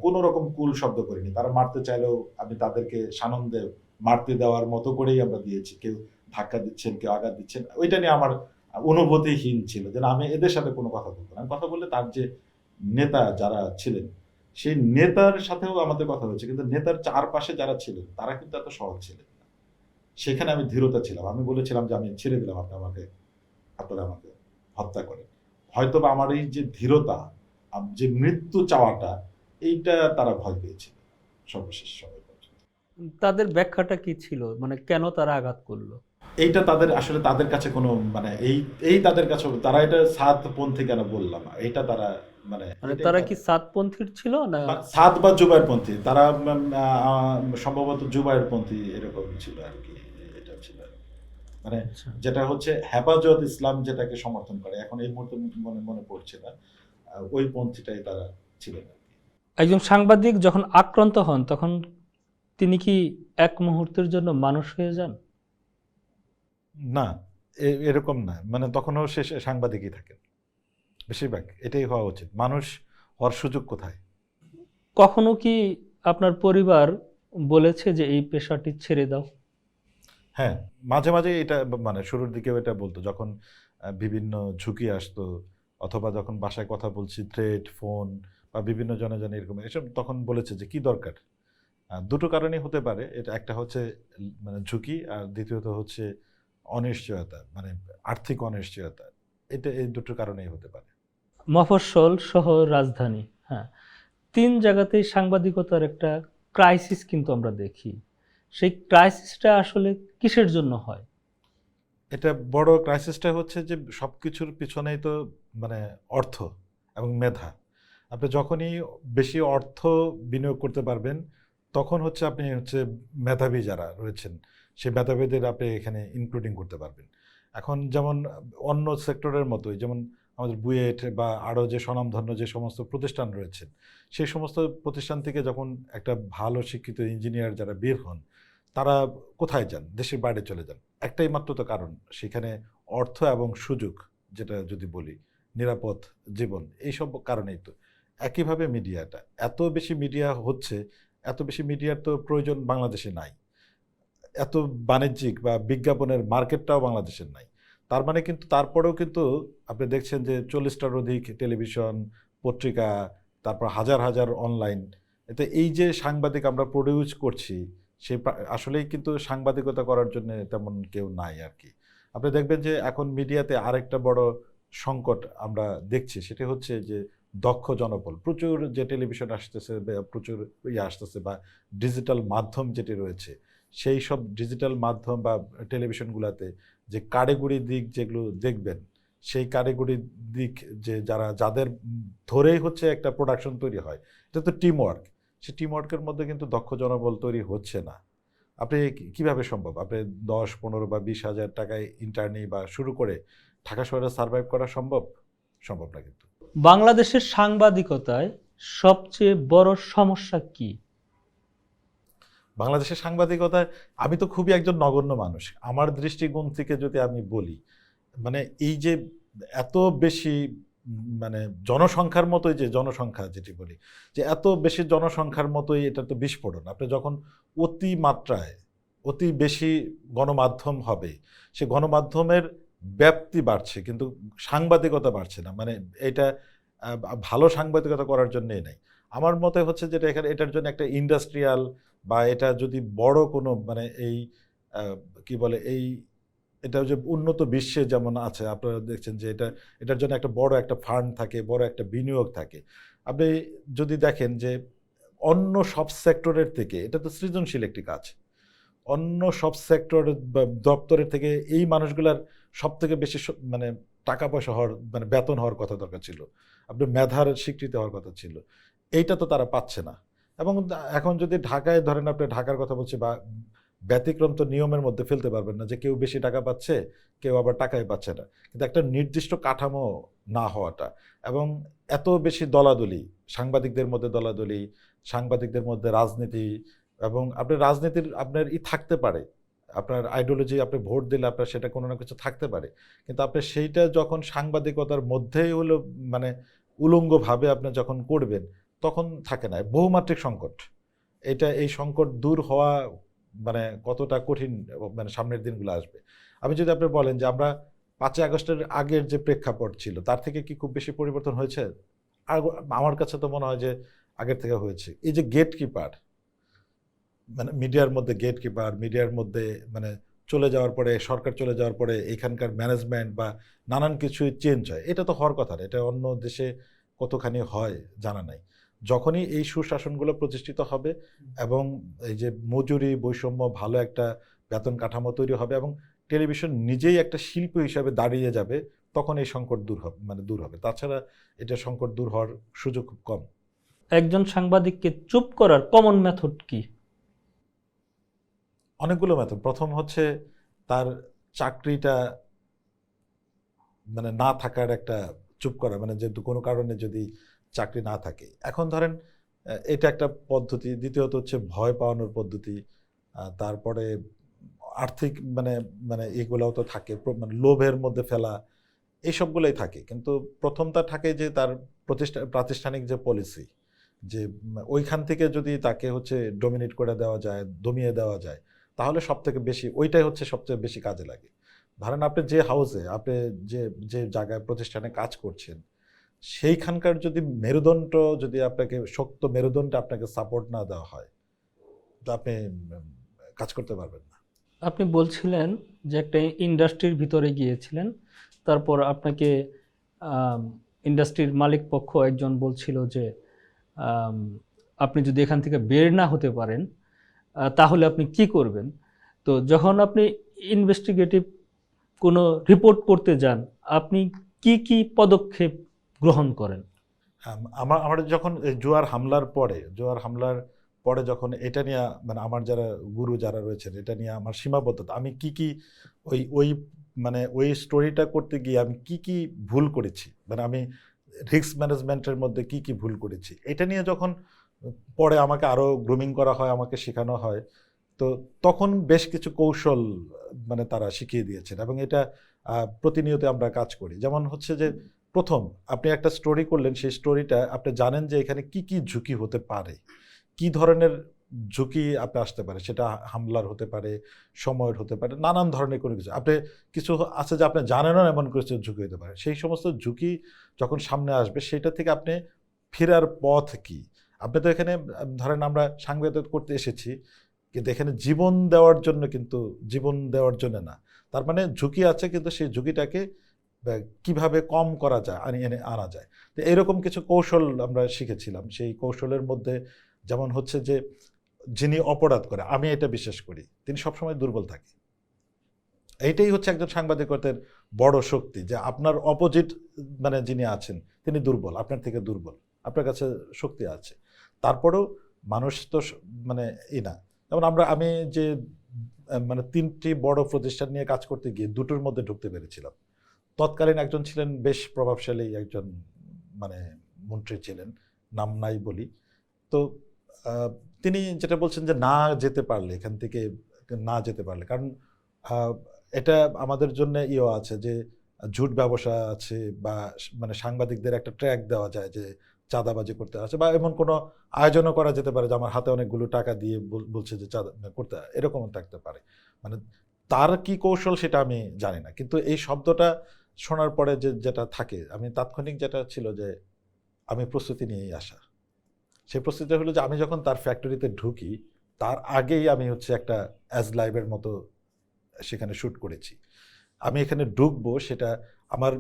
কোনো রকম কুল শব্দ করিনি। তারা মারতে চাইলেও আমি তাদেরকে সানন্দে মারতে দেওয়ার মতো করেই আমরা দিয়েছি। কেউ ধাক্কা দিচ্ছেন, কেউ আঘাত দিচ্ছেন, ওইটা নিয়ে আমার অনুভূতিহীন ছিল যে আমি এদের সাথে কোনো কথা বলবো না। আমি কথা বললে তার যে নেতা যারা ছিলেন সেই নেতার সাথেও আমাদের কথা হয়েছে, কিন্তু নেতার চারপাশে যারা ছিলেন তারা কিন্তু এত সহজ ছিলেন না। সেখানে আমি ধীরতা ছিলাম। আমি বলেছিলাম যে আমি ছেড়ে দিলাম, আপনারা আমাকে হত্যা করেন। হয়তো বা আমার এই যে ধীরতা, যে মৃত্যু চাওয়াটা, এইটা তারা ভয় পেয়েছিল সর্বশেষ সময় পর্যন্ত। তাদের ব্যাখ্যাটা কি ছিল, মানে কেন তারা আঘাত করলো? এইটা তাদের আসলে তাদের কাছে কোনো মানে এই এই তাদের কাছে তারা এটা সাতপন্থী কেন বললাম, এটা তারা মানে মানে এটাই তারা কি সাতপন্থীর ছিল না? সাত বা জুবাইরপন্থী, তারা সম্ভবত জুবাইরপন্থী এরকম ছিল আর কি। এটা ছিল মানে আচ্ছা। যেটা হচ্ছে হেফাজত ইসলাম যেটাকে সমর্থন করে, এখন এই মুহূর্তে মনে মনে পড়ছে না, ওই পন্থীটাই তারা ছিলেন আর কি। একজন সাংবাদিক যখন আক্রান্ত হন তখন তিনি কি এক মুহূর্তের জন্য মানুষ হয়ে যান? না, এরকম না, মানে তখনও সে সাংবাদিকই থাকেন বেশিরভাগ, এটাই হওয়া উচিত। মানুষ হওয়ার সুযোগ কোথায়? কখনো কি আপনার পরিবার বলেছে যে এই পেশাটি ছেড়ে দাও? হ্যাঁ, মাঝে মাঝে এটা মানে শুরুর দিকেও এটা বলতো, যখন বিভিন্ন ঝুঁকি আসতো, অথবা যখন বাসায় কথা বলছি, থ্রেড ফোন বা বিভিন্ন জনে জনে এরকম এসব, তখন বলেছে যে কি দরকার। দুটো কারণেই হতে পারে এটা, একটা হচ্ছে মানে ঝুঁকি, আর দ্বিতীয়ত হচ্ছে অনিশ্চয়তা, মানে আর্থিক অনিশ্চয়তা। এটা এই দুটো কারণেই হতে পারে। মফস্বল শহর রাজধানী, হ্যাঁ, তিন জায়গাতেই সাংবাদিকতার একটা ক্রাইসিস কিন্তু আমরা দেখি। সেই ক্রাইসিসটা আসলে কিসের জন্য হয়? এটা বড় ক্রাইসিসটা হচ্ছে যে সবকিছুর পিছনেই তো মানে অর্থ এবং মেধা। আপনি যখনই বেশি অর্থ বিনিয়োগ করতে পারবেন, তখন হচ্ছে আপনি হচ্ছে মেধাবী যারা রয়েছেন সেই মেধাবীদের আপনি এখানে ইনক্লুডিং করতে পারবেন। এখন যেমন অন্য সেক্টরের মতোই, যেমন আমাদের বুয়েট বা আরও যে স্বনামধন্য যে সমস্ত প্রতিষ্ঠান রয়েছেন, সেই সমস্ত প্রতিষ্ঠান থেকে যখন একটা ভালো শিক্ষিত ইঞ্জিনিয়ার যারা বের হন, তারা কোথায় যান? দেশের বাইরে চলে যান। একটাই মাত্র তো কারণ, সেখানে অর্থ এবং সুযোগ, যেটা যদি বলি নিরাপদ জীবন, এইসব কারণেই তো। একইভাবে মিডিয়াটা, এত বেশি মিডিয়া হচ্ছে, এত বেশি মিডিয়ার তো প্রয়োজন বাংলাদেশে নাই। এত বাণিজ্যিক বা বিজ্ঞাপনের মার্কেটটাও বাংলাদেশের নাই। তার মানে কিন্তু তারপরেও কিন্তু আপনি দেখছেন যে 40টার অধিক টেলিভিশন, পত্রিকা, তারপর হাজার হাজার অনলাইন, এতে এই যে সাংবাদিক আমরা প্রডিউস করছি, সেই আসলেই কিন্তু সাংবাদিকতা করার জন্য তেমন কেউ নাই আর কি। আপনি দেখবেন যে এখন মিডিয়াতে আরেকটা বড় সংকট আমরা দেখছি, সেটা হচ্ছে যে দক্ষ জনবল। প্রচুর যে টেলিভিশন আসতেছে, প্রচুর আসতেছে, বা ডিজিটাল মাধ্যম যেটি রয়েছে, সেই সব ডিজিটাল মাধ্যম বা টেলিভিশনগুলোতে যে কারিগরি দিক যেগুলো দেখবেন, সেই কারিগরি দিক যে যাদের ধরেই হচ্ছে একটা প্রোডাকশন তৈরি হয়, এটা তো টিম ওয়ার্ক। সেই টিম ওয়ার্কের মধ্যে কিন্তু দক্ষ জনবল তৈরি হচ্ছে না। আপনি কিভাবে সম্ভব? আপনি 10, 15 বা 20 হাজার টাকায় ইন্টার্নি বা শুরু করে ঢাকা শহরে সার্ভাইভ করা সম্ভব? সম্ভব না কিন্তু। বাংলাদেশের সাংবাদিকতায় সবচেয়ে বড় সমস্যা কি? বাংলাদেশের সাংবাদিকতায় আমি তো খুবই একজন নগণ্য মানুষ, আমার দৃষ্টিকোণ থেকে যদি আমি বলি, মানে এই যে এত বেশি মানে জনসংখ্যার মতোই, যে জনসংখ্যা যেটি বলি, যে এত বেশি জনসংখ্যার মতোই এটা তো বিস্ফোরণ। আপনি যখন অতি মাত্রায় অতি বেশি গণমাধ্যম হবে, সে গণমাধ্যমের ব্যাপ্তি বাড়ছে কিন্তু সাংবাদিকতা বাড়ছে না। মানে এটা ভালো সাংবাদিকতা করার জন্যই নাই। আমার মতে হচ্ছে যেটা এখানে এটার জন্য একটা ইন্ডাস্ট্রিয়াল, বা এটা যদি বড় কোনো মানে এই কি বলে এই, এটা যে উন্নত বিশ্বে যেমন আছে, আপনারা দেখছেন যে এটার জন্য একটা বড় একটা ফান্ড থাকে, বড় একটা বিনিয়োগ থাকে। আপনি যদি দেখেন যে অন্য সব সেক্টরের থেকে, এটা তো সৃজনশীল একটি কাজ, অন্য সব সেক্টর বা দপ্তরের থেকে এই মানুষগুলার সব থেকে বেশি মানে টাকা পয়সা হওয়ার, মানে বেতন হওয়ার কথা দরকার ছিল, আপনার মেধার স্বীকৃতি হওয়ার কথা ছিল। এইটা তো তারা পাচ্ছে না। এবং এখন যদি ঢাকায় ধরেন, আপনি ঢাকার কথা বলছি, বা ব্যতিক্রম তো নিয়মের মধ্যে ফেলতে পারবেন না, যে কেউ বেশি টাকা পাচ্ছে, কেউ আবার টাকাই পাচ্ছে না। কিন্তু একটা নির্দিষ্ট কাঠামো না হওয়াটা, এবং এত বেশি দলাদলি, সাংবাদিকদের মধ্যে দলাদলি, সাংবাদিকদের মধ্যে রাজনীতি, এবং আপনার রাজনীতির আপনার থাকতে পারে, আপনার আইডিওলজি, আপনি ভোট দিলে আপনার সেটা কোনো না কিছু থাকতে পারে, কিন্তু আপনি সেইটা যখন সাংবাদিকতার মধ্যেই হলো মানে উলঙ্গভাবে আপনি যখন করবেন, তখন থাকে না। বহুমাত্রিক সংকট, এই সংকট দূর হওয়া মানে কতটা কঠিন, মানে সামনের দিনগুলো আসবে। আমি যদি আপনি বলেন যে আমরা 5ই আগস্টের আগের যে প্রেক্ষাপট ছিল, তার থেকে কি খুব বেশি পরিবর্তন হয়েছে? আর আমার কাছে তো মনে হয় যে আগের থেকে হয়েছে। এই যে গেট কিপার, মানে মিডিয়ার মধ্যে গেট কিপার, মিডিয়ার মধ্যে মানে চলে যাওয়ার পরে, সরকার চলে যাওয়ার পরে এখানকার ম্যানেজমেন্ট বা নানান কিছুই চেঞ্জ হয়, এটা তো হওয়ার কথা না। এটা অন্য দেশে কতখানি হয় জানা নাই। যখনই এই সুশাসনগুলো প্রতিষ্ঠিত হবে এবং এই যে মজুরি বৈষম্য, ভালো একটা বেতন কাঠামো তৈরি হবে এবং টেলিভিশন নিজেই একটা শিল্প হিসাবে দাঁড়িয়ে যাবে, তখন এই সংকট দূর হবে, দূর হবে। তাছাড়া এটা সংকট দূর হওয়ার সুযোগ খুব কম। একজন সাংবাদিককে চুপ করার কমন মেথড কি? অনেকগুলো মেথড। প্রথম হচ্ছে তার চাকরিটা না থাকার একটা চুপ করা, যেহেতু কোনো কারণে যদি চাকরি না থাকে, এখন ধরেন এটা একটা পদ্ধতি। দ্বিতীয়ত হচ্ছে ভয় পাওয়ানোর পদ্ধতি। তারপরে আর্থিক এগুলোও তো থাকে, লোভের মধ্যে ফেলা, এইসবগুলোই থাকে। কিন্তু প্রথমটা থাকে যে তার প্রাতিষ্ঠানিক যে পলিসি, যে ওইখান থেকে যদি তাকে হচ্ছে ডোমিনেট করে দেওয়া যায়, দমিয়ে দেওয়া যায়, তাহলে সব থেকে বেশি ওইটাই হচ্ছে সবচেয়ে বেশি কাজে লাগে। ধরেন আপনি যে হাউসে, আপনি যে যে জায়গায় প্রতিষ্ঠানে কাজ করছেন, সেইখানকার যদি মেরুদণ্ড, যদি আপনাকে শক্ত মেরুদণ্ড আপনাকে সাপোর্ট না দেওয়া হয়, তো আপনি কাজ করতে পারবেন না। আপনি বলছিলেন যে একটা ইন্ডাস্ট্রির ভিতরে গিয়েছিলেন, তারপর আপনাকে ইন্ডাস্ট্রির মালিক পক্ষ একজন বলছিল যে আম, আপনি যদি এখান থেকে বের না হতে পারেন তাহলে আপনি কি করবেন। তো যখন আপনি ইনভেস্টিগেটিভ কোনো রিপোর্ট করতে যান, আপনি কি কি পদক্ষেপ গ্রহণ করেন? আমার যখন এই জোয়ার হামলার পরে যখন এটা নিয়ে আমার যারা গুরু যারা রয়েছেন, এটা নিয়ে আমার সীমাবদ্ধতা, আমি কি কি ওই ওই ওই স্টোরিটা করতে গিয়ে আমি কি কি ভুল করেছি, আমি রিস্ক ম্যানেজমেন্টের মধ্যে কি কি ভুল করেছি, এটা নিয়ে যখন পরে আমাকে আরো গ্রুমিং করা হয়, আমাকে শেখানো হয়, তো তখন বেশ কিছু কৌশল তারা শিখিয়ে দিয়েছেন এবং এটা প্রতিনিয়ত আমরা কাজ করি। যেমন হচ্ছে যে প্রথম আপনি একটা স্টোরি করলেন, সেই স্টোরিটা আপনি জানেন যে এখানে কি কি ঝুঁকি হতে পারে, কি ধরনের ঝুঁকি আপনি আসতে পারে, সেটা হামলার হতে পারে, সময়ের হতে পারে, নানান ধরনের কোনো কিছু আপনি কিছু আছে যে আপনি জানেনও এমন কিছু ঝুঁকি হতে পারে। সেই সমস্ত ঝুঁকি যখন সামনে আসবে, সেটা থেকে আপনি ফেরার পথ কি। আপনি তো এখানে ধরেন আমরা সাংবাদিক করতে এসেছি, কিন্তু এখানে জীবন দেওয়ার জন্য না। তার ঝুঁকি আছে, কিন্তু সেই ঝুঁকিটাকে কিভাবে কম করা যায়, আনা যায়। তো এরকম কিছু কৌশল আমরা শিখেছিলাম। সেই কৌশলের মধ্যে যেমন হচ্ছে যে যিনি অপরাধ করে, আমি এটা বিশ্বাস করি, তিনি সবসময় দুর্বল থাকে। এইটাই হচ্ছে একজন সাংবাদিকতার বড় শক্তি, যে আপনার অপোজিট যিনি আছেন তিনি দুর্বল, আপনার থেকে দুর্বল, আপনার কাছে শক্তি আছে, তারপরেও মানুষ তো না। যেমন আমি যে তিনটি বড় প্রতিষ্ঠান নিয়ে কাজ করতে গিয়ে দুটোর মধ্যে ঢুকতে পেরেছিলাম। তৎকালীন একজন ছিলেন বেশ প্রভাবশালী একজন মন্ত্রী ছিলেন, নাম নাই বলি। তো তিনি যেটা বলছেন যে না যেতে পারলে, এখান থেকে না যেতে পারলে, কারণ এটা আমাদের জন্য আছে যে ঝুট ব্যবসা আছে, বা সাংবাদিকদের একটা ট্র্যাক দেওয়া যায় যে চাঁদাবাজি করতে আছে, বা এমন কোনো আয়োজনও করা যেতে পারে যে আমার হাতে অনেকগুলো টাকা দিয়ে বলছে যে চাঁদা করতে, এরকমও থাকতে পারে। তার কি কৌশল সেটা আমি জানি না, কিন্তু এই শব্দটা শোনার পরে যেটা থাকে, আমি তাৎক্ষণিক যেটা ছিল যে আমি প্রস্তুতি নিয়েই আসা। সেই প্রস্তুতিটা হলো যে আমি যখন তার ফ্যাক্টরিতে ঢুকি, তার আগেই আমি হচ্ছে একটা অ্যাজ লাইভের মতো সেখানে শ্যুট করেছি। আমি এখানে ঢুকবো, সেটা আমার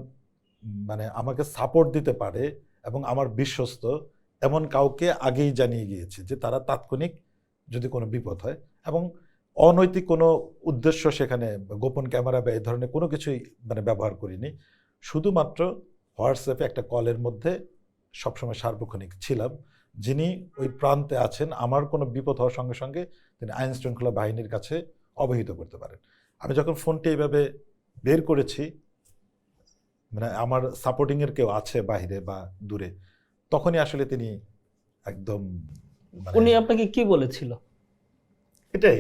আমাকে সাপোর্ট দিতে পারে এবং আমার বিশ্বস্ত এমন কাউকে আগেই জানিয়ে গিয়েছে, যে তারা তাৎক্ষণিক যদি কোনো বিপদ হয়, এবং অনৈতিক কোনো উদ্দেশ্য সেখানে গোপন ক্যামেরা বা এই ধরনের কোনো কিছুই ব্যবহার করিনি। শুধুমাত্র হোয়াটসঅ্যাপে একটা কলের মধ্যে সবসময় সার্বক্ষণিক ছিলাম, যিনি ওই প্রান্তে আছেন, আমার কোনো বিপদ হওয়ার সঙ্গে সঙ্গে তিনি আইন শৃঙ্খলা বাহিনীর কাছে অবহিত করতে পারেন। আমি যখন ফোনটি এইভাবে বের করেছি, আমার সাপোর্টিংয়ের কেউ আছে বাইরে বা দূরে, তখনই আসলে তিনি একদম উনি আপনাকে কি বলেছিল? এটাই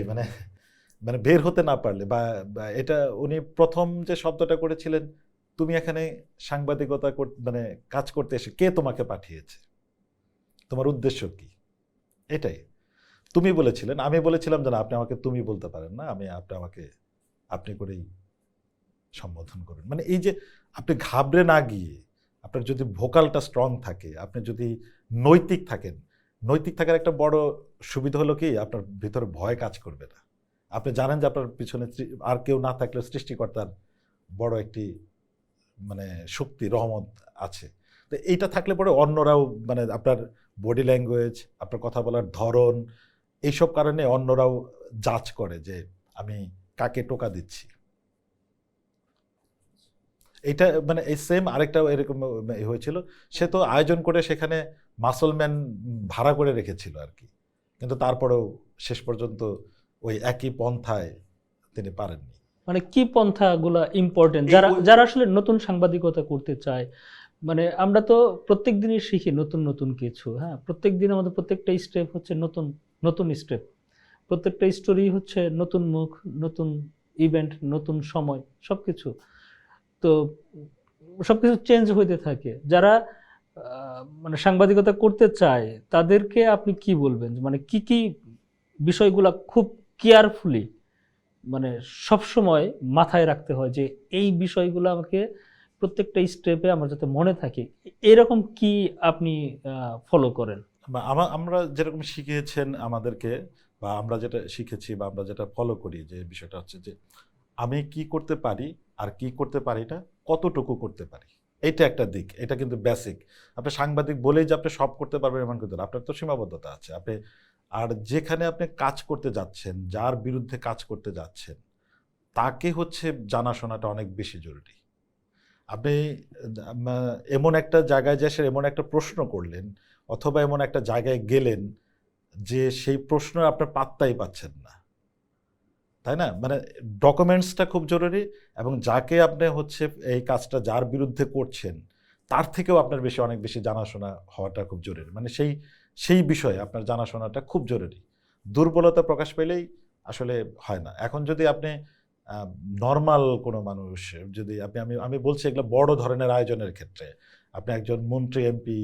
বের হতে না পারলে, বা এটা উনি প্রথম যে শব্দটা করেছিলেন, তুমি এখানে সাংবাদিকতা কাজ করতে এসে কে তোমাকে পাঠিয়েছে, তোমার উদ্দেশ্য কি, এটাই। তুমি বলেছিলেন, আমি বলেছিলাম যে না, আপনি আমাকে তুমি বলতে পারেন না, আপনি আমাকে আপনি করেই সম্বোধন করুন। এই যে আপনি ঘাবড়ে না গিয়ে, আপনার যদি ভোকালটা স্ট্রং থাকে, আপনি যদি নৈতিক থাকেন, নৈতিক থাকার একটা বড় সুবিধা হলো কি, আপনার ভিতরে ভয় কাজ করবে না। আপনি জানেন যে আপনার পিছনে আর কেউ না থাকলে সৃষ্টিকর্তার বড় একটি শক্তি, রহমত আছে। তো এইটা থাকলে পরে অন্যরাও মানে আপনার বডি ল্যাঙ্গুয়েজ, আপনার কথা বলার ধরন, এইসব কারণে অন্যরাও জাজ করে যে আমি কাকে টোকা দিচ্ছি। এটা মানে এই সেম আরেকটা এরকম হয়েছিল, সে তো আয়োজন করে সেখানে মাসলম্যান ভাড়া করে রেখেছিল আর কি, কিন্তু তারপরেও শেষ পর্যন্ত ওই একই পন্থায় তিনি পারেননি। মানে কি পন্থাগুলা ইম্পর্টেন্ট, এই যারা ওই- যারা আসলে নতুন সাংবাদিকতা করতে চায়? মানে আমরা তো প্রত্যেক দিনই শিখি নতুন নতুন কিছু, হ্যাঁ, প্রত্যেক দিন আমাদের প্রত্যেকটা স্টেপ হচ্ছে নতুন নতুন স্টেপ, প্রত্যেকটা স্টোরি হচ্ছে নতুন মুখ, নতুন ইভেন্ট, নতুন সময়, সবকিছু। তো সবকিছু চেঞ্জ হইতে থাকে। যারা মানে সাংবাদিকতা করতে চায় তাদেরকে আপনি কি বলবেন, মানে কি কি বিষয়গুলা খুব কেয়ারফুলি, মানে সবসময় মাথায় রাখতে হয় যে এই বিষয়গুলো আমাকে প্রত্যেকটা স্টেপে আমার যাতে মনে থাকে, এরকম কি আপনি ফলো করেন? আমরা যেরকম শিখিয়েছেন আমাদেরকে, বা আমরা যেটা শিখেছি বা আমরা যেটা ফলো করি, যে বিষয়টা হচ্ছে যে আমি কি করতে পারি আর কি করতে পারি না, কতটুকু করতে পারি, এটা একটা দিক। এটা কিন্তু বেসিক। আপনি সাংবাদিক বলেই যে আপনি সব করতে পারবেন এমন কিন্তু না, আপনার তো সীমাবদ্ধতা আছে। আপনি আর যেখানে আপনি কাজ করতে যাচ্ছেন, যার বিরুদ্ধে কাজ করতে যাচ্ছেন, তাকে হচ্ছে জানাশোনাটা অনেক বেশি জরুরি। আপনি এমন একটা জায়গায় যে এমন একটা প্রশ্ন করলেন, অথবা এমন একটা জায়গায় গেলেন যে সেই প্রশ্ন আপনার পাত্তাই পাচ্ছেন না, তাই না? মানে ডকুমেন্টসটা খুব জরুরি, এবং যাকে আপনি হচ্ছে এই কাজটা যার বিরুদ্ধে করছেন তার থেকেও আপনার বেশি অনেক বেশি জানাশোনা হওয়াটা খুব জরুরি। মানে সেই সেই বিষয়ে আপনার জানাশোনাটা খুব জরুরি। দুর্বলতা প্রকাশ পেলেই আসলে হয় না। এখন যদি আপনি নর্মাল কোনো মানুষ, যদি আপনি আমি আমি বলছি এগুলো বড় ধরনের আয়োজনের ক্ষেত্রে, আপনি একজন মন্ত্রী, এমপি,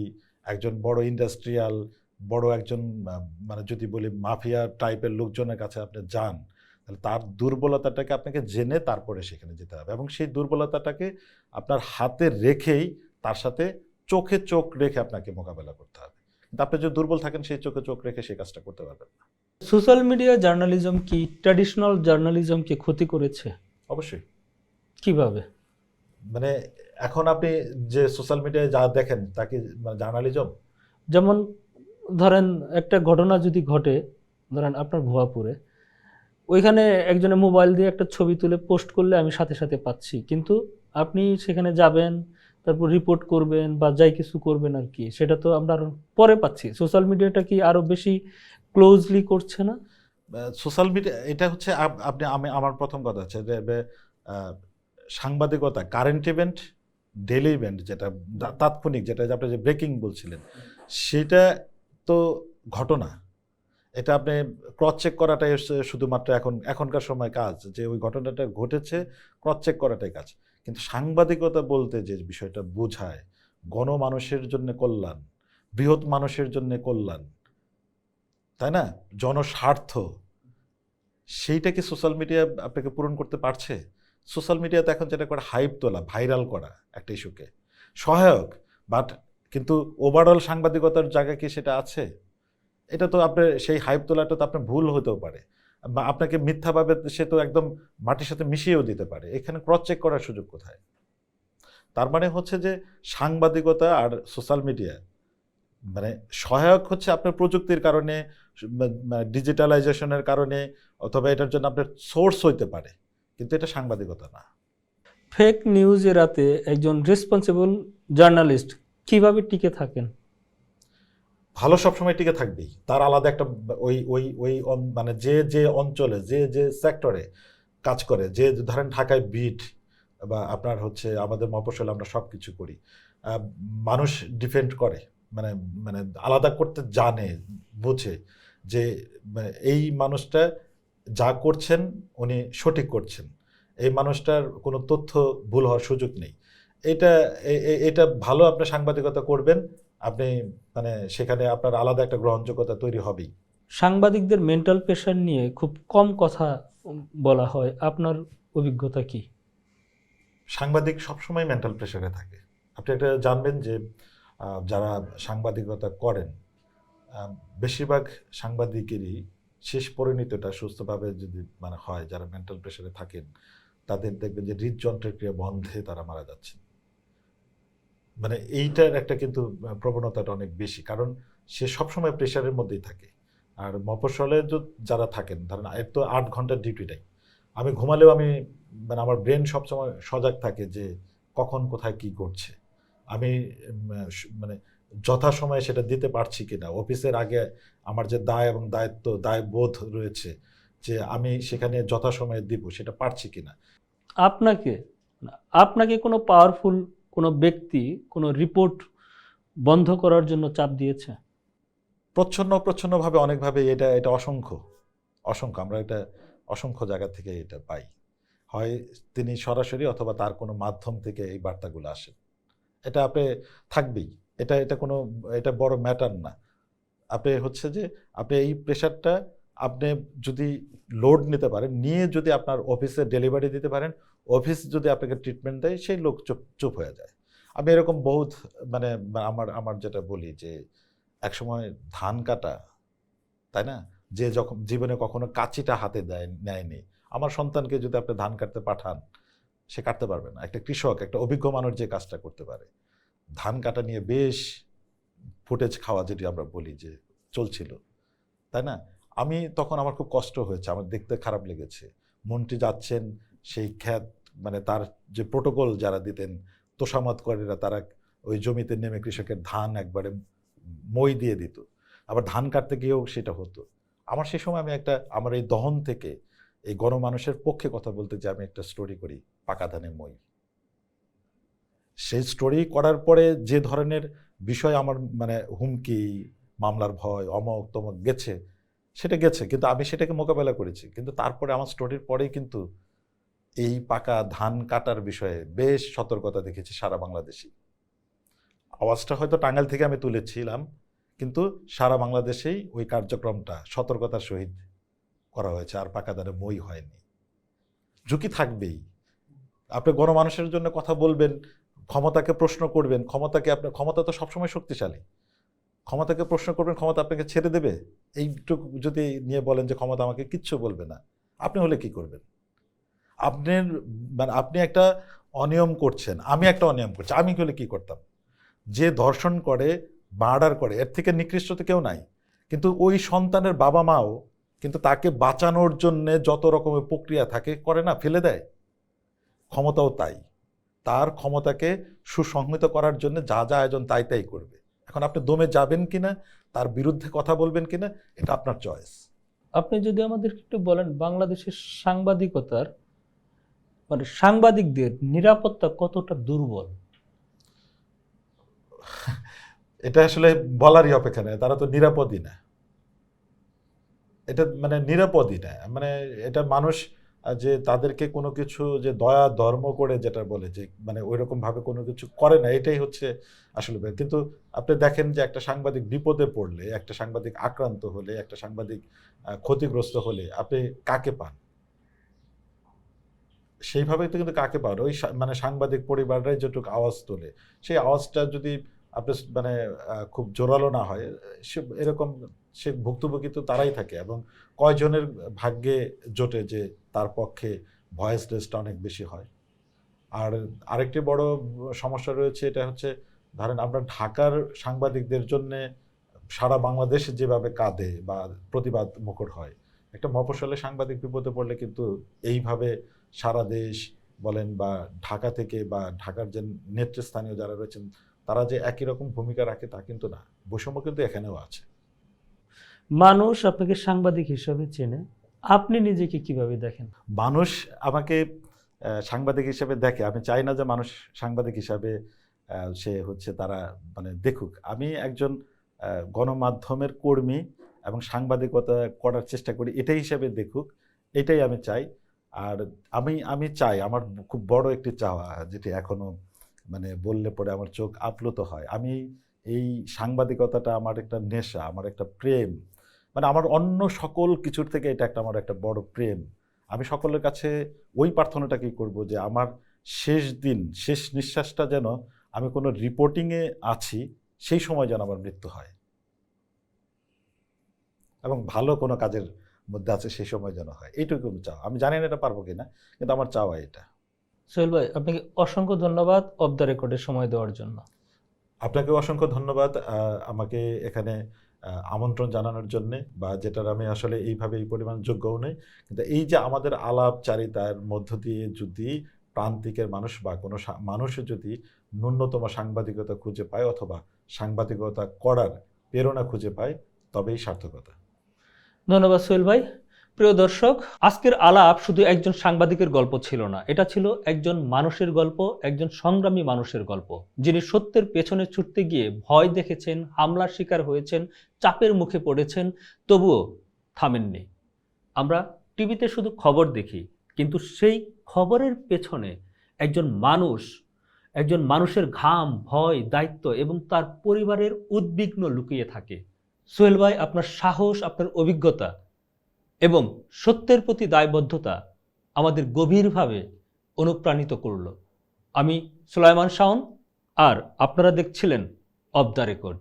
একজন বড় ইন্ডাস্ট্রিয়াল, বড় একজন মানে যদি বলি মাফিয়া টাইপের লোকজনের কাছে আপনি যান, তাহলে তার দুর্বলতাটাকে আপনাকে জেনে তারপরে সেখানে যেতে হবে, এবং সেই দুর্বলতাটাকে আপনার হাতে রেখেই তার সাথে চোখে চোখ রেখে আপনাকে মোকাবেলা করতে হবে। কিন্তু আপনি যদি দুর্বল থাকেন, সেই চোখে চোখ রেখে সেই কাজটা করতে পারবেন না। সোশ্যাল মিডিয়া জার্নালিজম কি ট্র্যাডিশনাল জার্নালিজমকে ক্ষতি করেছে? অবশ্যই। কিভাবে? মানে এখন আপনি যে সোশ্যাল মিডিয়ায় যা দেখেন তা কি মানে জার্নালিজম? যেমন ধরেন একটা ঘটনা যদি ঘটে, ধরেন আপনার ভুয়াপুরে, ওইখানে একজনের মোবাইল দিয়ে একটা ছবি তুলে পোস্ট করলে আমি সাথে সাথে পাচ্ছি, কিন্তু আপনি সেখানে যাবেন, তারপর রিপোর্ট করবেন বা যাই কিছু করবেন আর কি, সেটা তো আমরা আরো পরে পাচ্ছি। সোশ্যাল মিডিয়াটা কি আরো বেশি ক্লোজলি করছে না? সোশ্যাল মিডিয়া এটা হচ্ছে আপনি আমি আমার প্রথম কথা হচ্ছে যে আহ, সাংবাদিকতা, কারেন্ট ইভেন্ট, ডেইলি ইভেন্ট, যেটা তাৎক্ষণিক, যেটা যে আপনি যে ব্রেকিং বলছিলেন, সেটা তো ঘটনা। এটা আপনি ক্রস চেক করাটাই হচ্ছে শুধুমাত্র এখনকার সময় কাজ, যে ওই ঘটনাটা ঘটেছে ক্রস চেক করাটাই কাজ। কিন্তু সাংবাদিকতা বলতে যে বিষয়টা বোঝায়, গণমানুষের জন্য কল্যাণ, বৃহৎ মানুষের জন্য কল্যাণ, তাই না, জনস্বার্থ, সেইটা কি সোশ্যাল মিডিয়া আপনাকে পূরণ করতে পারছে? সোশ্যাল মিডিয়াতে এখন যেটা করে হাইপ তোলা, ভাইরাল করা একটা ইস্যুকে সহায়ক, বাট কিন্তু ওভারঅল সাংবাদিকতার জায়গা কি সেটা আছে? এটা তো আপনার সেই হাইপ তোলাটা তো আপনার ভুল হতেও পারে, বা আপনাকে মিথ্যাভাবে সে তো একদম মাটির সাথে মিশিয়েও দিতে পারে। এখানে ক্রস চেক করার সুযোগ কোথায়? তার মানে হচ্ছে যে সাংবাদিকতা আর সোশ্যাল মিডিয়া মানে সহায়ক হচ্ছে আপনার প্রযুক্তির কারণে, ডিজিটালাইজেশনের কারণে, অথবা এটার জন্য আপনার সোর্স হইতে পারে, কিন্তু এটা সাংবাদিকতা না। ফেক নিউজ এড়াতে একজন রেসপন্সিবল জার্নালিস্ট কিভাবে টিকে থাকেন? ভালো সবসময় টিকে থাকবেই, তার আলাদা একটা ওই ওই ওই মানে যে যে অঞ্চলে, যে যে সেক্টরে কাজ করে, যে ধরেন ঢাকায় বিট, বা আপনার হচ্ছে আমাদের মফস্বলে আমরা সব কিছু করি, আহ, মানুষ ডিফেন্ড করে, মানে মানে আলাদা করতে জানে, বোঝে যে এই মানুষটা যা করছেন উনি সঠিক করছেন, এই মানুষটার কোনো তথ্য ভুল হওয়ার সুযোগ নেই। এটা এটা ভালো আপনি সাংবাদিকতা করবেন, আপনি মানে সেখানে আপনার আলাদা একটা গ্রহণযোগ্যতা তৈরি হবেই। সাংবাদিকদের মেন্টাল প্রেশার নিয়ে খুব কম কথা বলা হয়, আপনার অভিজ্ঞতা কি? সাংবাদিক সবসময় মেন্টাল প্রেশারে থাকে। আপনি এটা জানবেন যে যারা সাংবাদিকতা করেন, আহ, বেশিরভাগ সাংবাদিকেরই শেষ পরিণতিটা সুস্থভাবে যদি মানে হয়, যারা মেন্টাল প্রেশারে থাকেন তাদের দেখবেন যে হৃদযন্ত্রের ক্রিয়া বন্ধে তারা মারা যাচ্ছে। মানে এইটার একটা কিন্তু প্রবণতাটা অনেক বেশি, কারণ সে সবসময় প্রেশারের মধ্যেই থাকে। আর মফস্বলে যারা থাকেন, ধরেন এর তো 8 ঘন্টার ডিউটিটাই, আমি ঘুমালেও আমি মানে আমার ব্রেন সবসময় সজাগ থাকে যে কখন কোথায় কি ঘটছে, আমি মানে যথাসময়ে সেটা দিতে পারছি কিনা, অফিসের আগে আমার যে দায় এবং দায়িত্ব দায়বোধ রয়েছে যে আমি সেখানে যথাসময়ে দিব, সেটা পারছি কিনা। আপনাকে আপনাকে কোনো পাওয়ারফুল কোনো ব্যক্তি কোনো রিপোর্ট বন্ধ করার জন্য চাপ দিয়েছে? প্রচ্ছন্নভাবে অনেকভাবে এটা এটা অসংখ্য অসংখ্য আমরা এটা অসংখ্য জায়গা থেকে এটা পাই। হয় তিনি সরাসরি অথবা তার কোনো মাধ্যম থেকে এই বার্তাগুলো আসে। এটা আপনি থাকবেই, এটা এটা কোনো এটা বড় ম্যাটার না। আপনি হচ্ছে যে আপনি এই প্রেশারটা আপনি যদি লোড নিতে পারেন, নিয়ে যদি আপনার অফিসে ডেলিভারি দিতে পারেন, অফিস যদি আপনাকে ট্রিটমেন্ট দেয়, সেই লোক চুপ চুপ হয়ে যায়। আমি এরকম বহুত মানে আমার আমার যেটা বলি যে একসময় ধান কাটা, তাই না, যে যখন জীবনে কখনো কাঁচিটা হাতে নেয়নি, আমার সন্তানকে যদি আপনি ধান কাটতে পাঠান, সে কাটতে পারবে না। একটা কৃষক, একটা অভিজ্ঞ মানুষ যে কাজটা করতে পারে, ধান কাটা নিয়ে বেশ ফুটেজ খাওয়া যেটি আমরা বলি যে চলছিল, তাই না। আমি তখন আমার খুব কষ্ট হয়েছে, আমার দেখতে খারাপ লেগেছে। মন্ত্রী যাচ্ছেন সেই ক্ষেত, মানে তার যে প্রোটোকল যারা দিতেন তোষামতকারীরা, তারা ওই জমিতে নেমে কৃষকের ধান একবারে মই দিয়ে দিত, আবার ধান কাটতে গিয়েও সেটা হতো। আমার সেই সময় আমি একটা আমার এই দহন থেকে এই গণমানুষের পক্ষে কথা বলতে যে আমি একটা স্টোরি করি পাকা ধানে মই। সেই স্টোরি করার পরে যে ধরনের বিষয় আমার মানে হুমকি, মামলার ভয়, অমক তমক গেছে, সেটা গেছে, কিন্তু আমি সেটাকে মোকাবেলা করেছি। কিন্তু তারপরে আমার স্টোরির পরেই কিন্তু এই পাকা ধান কাটার বিষয়ে বেশ সতর্কতা দেখেছি সারা বাংলাদেশে। আওয়াজটা হয়তো টাঙ্গাইল থেকে আমি তুলেছিলাম, কিন্তু সারা বাংলাদেশেই ওই কার্যক্রমটা সতর্কতার সহিত করা হয়েছে, আর পাকা ধানে মই হয়নি। ঝুঁকি থাকবেই। আপনি গণমানুষের জন্য কথা বলবেন, ক্ষমতাকে প্রশ্ন করবেন, ক্ষমতা তো সবসময় শক্তিশালী। ক্ষমতাকে প্রশ্ন করবেন, ক্ষমতা আপনাকে ছেড়ে দেবে? এইটুকু যদি নিয়ে বলেন যে ক্ষমতা আমাকে কিচ্ছু বলবে না, আপনি হলে কি করবেন? আপনার মানে আপনি একটা অনিয়ম করছেন, আমি একটা অনিয়ম করছি, আমি হলে কি করতাম? যে ধর্ষণ করে, মার্ডার করে, এর থেকে নিকৃষ্ট তো কেউ নাই। কিন্তু ওই সন্তানের বাবা মাও কিন্তু তাকে বাঁচানোর জন্য যত রকমের প্রক্রিয়া থাকে করে না, ফেলে দেয়। ক্ষমতাও তাই, তার ক্ষমতাকে সুসংহত করার জন্য যা যা আয়োজন তাই তাই করবে। এখন আপনি দমে যাবেন কিনা, তার বিরুদ্ধে কথা বলবেন কিনা, এটা আপনার চয়েস। আপনি যদি আমাদেরকে একটু বলেন বাংলাদেশের সাংবাদিকতার মানে সাংবাদিকদের নিরাপত্তা কতটা দুর্বল? এটা আসলে বলারই অপেক্ষা নেই, তারা তো নিরাপদই না। এটা মানে নিরাপদই না, মানে এটা মানুষ যে তাদেরকে কোনো কিছু যে দয়া ধর্ম করে যেটা বলে যে মানে ওইরকম ভাবে কোনো কিছু করে না, এটাই হচ্ছে আসলে কিন্তু আপনি দেখেন যে একটা সাংবাদিক বিপদে পড়লে, একটা সাংবাদিক আক্রান্ত হলে, একটা সাংবাদিক ক্ষতিগ্রস্ত হলে আপনি কাকে পান? সেইভাবেই তো কিন্তু কাকে পান, ওই মানে সাংবাদিক পরিবাররাই যেটুকু আওয়াজ তোলে, সেই আওয়াজটা যদি আপনি মানে খুব জোরালো না হয়, সে এরকম সে ভুক্তভোগী তো তারাই থাকে। এবং কয়জনের ভাগ্যে জোটে যে তার পক্ষে ভয়েস রেসটা অনেক বেশি হয়। আর আরেকটি বড় সমস্যা রয়েছে, এটা হচ্ছে ধরেন আমরা ঢাকার সাংবাদিকদের জন্যে সারা বাংলাদেশ যেভাবে কাঁদে বা প্রতিবাদ মুখর হয়, একটা মফস্বলে সাংবাদিক বিপদে পড়লে কিন্তু এইভাবে সারা দেশ বলেন বা ঢাকা থেকে বা ঢাকার যে নেতৃস্থানীয় যারা রয়েছেন, তারা যে একই রকম ভূমিকা রাখে তা কিন্তু না, বৈষম্য কিন্তু এখানেও আছে। মানুষ আপনাকে সাংবাদিক হিসেবে চেনে, আপনি নিজেকে কিভাবে দেখেন? মানুষ আমাকে সাংবাদিক হিসেবে দেখে, আমি চাই না যে মানুষ সাংবাদিক হিসাবে সে হচ্ছে তারা মানে দেখুক। আমি একজন গণমাধ্যমের কর্মী এবং সাংবাদিকতা করার চেষ্টা করি, এটাই হিসাবে দেখুক, এটাই আমি চাই। আর আমি চাই, আমার খুব বড় একটি চাওয়া যেটি এখনো মানে বললে পরে আমার চোখ আপ্লুত হয়, আমি এই সাংবাদিকতাটা আমার একটা নেশা, আমার একটা প্রেম, মানে আমার অন্য সকল কিছুর থেকে এটা একটা আমার একটা বড় প্রেম। আমি সকলের কাছে ওই প্রার্থনাটাকেই করব যে আমার শেষ দিন, শেষ নিঃশ্বাসটা যেন আমি কোনো রিপোর্টিংয়ে আছি, সেই সময় যেন আমার মৃত্যু হয়, এবং ভালো কোনো কাজের মধ্যে আছে সেই সময় যেন হয়, এইটুকু চাও। আমি জানি না এটা পারবো কিনা, কিন্তু আমার চাওয়া এটা। সোহেল ভাই, আপনাকে অসংখ্য ধন্যবাদ অফ দ্য রেকর্ডে সময় দেওয়ার জন্য। আপনাকেও অসংখ্য ধন্যবাদ আমাকে এখানে আমন্ত্রণ জানানোর জন্যে, বা যেটার আমি আসলে এইভাবে এই পরিমাণ যোগ্যও নই, কিন্তু এই যে আমাদের আলাপচারিতার মধ্য দিয়ে যদি প্রান্তিকের মানুষ বা কোনো মানুষ যদি ন্যূনতম সাংবাদিকতা খুঁজে পায় অথবা সাংবাদিকতা করার প্রেরণা খুঁজে পায়, তবেই সার্থকতা। ধন্যবাদ সোহেল ভাই। প্রিয় দর্শক, আজকের আলাপ শুধু একজন সাংবাদিকের গল্প ছিল না, এটা ছিল একজন মানুষের গল্প, একজন সংগ্রামী মানুষের গল্প, যিনি সত্যের পেছনে ছুটতে গিয়ে ভয় দেখেছেন, হামলার শিকার হয়েছেন, চাপের মুখে পড়েছেন, তবুও থামেননি। আমরা টিভিতে শুধু খবর দেখি, কিন্তু সেই খবরের পেছনে একজন মানুষের ঘাম, ভয়, দায়িত্ব এবং তার পরিবারের উদ্বিগ্ন লুকিয়ে থাকে। সোহেল ভাই, আপনার সাহস, আপনার অভিজ্ঞতা এবং সত্যের প্রতি দায়বদ্ধতা আমাদের গভীরভাবে অনুপ্রাণিত করল। আমি সুলাইমান শাওন, আর আপনারা দেখছিলেন অফ দ্য রেকর্ড।